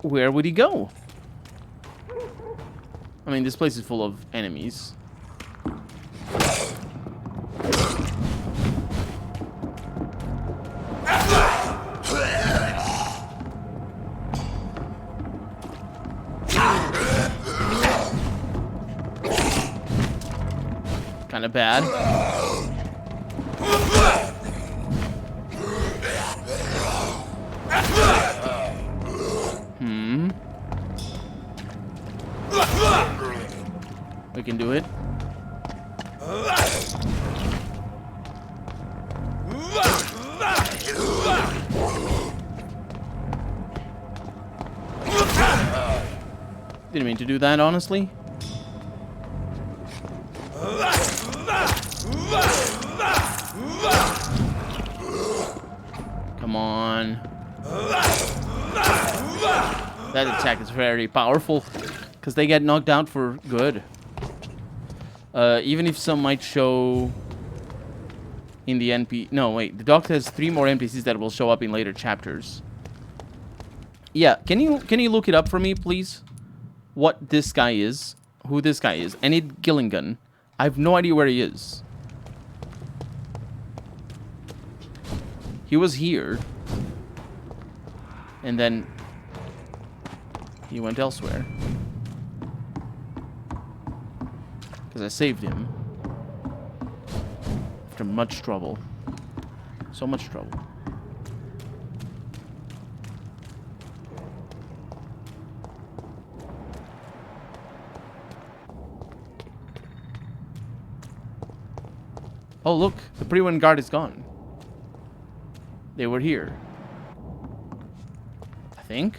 where would he go? I mean, this place is full of enemies. Kind of bad. We can do it. Didn't mean to do that, honestly. Come on. That attack is very powerful because they get knocked out for good. Even if some might show in the NP... No, wait. The Doctor has 3 more NPCs that will show up in later chapters. Yeah, can you look it up for me, please? What this guy is. Who this guy is. Enid Gillingham. I have no idea where he is. He was here. And then he went elsewhere. Because I saved him. After much trouble. So much trouble. Oh, look. The pre-win guard is gone. They were here. I think.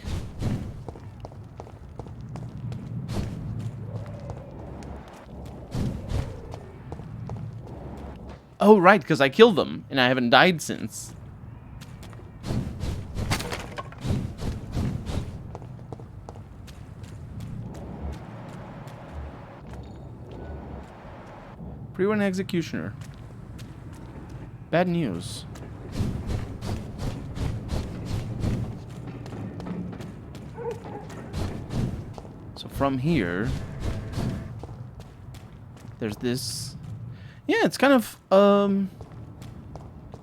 Oh, right, because I killed them, and I haven't died since. Pre-win executioner. Bad news. So from here, there's this. Yeah, it's kind of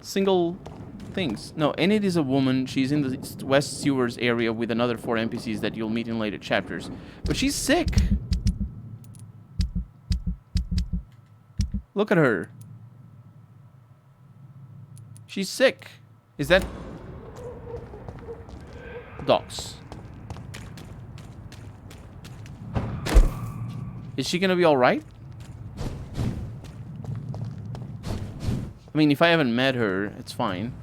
single things. No, Enid is a woman. She's in the West Sewers area with another 4 NPCs that you'll meet in later chapters. But she's sick. Look at her. She's sick. Is that dogs? Is she gonna be alright? I mean, if I haven't met her, it's fine.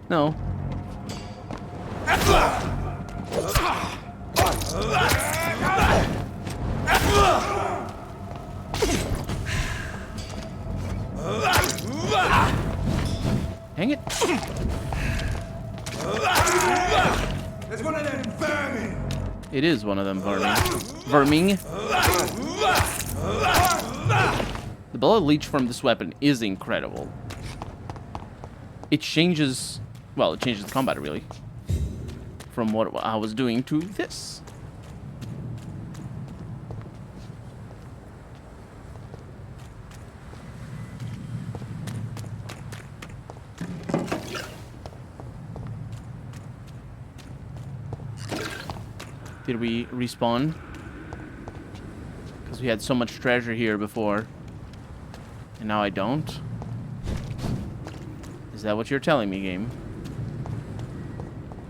No. Hang it. There's one of them vermin. It is one of them vermin. Verming. The bullet leech from this weapon is incredible. It changes... Well, it changes the combat, really. From what I was doing to this. Did we respawn? Because we had so much treasure here before. And now I don't? Is that what you're telling me, game?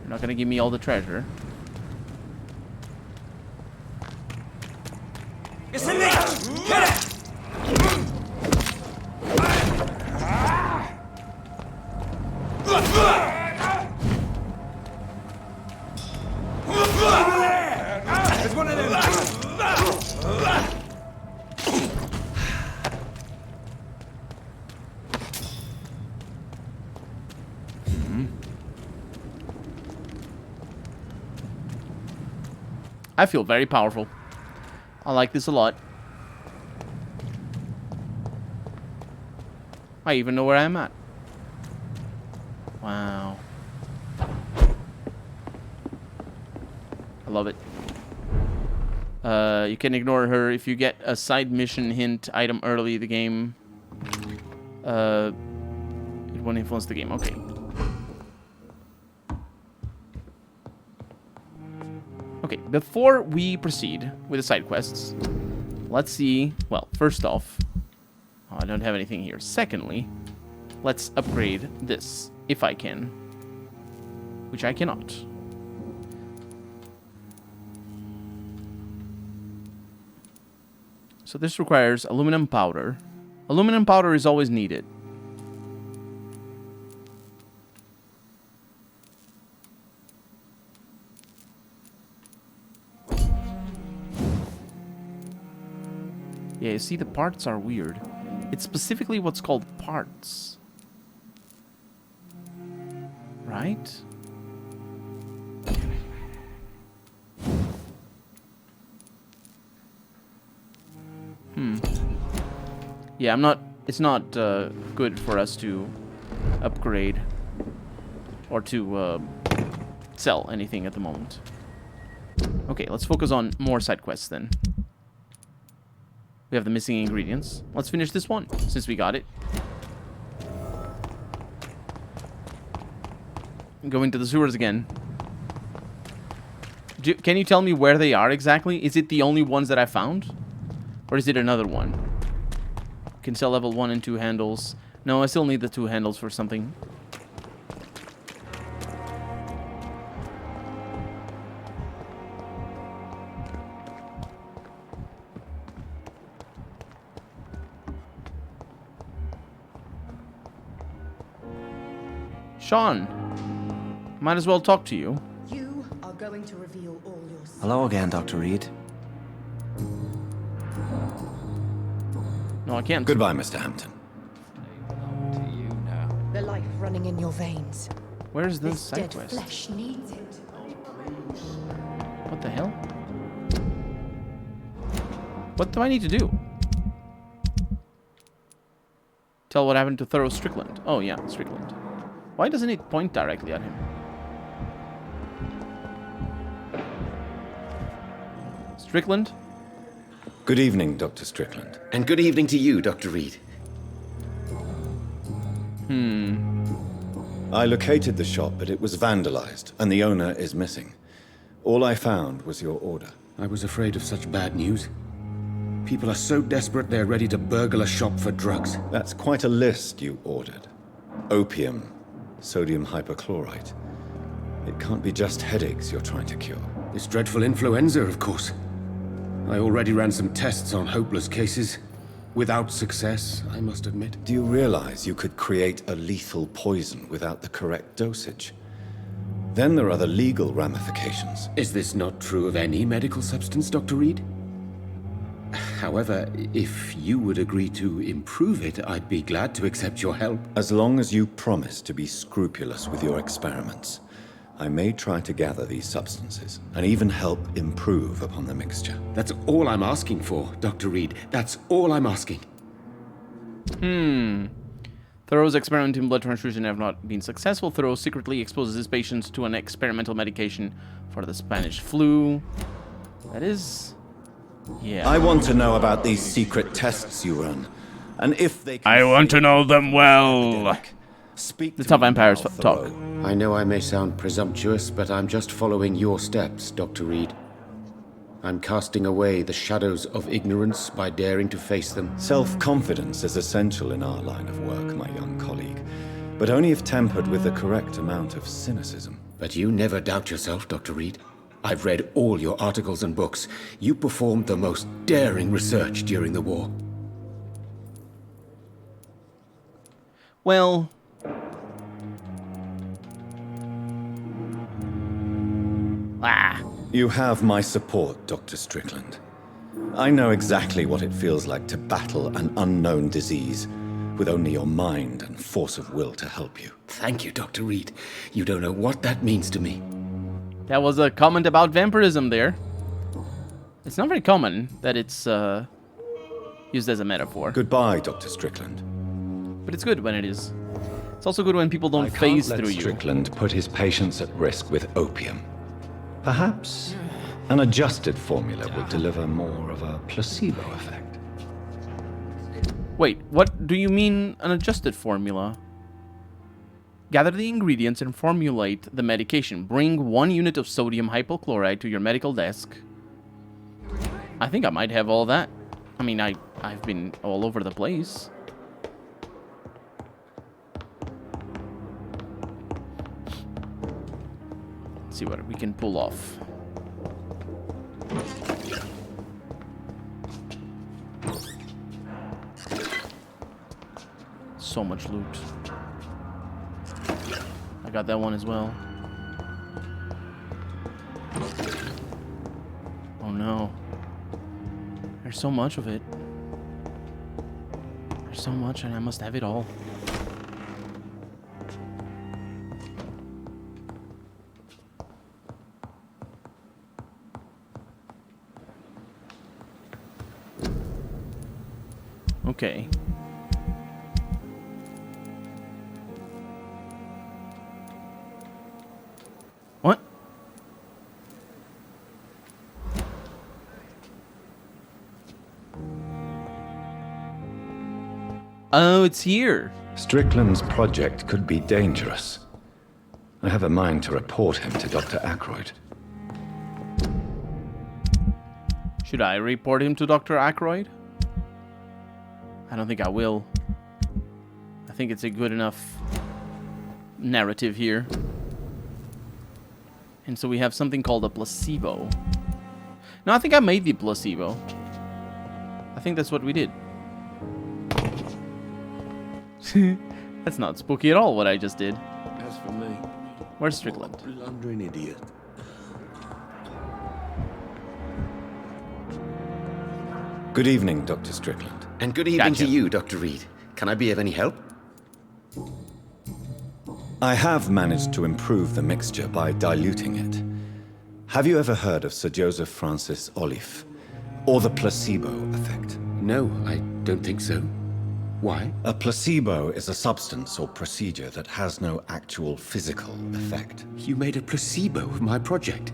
You're not gonna give me all the treasure? It's a leech! Get it! There's one of them. I feel very powerful. I like this a lot. I even know where I'm at. Wow. I love it. You can ignore her if you get a side mission hint item early in the game. It won't influence the game. Okay. Okay, before we proceed with the side quests, let's see. Well, first off, I don't have anything here. Secondly, let's upgrade this, if I can. Which I cannot. So this requires aluminum powder. Aluminum powder is always needed. Yeah, you see, the parts are weird. It's specifically what's called parts. Right? Yeah, it's not good for us to upgrade or to sell anything at the moment. Okay, let's focus on more side quests then. We have the missing ingredients. Let's finish this one, since we got it. Go into the sewers again. Can you tell me where they are exactly? Is it the only ones that I found? Or is it another one? Can sell level 1 and 2 handles. No, I still need the 2 handles for something. Sean, might as well talk to you. You are going to reveal all your secrets. Hello again, Dr. Reed. No, I can't. Goodbye, Mr. Hampton. The life running in your veins. Where's the This side dead quest? flesh needs it. What the hell? What do I need to do? Tell what happened to Thorough Strickland. Oh yeah, Strickland. Why doesn't it point directly at him? Strickland? Good evening, Dr. Strickland. And good evening to you, Dr. Reed. I located the shop, but it was vandalized, and the owner is missing. All I found was your order. I was afraid of such bad news. People are so desperate they're ready to burgle a shop for drugs. That's quite a list you ordered. Opium, sodium hypochlorite. It can't be just headaches you're trying to cure. This dreadful influenza, of course. I already ran some tests on hopeless cases. Without success, I must admit. Do you realize you could create a lethal poison without the correct dosage? Then there are the legal ramifications. Is this not true of any medical substance, Dr. Reed? However, if you would agree to improve it, I'd be glad to accept your help. As long as you promise to be scrupulous with your experiments, I may try to gather these substances, and even help improve upon the mixture. That's all I'm asking for, Dr. Reed. That's all I'm asking. Thoreau's experiment in blood transfusion have not been successful. Thoreau secretly exposes his patients to an experimental medication for the Spanish flu. That is... yeah. I want to know about these secret tests you run, and if they can... I want to know them well. Speak the top vampires talk. I know I may sound presumptuous, but I'm just following your steps, Dr. Reed. I'm casting away the shadows of ignorance by daring to face them. Self-confidence is essential in our line of work, my young colleague, but only if tempered with the correct amount of cynicism. But you never doubt yourself, Dr. Reed. I've read all your articles and books. You performed the most daring research during the war. Well... You have my support, Dr. Strickland. I know exactly what it feels like to battle an unknown disease with only your mind and force of will to help you. Thank you, Dr. Reed. You don't know what that means to me. That was a comment about vampirism there. It's not very common that it's used as a metaphor. Goodbye, Dr. Strickland. But it's good when it is. It's also good when people don't phase through you. Strickland put his patients at risk with opium. Perhaps an adjusted formula will deliver more of a placebo effect. Wait, what do you mean an adjusted formula? Gather the ingredients and formulate the medication. Bring 1 unit of sodium hypochlorite to your medical desk. I think I might have all that. I mean, I've been all over the place. See what we can pull off. So much loot. I got that one as well. Oh no. There's so much of it. There's so much and I must have it all. Okay. What? Oh, it's here. Strickland's project could be dangerous. I have a mind to report him to Dr. Ackroyd. Should I report him to Dr. Ackroyd? I don't think I will. I think it's a good enough narrative here. And so we have something called a placebo. No, I think I made the placebo. I think that's what we did. That's not spooky at all, what I just did. As for me... Where's Strickland? What a blundering idiot. Good evening, Dr. Strickland. And good evening to you, Dr. Reed. Can I be of any help? I have managed to improve the mixture by diluting it. Have you ever heard of Sir Joseph Francis Olive, or the placebo effect? No, I don't think so. Why? A placebo is a substance or procedure that has no actual physical effect. You made a placebo of my project.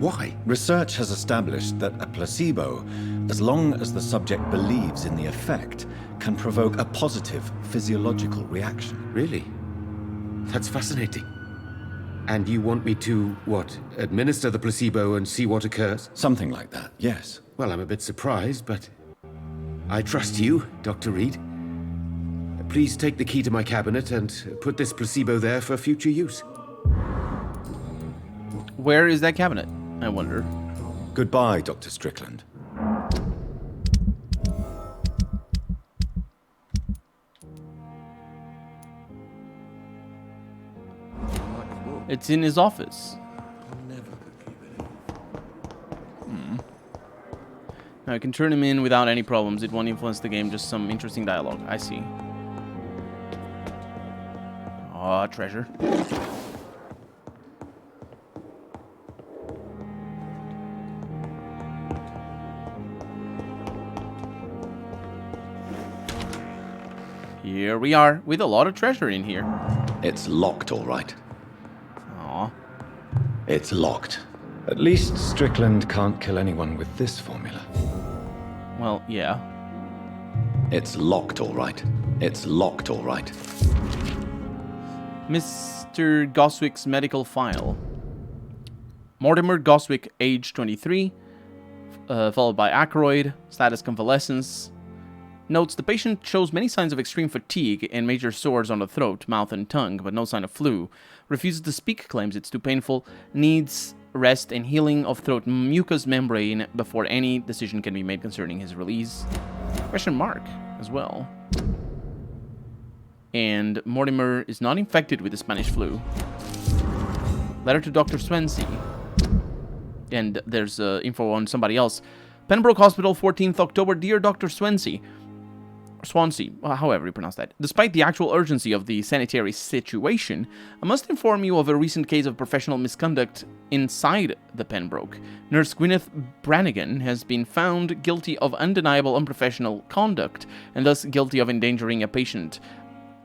Why? Research has established that a placebo, as long as the subject believes in the effect, can provoke a positive physiological reaction. Really? That's fascinating. And you want me to, what, administer the placebo and see what occurs? Something like that, yes. Well, I'm a bit surprised, but I trust you, Dr. Reed. Please take the key to my cabinet and put this placebo there for future use. Where is that cabinet, I wonder? Goodbye, Dr. Strickland. It's in his office. Now I can turn him in without any problems. It won't influence the game, just some interesting dialogue. I see. Aw, treasure. Here we are, with a lot of treasure in here. It's locked, all right. Aw. It's locked. At least Strickland can't kill anyone with this formula. Well, yeah. It's locked, all right. It's locked, all right. Mr. Goswick's medical file. Mortimer Goswick, age 23, followed by Ackroyd, status convalescence. Notes the patient shows many signs of extreme fatigue and major sores on the throat, mouth, and tongue, but no sign of flu. Refuses to speak, claims it's too painful, needs rest and healing of throat mucous membrane before any decision can be made concerning his release. Question mark as well. And Mortimer is not infected with the Spanish flu. Letter to Dr. Swansea. And there's info on somebody else. Pembroke Hospital, 14th October. Dear Dr. Swansea, however you pronounce that. Despite the actual urgency of the sanitary situation, I must inform you of a recent case of professional misconduct inside the Pembroke. Nurse Gwyneth Brannigan has been found guilty of undeniable unprofessional conduct and thus guilty of endangering a patient.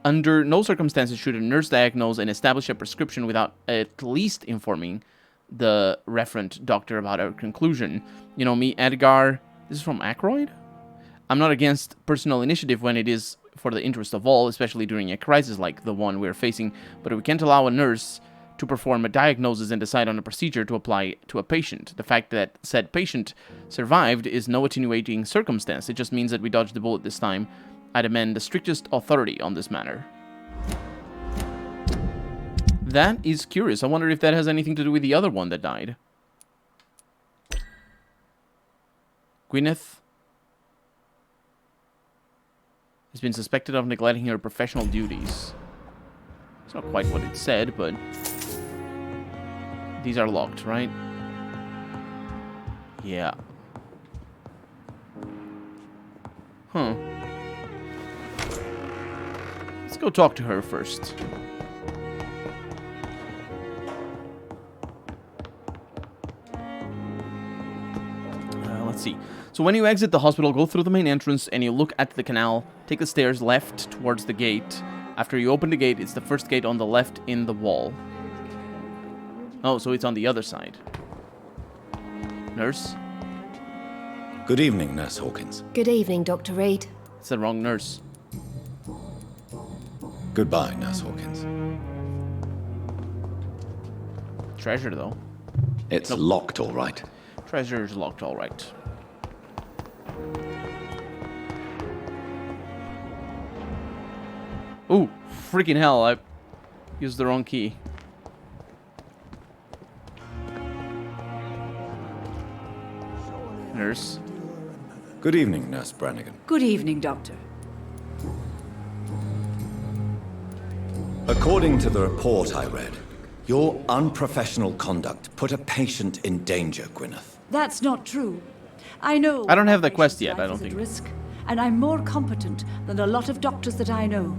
Under no circumstances should a nurse diagnose and establish a prescription without at least informing the referent doctor about her conclusion. You know me, Edgar. This is from Ackroyd? I'm not against personal initiative when it is for the interest of all, especially during a crisis like the one we're facing, but we can't allow a nurse to perform a diagnosis and decide on a procedure to apply to a patient. The fact that said patient survived is no attenuating circumstance. It just means that we dodged the bullet this time. I demand the strictest authority on this matter. That is curious. I wonder if that has anything to do with the other one that died. Gwyneth has been suspected of neglecting her professional duties. It's not quite what it said, but these are locked, right? Yeah. Huh. Let's go talk to her first. Let's see. So when you exit the hospital, go through the main entrance and you look at the canal. Take the stairs left towards the gate. After you open the gate, it's the first gate on the left in the wall. Oh, so it's on the other side. Nurse? Good evening, Nurse Hawkins. Good evening, Dr. Reed. It's the wrong nurse. Goodbye, Nurse Hawkins. Treasure, though. It's locked, all right. Treasure's locked, all right. Ooh, freaking hell, I used the wrong key. Nurse. Good evening, Nurse Brannigan. Good evening, Doctor. According to the report I read, your unprofessional conduct put a patient in danger, Gwyneth. That's not true. I know. I don't have the my quest patient's yet, I life don't is at think. risk, and I'm more competent than a lot of doctors that I know.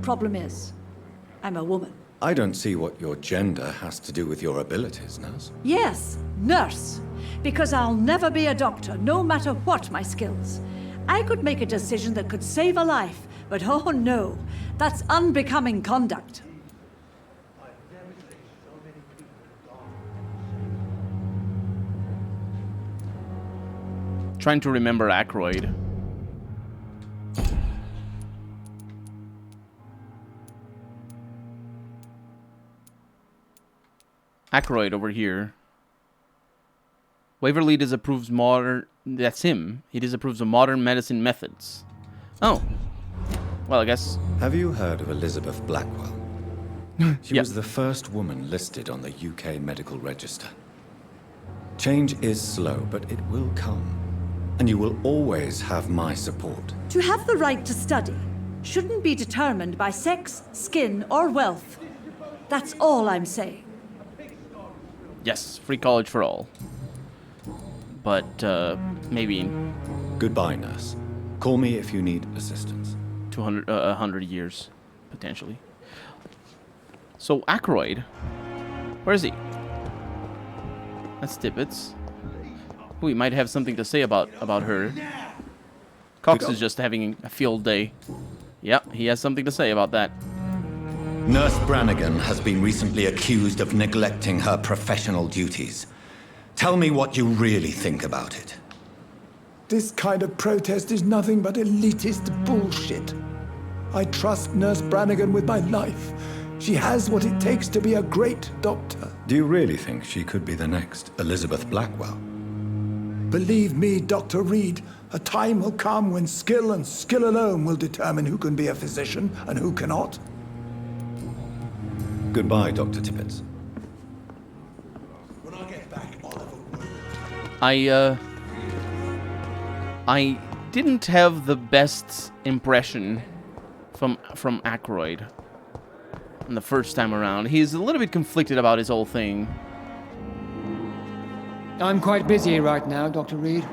Problem is, I'm a woman. I don't see what your gender has to do with your abilities, Nurse. Yes, nurse. Because I'll never be a doctor, no matter what my skills. I could make a decision that could save a life, but oh no, that's unbecoming conduct. Trying to remember Aykroyd. Aykroyd over here. Waverly disapproves modern... That's him. He disapproves of modern medicine methods. Oh. Well, I guess... Have you heard of Elizabeth Blackwell? She Yep. was the first woman listed on the UK Medical Register. Change is slow, but it will come. And you will always have my support. To have the right to study shouldn't be determined by sex, skin, or wealth. That's all I'm saying. Yes, free college for all. But, maybe... Goodbye, Nurse. Call me if you need assistance. 100 years, potentially. So, Aykroyd. Where is he? That's Tippets. Ooh, he might have something to say about her. Cox is just having a field day. Yep, he has something to say about that. Nurse Brannigan has been recently accused of neglecting her professional duties. Tell me what you really think about it. This kind of protest is nothing but elitist bullshit. I trust Nurse Brannigan with my life. She has what it takes to be a great doctor. Do you really think she could be the next Elizabeth Blackwell? Believe me, Dr. Reed, a time will come when skill and skill alone will determine who can be a physician and who cannot. Goodbye, Dr. Tippets. When I get back, I didn't have the best impression from Aykroyd the first time around. He's a little bit conflicted about his whole thing. I'm quite busy right now, Dr. Reed.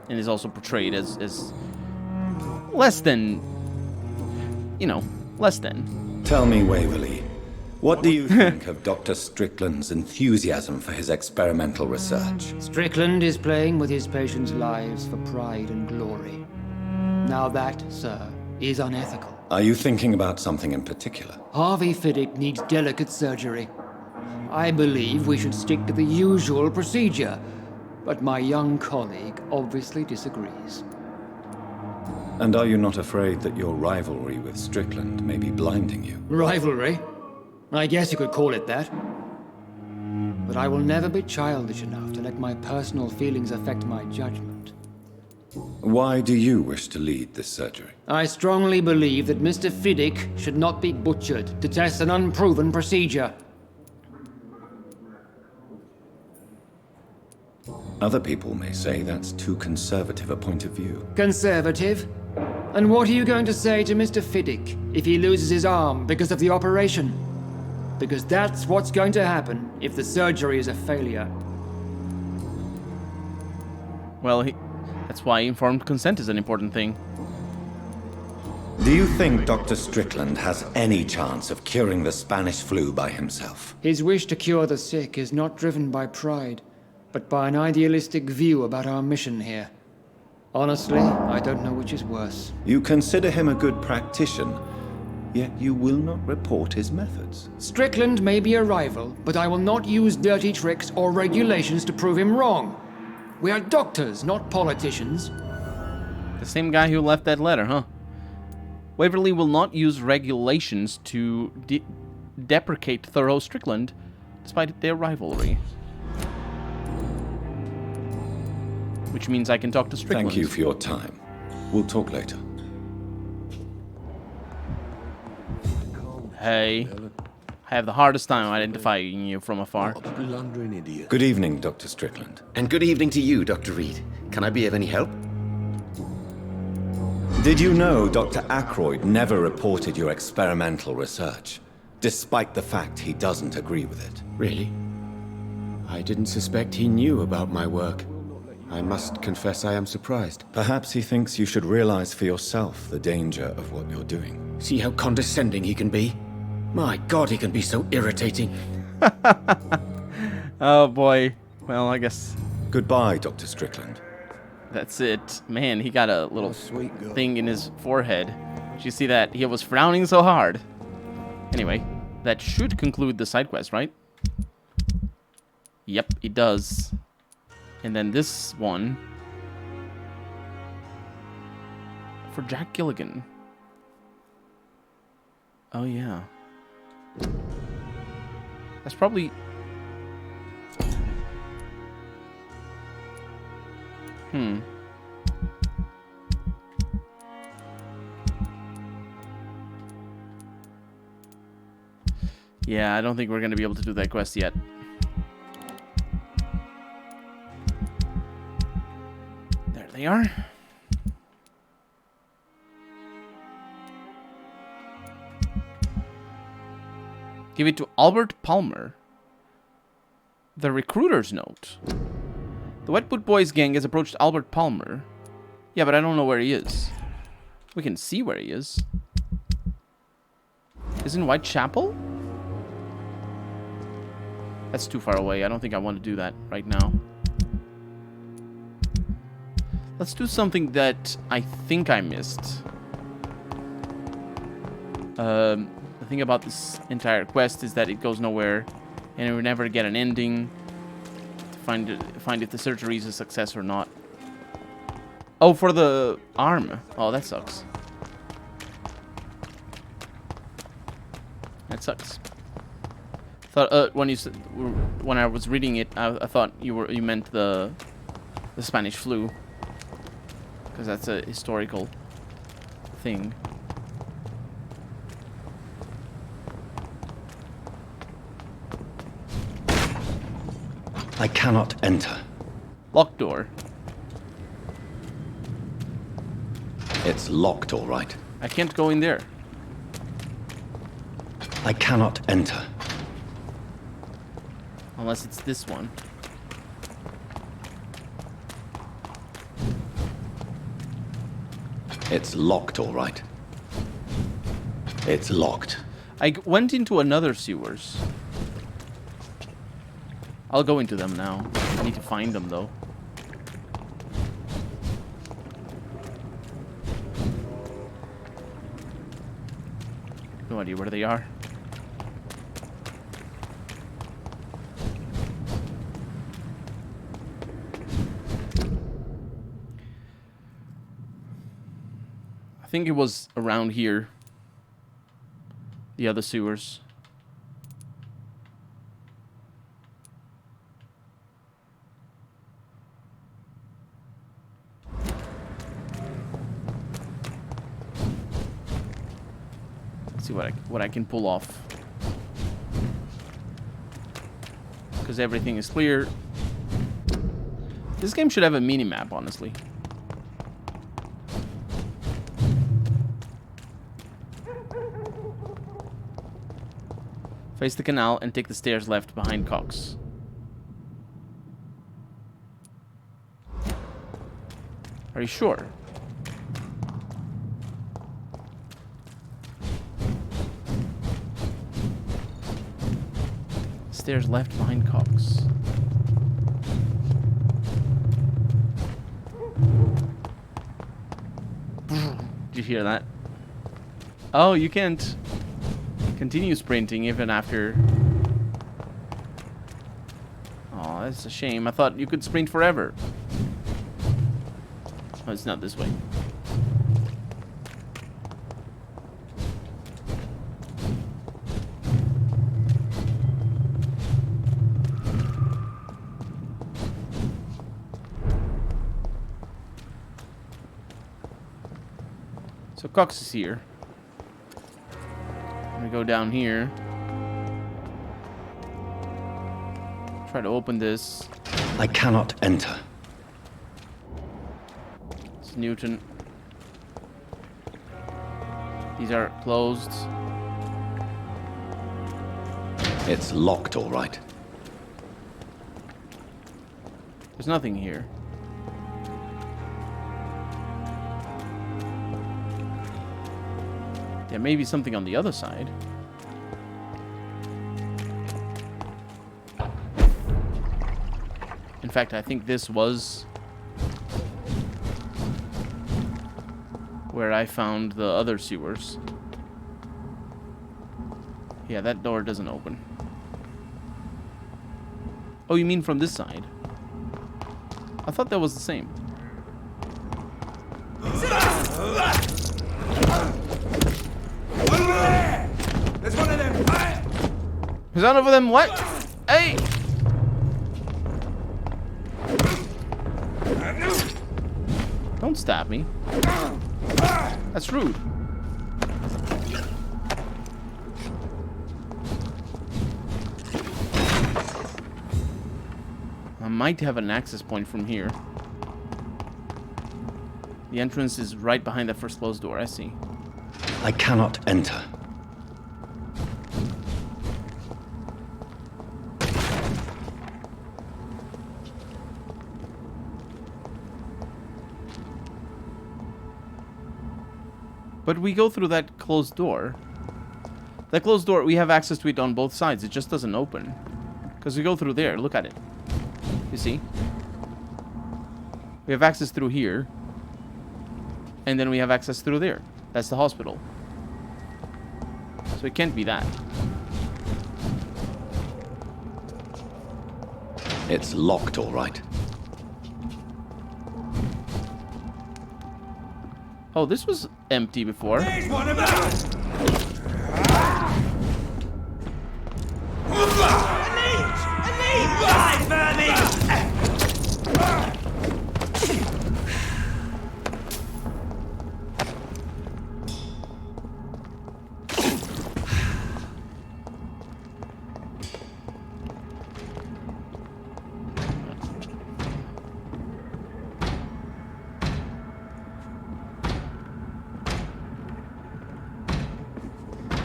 And is also portrayed as less than, you know, less than. Tell me, Waverly, what do you think of Dr. Strickland's enthusiasm for his experimental research? Strickland is playing with his patients' lives for pride and glory. Now that, sir, is unethical. Are you thinking about something in particular? Harvey Fiddick needs delicate surgery. I believe we should stick to the usual procedure, but my young colleague obviously disagrees. And are you not afraid that your rivalry with Strickland may be blinding you? Rivalry? I guess you could call it that. But I will never be childish enough to let my personal feelings affect my judgment. Why do you wish to lead this surgery? I strongly believe that Mr. Fiddick should not be butchered to test an unproven procedure. Other people may say that's too conservative a point of view. Conservative? And what are you going to say to Mr. Fiddick if he loses his arm because of the operation? Because that's what's going to happen if the surgery is a failure. Well, that's why informed consent is an important thing. Do you think Dr. Strickland has any chance of curing the Spanish flu by himself? His wish to cure the sick is not driven by pride, but by an idealistic view about our mission here. Honestly, I don't know which is worse. You consider him a good practitioner, yet you will not report his methods. Strickland may be a rival, but I will not use dirty tricks or regulations to prove him wrong. We are doctors, not politicians. The same guy who left that letter, huh? Waverly will not use regulations to deprecate Thoreau Strickland, despite their rivalry. Which means I can talk to Strickland. Thank you for your time. We'll talk later. Hey, I have the hardest time identifying you from afar. What a blundering idiot. Good evening, Dr. Strickland. And good evening to you, Dr. Reed. Can I be of any help? Did you know Dr. Ackroyd never reported your experimental research, despite the fact he doesn't agree with it? Really? I didn't suspect he knew about my work. I must confess I am surprised. Perhaps he thinks you should realize for yourself the danger of what you're doing. See how condescending he can be? My God, he can be so irritating. Oh boy. Well, I guess... Goodbye, Dr. Strickland. That's it. Man, he got a little thing in his forehead. Did you see that? He was frowning so hard. Anyway, that should conclude the side quest, right? Yep, it does. And then this one... for Jack Gilligan. Oh, yeah. That's probably... Yeah, I don't think we're going to be able to do that quest yet. There they are. Give it to Albert Palmer. The recruiter's note. The Wetwood Boys gang has approached Albert Palmer. Yeah, but I don't know where he is. We can see where he is. Is in Whitechapel? That's too far away. I don't think I want to do that right now. Let's do something that I think I missed. The thing about this entire quest is that it goes nowhere, and we never get an ending to find if the surgery is a success or not. Oh, for the arm. Oh, that sucks. That sucks. Thought when I was reading it, I thought you meant the Spanish flu, because that's a historical thing. I cannot enter. Locked door. It's locked, all right. I can't go in there. I cannot enter. Unless it's this one. It's locked, all right. It's locked. I went into another sewers. I'll go into them now. I need to find them, though. No idea where they are. I think it was around here. The other sewers. Let's see what I can pull off. Because everything is clear. This game should have a mini-map, honestly. Face the canal and take the stairs left behind Cox. Are you sure? Stairs left behind Cox. Did you hear that? Oh, you can't continue sprinting even after... Oh, that's a shame. I thought you could sprint forever. Oh, it's not this way. So Cox is here. I'm gonna go down here. Try to open this. I cannot enter. It's Newton. These are closed. It's locked, all right. There's nothing here. There may be something on the other side. In fact, I think this was where I found the other sewers. Yeah, that door doesn't open. Oh, you mean from this side? I thought that was the same. There's one of them. There's one of them. What? Hey! Don't stab me. That's rude. I might have an access point from here. The entrance is right behind that first closed door. I see. I cannot enter. But we go through that closed door. That closed door, we have access to it on both sides. It just doesn't open. Because we go through there. Look at it. You see? We have access through here. And then we have access through there. That's the hospital. So it can't be that. It's locked, all right. Oh, this was empty before. There's one of us.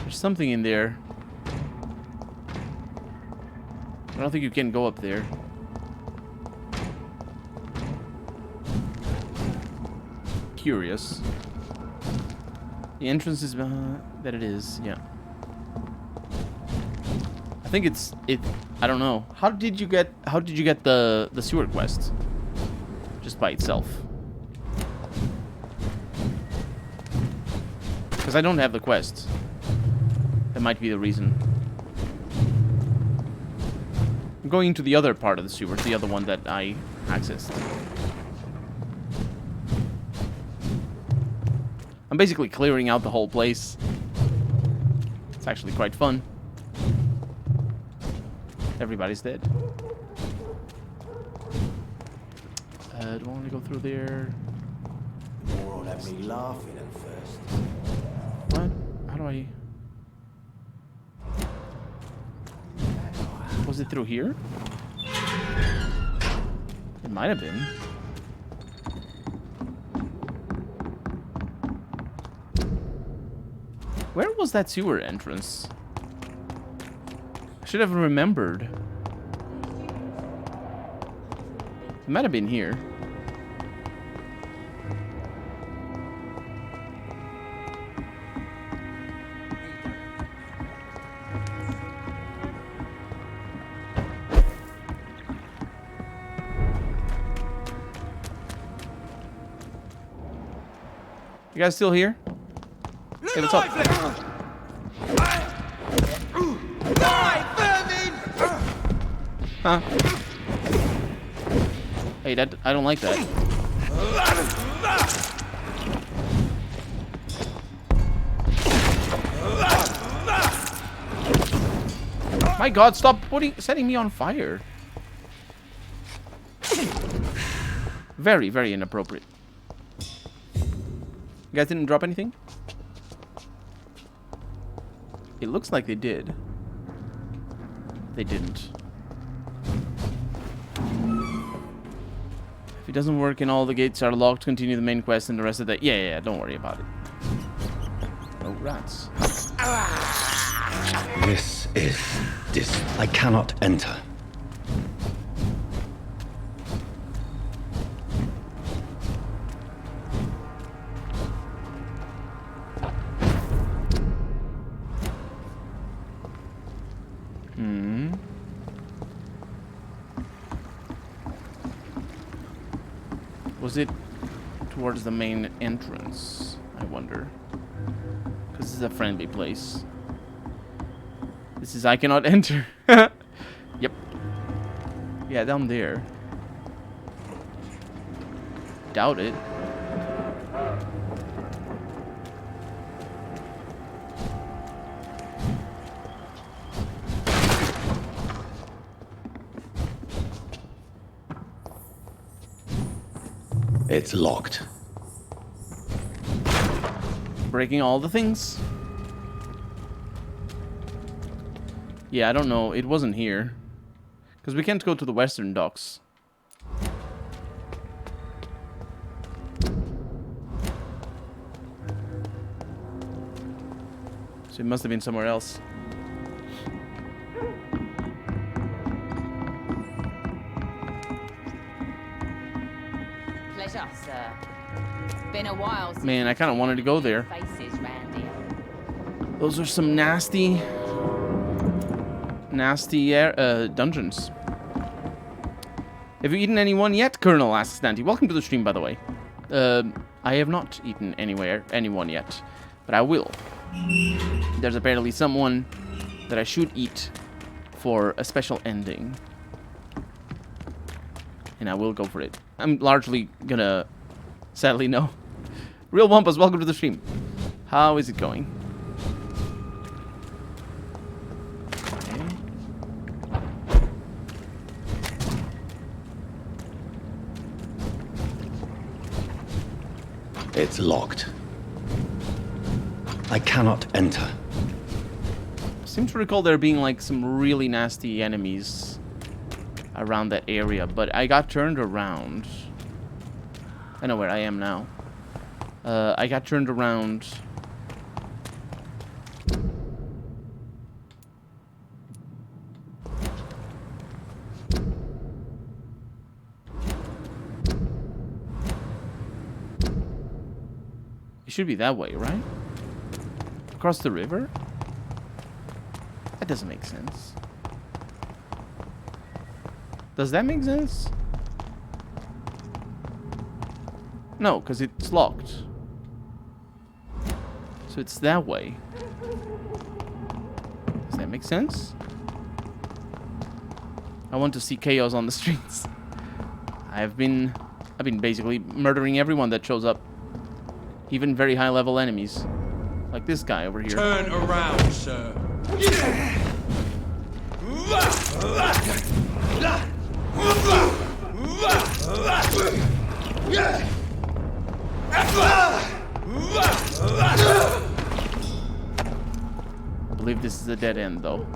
There's something in there. I don't think you can go up there. Curious. The entrance is behind. That it is, yeah. I think it's it. I don't know. How did you get the sewer quest? Just by itself. Because I don't have the quest. That might be the reason. I'm going to the other part of the sewers, the other one that I accessed. I'm basically clearing out the whole place. It's actually quite fun. Everybody's dead. Do I want to go through there? More will have me laughing at first. What? How do I... Was it through here? It might have been. Where was that sewer entrance? I should have remembered. It might have been here. You guys still here? Hey, what's up? Huh? Hey, that I don't like that. My God, stop setting me on fire. Very, very inappropriate. You guys didn't drop anything? It looks like they did. They didn't. If it doesn't work and all the gates are locked, continue the main quest and the rest of the... Yeah, don't worry about it. Oh, rats. This is... I cannot enter. Was it towards the main entrance? I wonder. Because this is a friendly place. This is I cannot enter. Yep. Yeah, down there. Doubt it. It's locked. Breaking all the things. Yeah, I don't know. It wasn't here. Because we can't go to the western docks. So it must have been somewhere else. Pleasure, sir. Been a while since Man, I kind of wanted to go there. faces round here. Those are some nasty dungeons. Have you eaten anyone yet? Colonel asks Dante. Welcome to the stream, by the way. I have not eaten anyone yet, but I will. There's apparently someone that I should eat for a special ending. And I will go for it. I'm largely gonna... Sadly, no. Real Wampas, welcome to the stream. How is it going? It's locked. I cannot enter. Seem to recall there being like some really nasty enemies around that area, but I got turned around. I know where I am now. I got turned around. It should be that way, right? Across the river? That doesn't make sense. Does that make sense? No, because it's locked. So it's that way. Does that make sense? I want to see chaos on the streets. I've been basically murdering everyone that shows up. Even very high level enemies. Like this guy over here. Turn around, sir. I believe this is a dead end, though.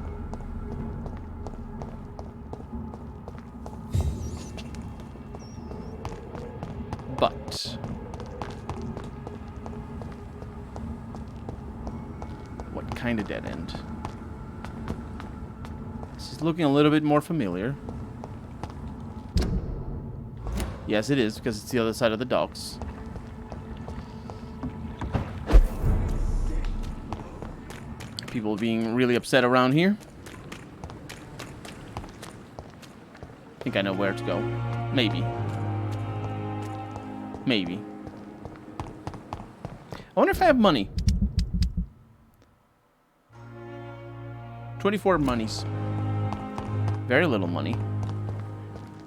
But what kind of dead end? This is looking a little bit more familiar. Yes, it is, because it's the other side of the docks. People being really upset around here. I think I know where to go. Maybe. Maybe. I wonder if I have money. 24 monies. Very little money.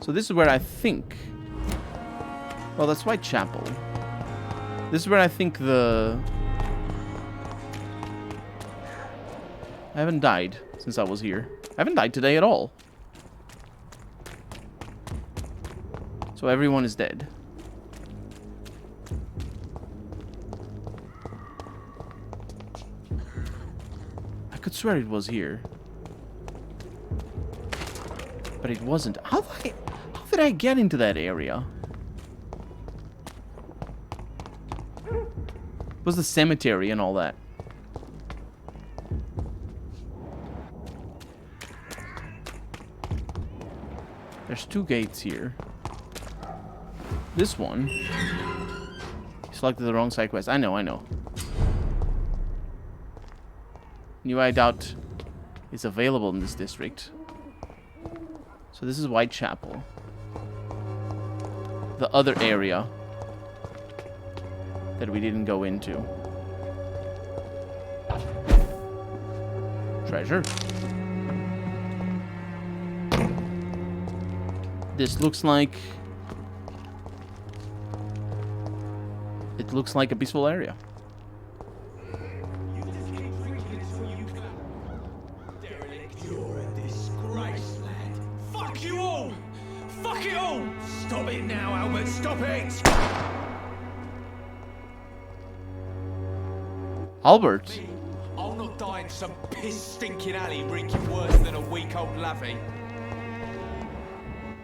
So this is where I think... Well, that's Whitechapel. This is where I think the... I haven't died since I was here. I haven't died today at all. So everyone is dead. could swear it was here. But it wasn't. How did I get into that area? It was the cemetery and all that. There's 2 gates here. This one. Selected the wrong side quest. I know. New Hideout is available in this district. So this is Whitechapel. The other area that we didn't go into. Treasure. This looks like... It looks like a peaceful area. You're a disgrace, lad. Fuck you all! Fuck it all! Stop it now, Albert, stop it! Albert? I'll not die in some piss-stinking alley reeking worse than a week-old lavvy.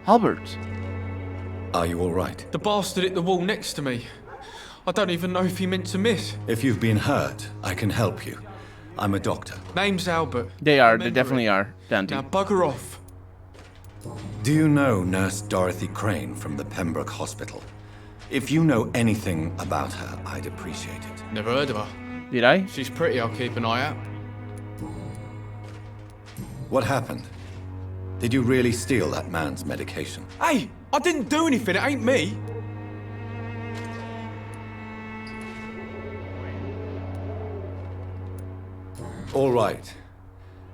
Albert? Are you all right? The bastard hit the wall next to me. I don't even know if he meant to miss. If you've been hurt, I can help you. I'm a doctor. Name's Albert. They definitely are, Dante. Now bugger off. Do you know Nurse Dorothy Crane from the Pembroke Hospital? If you know anything about her, I'd appreciate it. Never heard of her. Did I? She's pretty, I'll keep an eye out. What happened? Did you really steal that man's medication? Hey, I didn't do anything, it ain't me. All right.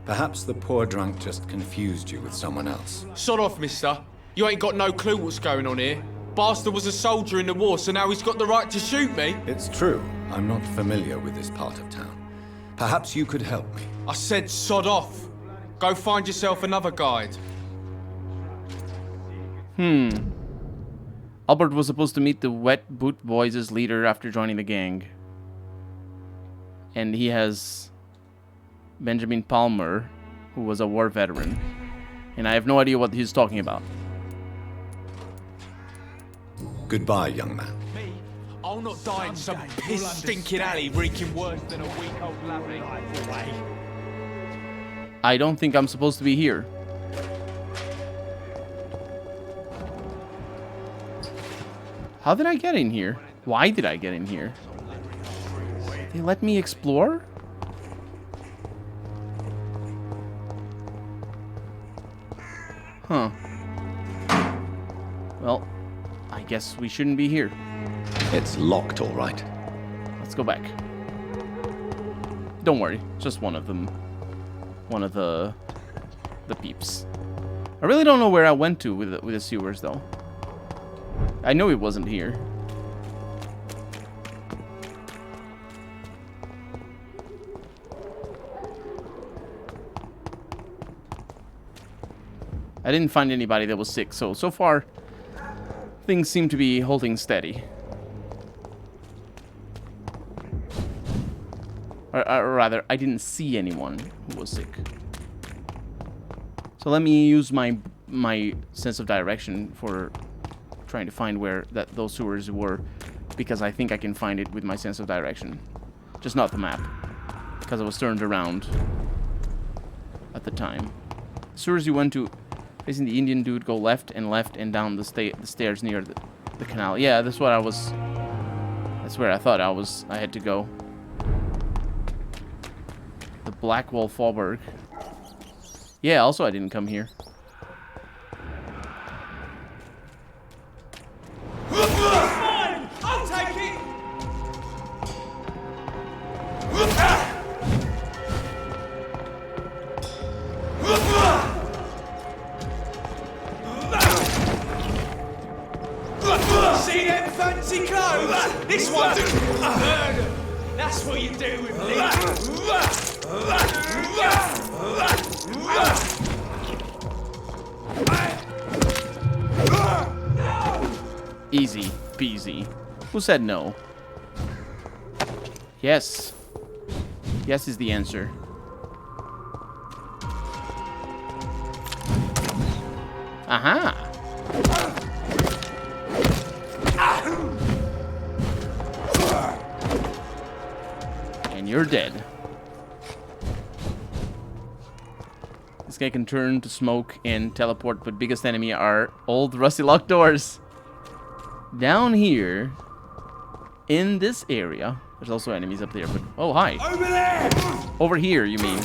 Perhaps the poor drunk just confused you with someone else. Sod off, mister. You ain't got no clue what's going on here. Bastard was a soldier in the war, so now he's got the right to shoot me. It's true. I'm not familiar with this part of town. Perhaps you could help me. I said sod off. Go find yourself another guide. Albert was supposed to meet the Wet Boot Boys' leader after joining the gang. And he has Benjamin Palmer, who was a war veteran. And I have no idea what he's talking about. Goodbye, young man. Me? I'll not die in some piss-stinking alley reeking worse than a week-old lavvy. I don't think I'm supposed to be here. How did I get in here? Why did I get in here? They let me explore? Huh. Well, I guess we shouldn't be here. It's locked, all right. Let's go back. Don't worry, just one of them. One of the peeps. I really don't know where I went to with the sewers, though. I know it wasn't here. I didn't find anybody that was sick, so far things seem to be holding steady. Or rather, I didn't see anyone who was sick. So let me use my sense of direction for trying to find where those sewers were, because I think I can find it with my sense of direction. Just not the map, because I was turned around at the time. Sewers you went to, facing the Indian dude, go left and down the stairs near the canal. Yeah, that's what I was... That's where I thought I had to go. The Blackwall Faubourg. Yeah, also I didn't come here. Fine! I'll take it! See them fancy clothes? This one's murder. That's what you do with me. Easy peasy. Who said no? Yes. Yes is the answer. Aha! And you're dead. This guy can turn to smoke and teleport, but biggest enemy are old rusty locked doors. Down here, in this area, there's also enemies up there, but... Oh, hi. Over there! Over here, you mean.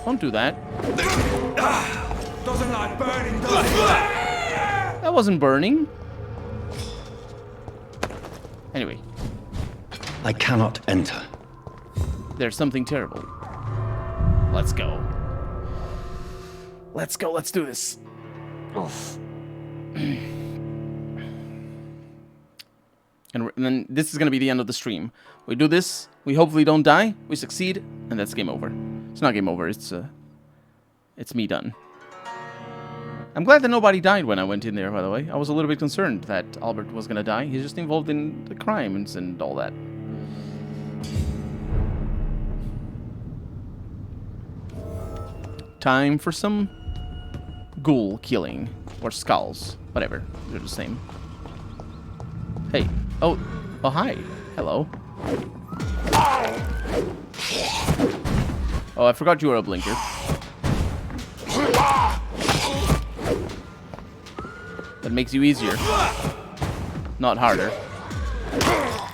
Don't do that. Doesn't like burning, does it? That wasn't burning. Anyway. I cannot enter. There's something terrible. Let's go. Let's go. Let's do this. Oof. And then this is going to be the end of the stream. We do this. We hopefully don't die. We succeed. And that's game over. It's not game over. It's me done. I'm glad that nobody died when I went in there, by the way. I was a little bit concerned that Albert was going to die. He's just involved in the crimes and all that. Time for some ghoul killing. Or skulls. Whatever. They're the same. Hey. Oh, hi. Hello. Oh, I forgot you were a blinker. That makes you easier. Not harder.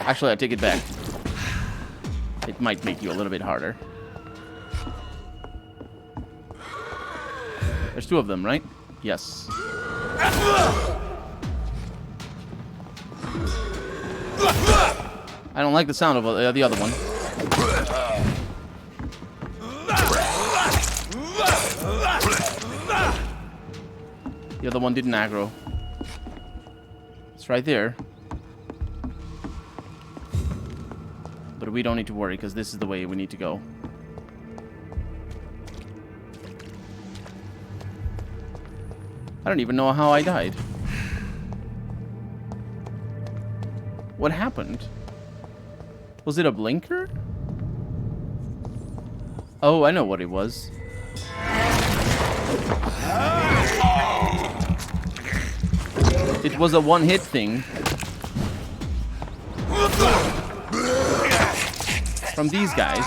Actually, I take it back. It might make you a little bit harder. There's two of them, right? Yes. I don't like the sound of the other one. The other one didn't aggro. It's right there. But we don't need to worry, because this is the way we need to go. I don't even know how I died. What happened? Was it a blinker? Oh, I know what it was. It was a one-hit thing. From these guys.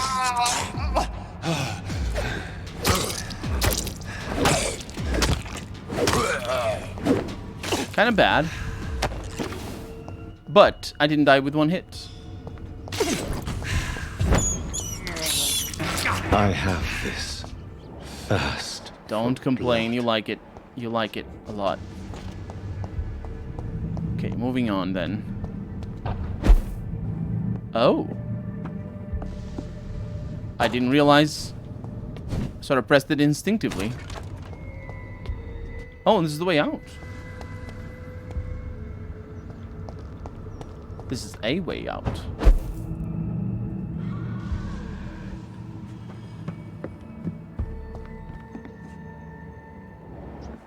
Kind of bad. But I didn't die with one hit. I have this thirst. Don't complain. You like it. You like it a lot. Okay, moving on then. Oh. I didn't realize. Sort of pressed it instinctively. Oh, and this is the way out. This is a way out.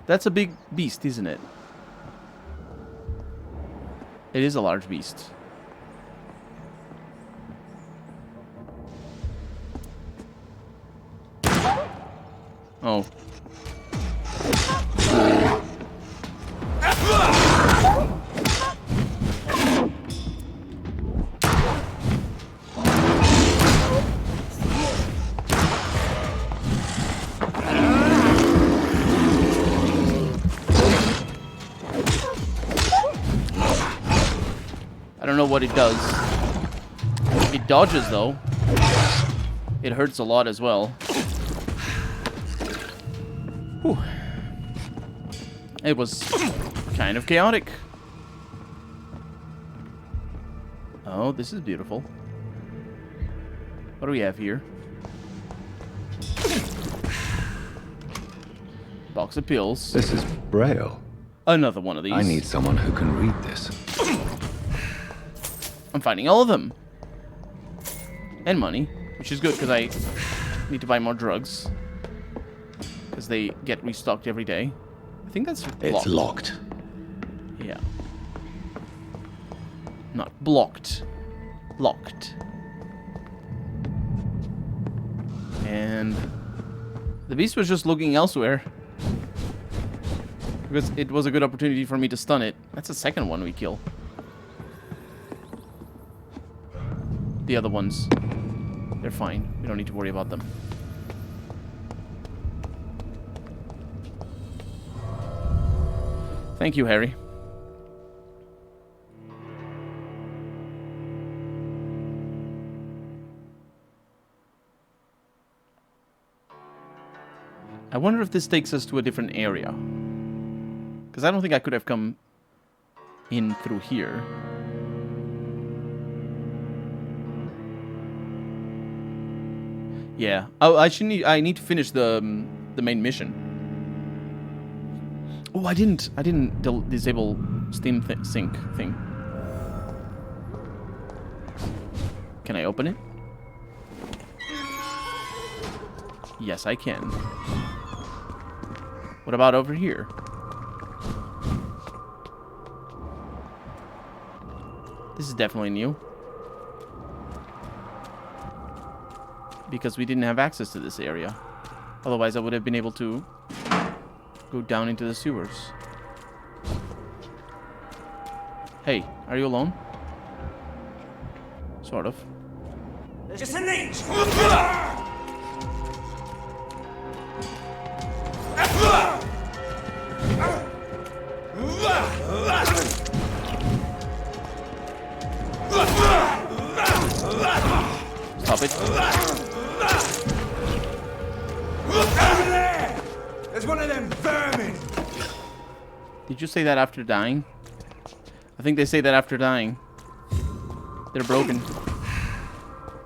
That's a big beast, isn't it? It is a large beast. Oh. I don't know what it does. It dodges, though. It hurts a lot as well. Whew. It was kind of chaotic. Oh, this is beautiful. What do we have here? Box of pills. This is Braille. Another one of these. I need someone who can read this. I'm finding all of them. And money, which is good because I need to buy more drugs. Because they get restocked every day. I think that's locked. It's locked. Yeah. Not blocked. Locked. And the beast was just looking elsewhere. Because it was a good opportunity for me to stun it. That's the second one we kill. The other ones, they're fine. We don't need to worry about them. Thank you, Harry. I wonder if this takes us to a different area. Because I don't think I could have come in through here. Yeah. Oh, I need to finish the main mission. Oh, I didn't disable Steam Sync thing. Can I open it? Yes, I can. What about over here? This is definitely new. Because we didn't have access to this area. Otherwise, I would have been able to go down into the sewers. Hey, are you alone? Sort of. Just an inch! Stop it. Over there! There's one of them vermin! Did you say that after dying? I think they say that after dying. They're broken.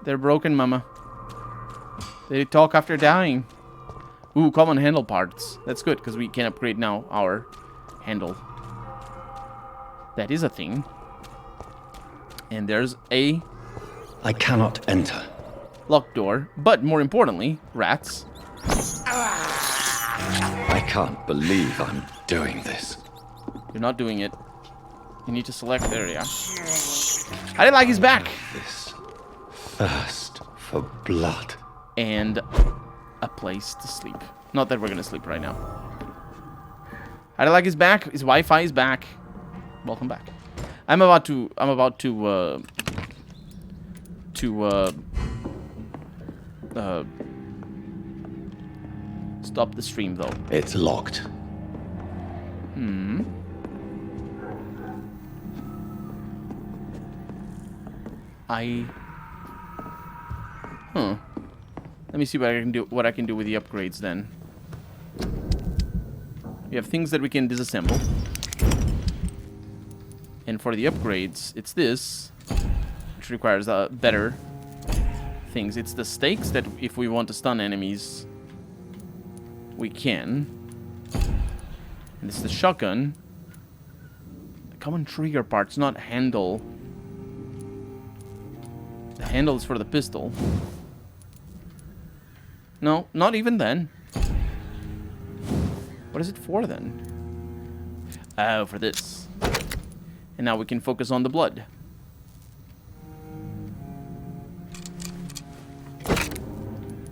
They're broken, mama. They talk after dying. Ooh, common handle parts. That's good, because we can upgrade now our handle. That is a thing. And there's a... I cannot enter. Locked door. But more importantly, rats. I can't believe I'm doing this. You're not doing it. You need to select. There you are. I didn't like his back. This thirst for blood. And a place to sleep. Not that we're gonna sleep right now. I didn't like his back. His Wi-Fi is back. Welcome back. I'm about to stop the stream though. It's locked. Hmm. Let me see what I can do with the upgrades then. We have things that we can disassemble. And for the upgrades, it's this, which requires better things. It's the stakes that if we want to stun enemies, we can. And it's the shotgun. The common trigger parts, not handle. The handle is for the pistol. No, not even then. What is it for then? Oh, for this. And now we can focus on the blood.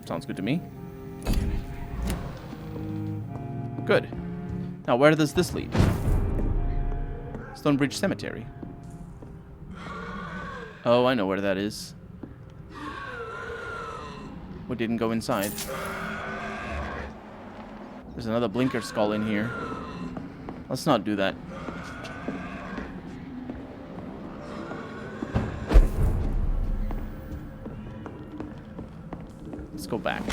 Sounds good to me. Good. Now, where does this lead? Stonebridge Cemetery. Oh, I know where that is. We didn't go inside. There's another blinker skull in here. Let's not do that. Let's go back.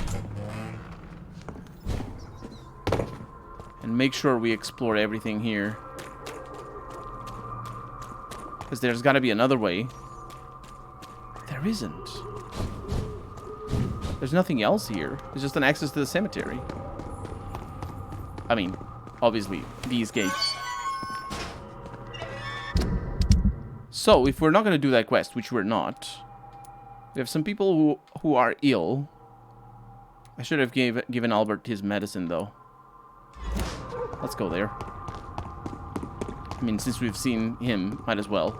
And make sure we explore everything here. Because there's got to be another way. There isn't. There's nothing else here. There's just an access to the cemetery. I mean, obviously, these gates. So, if we're not going to do that quest, which we're not, we have some people who are ill. I should have given Albert his medicine, though. Let's go there. I mean, since we've seen him, might as well.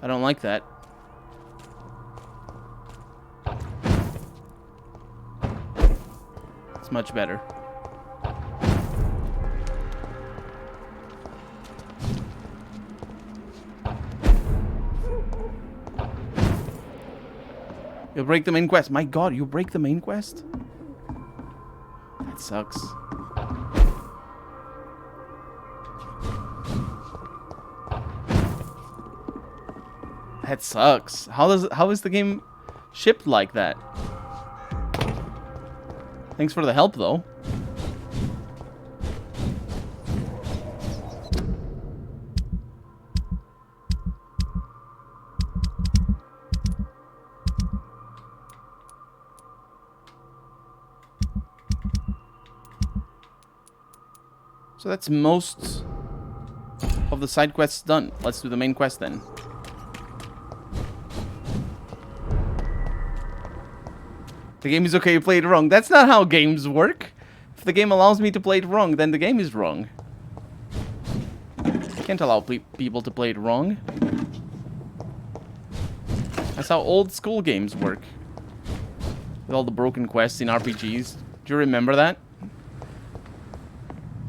I don't like that. It's much better. You'll break the main quest. My god, you break the main quest? That sucks. That sucks. How is the game shipped like that? Thanks for the help, though. So that's most of the side quests done. Let's do the main quest then. The game is okay, you played it wrong. That's not how games work. If the game allows me to play it wrong, then the game is wrong. I can't allow people to play it wrong. That's how old school games work. With all the broken quests in RPGs. Do you remember that?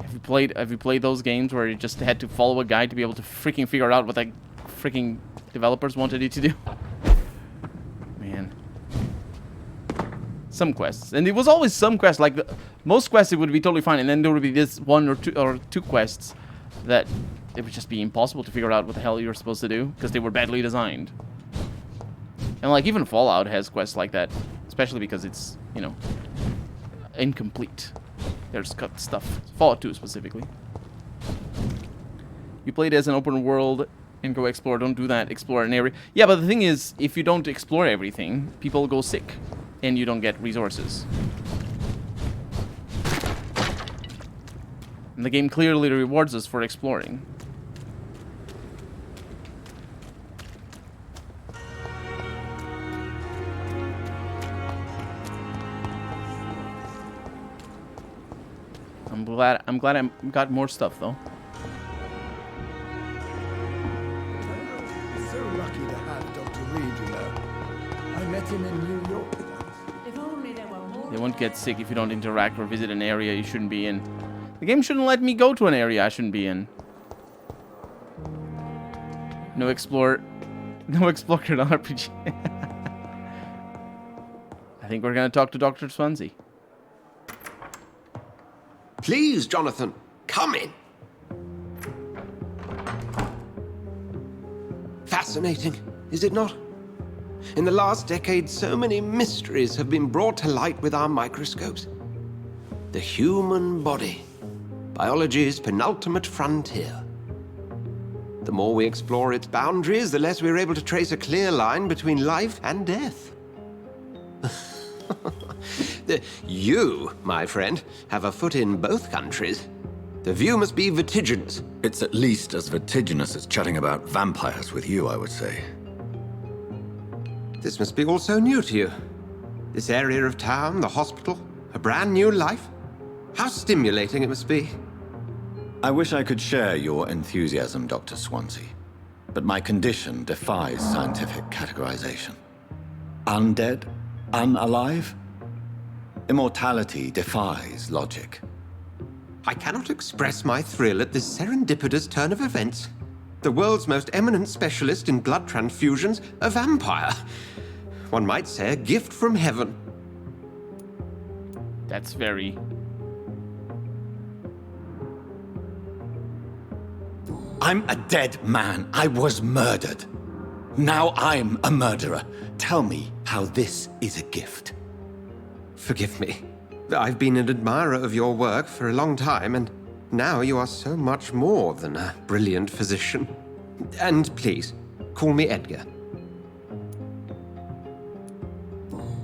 Have you played those games where you just had to follow a guide to be able to freaking figure out what the freaking developers wanted you to do? Man. Some quests. And it was always some quests. Like, most quests it would be totally fine. And then there would be this one or two quests that it would just be impossible to figure out what the hell you were supposed to do. Because they were badly designed. And, like, even Fallout has quests like that. Especially because it's, you know, incomplete. There's cut stuff. Fallout 2 specifically. You played as an open world and go explore. Don't do that. Explore an area. Yeah, but the thing is, if you don't explore everything, people go sick. And you don't get resources. And the game clearly rewards us for exploring. I'm glad I got more stuff though. So lucky to have Dr. Reed, you know. I met him in New York. If only there were more. They won't get sick if you don't interact or visit an area you shouldn't be in. The game shouldn't let me go to an area I shouldn't be in. No explore RPG. I think we're gonna talk to Dr. Swansea. Please, Jonathan, come in. Fascinating, is it not? In the last decade, so many mysteries have been brought to light with our microscopes. The human body, biology's penultimate frontier. The more we explore its boundaries, the less we're able to trace a clear line between life and death. You, my friend, have a foot in both countries. The view must be vertiginous. It's at least as vertiginous as chatting about vampires with you, I would say. This must be all so new to you. This area of town, the hospital, a brand new life. How stimulating it must be. I wish I could share your enthusiasm, Dr. Swansea. But my condition defies scientific categorization. Undead? Unalive? Immortality defies logic. I cannot express my thrill at this serendipitous turn of events. The world's most eminent specialist in blood transfusions, a vampire. One might say a gift from heaven. That's very... I'm a dead man. I was murdered. Now I'm a murderer. Tell me how this is a gift. Forgive me. I've been an admirer of your work for a long time, and now you are so much more than a brilliant physician. And please, call me Edgar.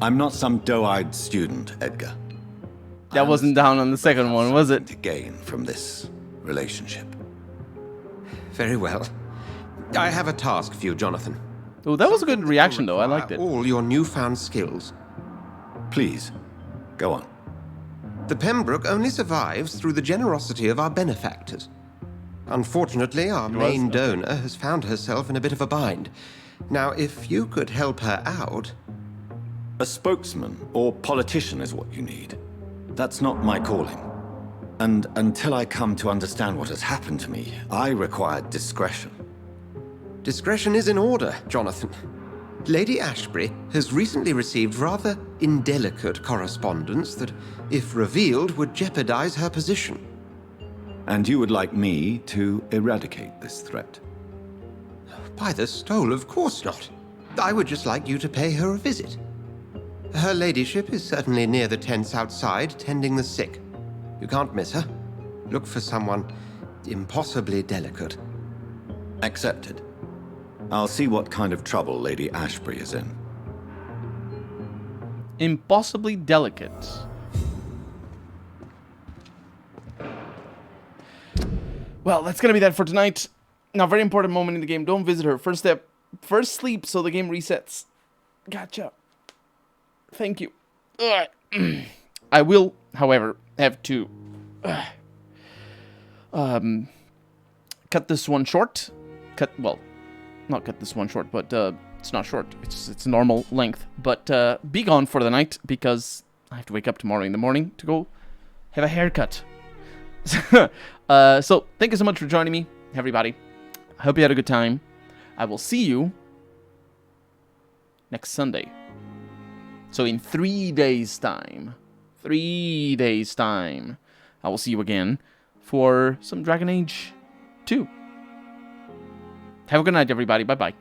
I'm not some doe-eyed student, Edgar. That wasn't down on the second one, was it? To gain from this relationship. Very well. I have a task for you, Jonathan. Oh, that was a good reaction, though. I liked it. All your newfound skills. Please, go on. The Pembroke only survives through the generosity of our benefactors. Unfortunately, our main donor has found herself in a bit of a bind. Now, if you could help her out... A spokesman or politician is what you need. That's not my calling. And until I come to understand what has happened to me, I require discretion. Discretion is in order, Jonathan. Lady Ashbury has recently received rather indelicate correspondence that, if revealed, would jeopardize her position. And you would like me to eradicate this threat? By the stole, of course not. I would just like you to pay her a visit. Her ladyship is certainly near the tents outside, tending the sick. You can't miss her. Look for someone impossibly delicate. Accepted. I'll see what kind of trouble Lady Ashbury is in. Impossibly delicate. Well, that's gonna be that for tonight. Now, very important moment in the game. Don't visit her. First step. First sleep so the game resets. Gotcha. Thank you. I will, however, have to cut this one short. Well, not cut this one short, but it's not short. It's normal length. But be gone for the night because I have to wake up tomorrow in the morning to go have a haircut. So thank you so much for joining me, everybody. I hope you had a good time. I will see you next Sunday. So in 3 days' time, I will see you again for some Dragon Age 2. Have a good night, everybody. Bye-bye.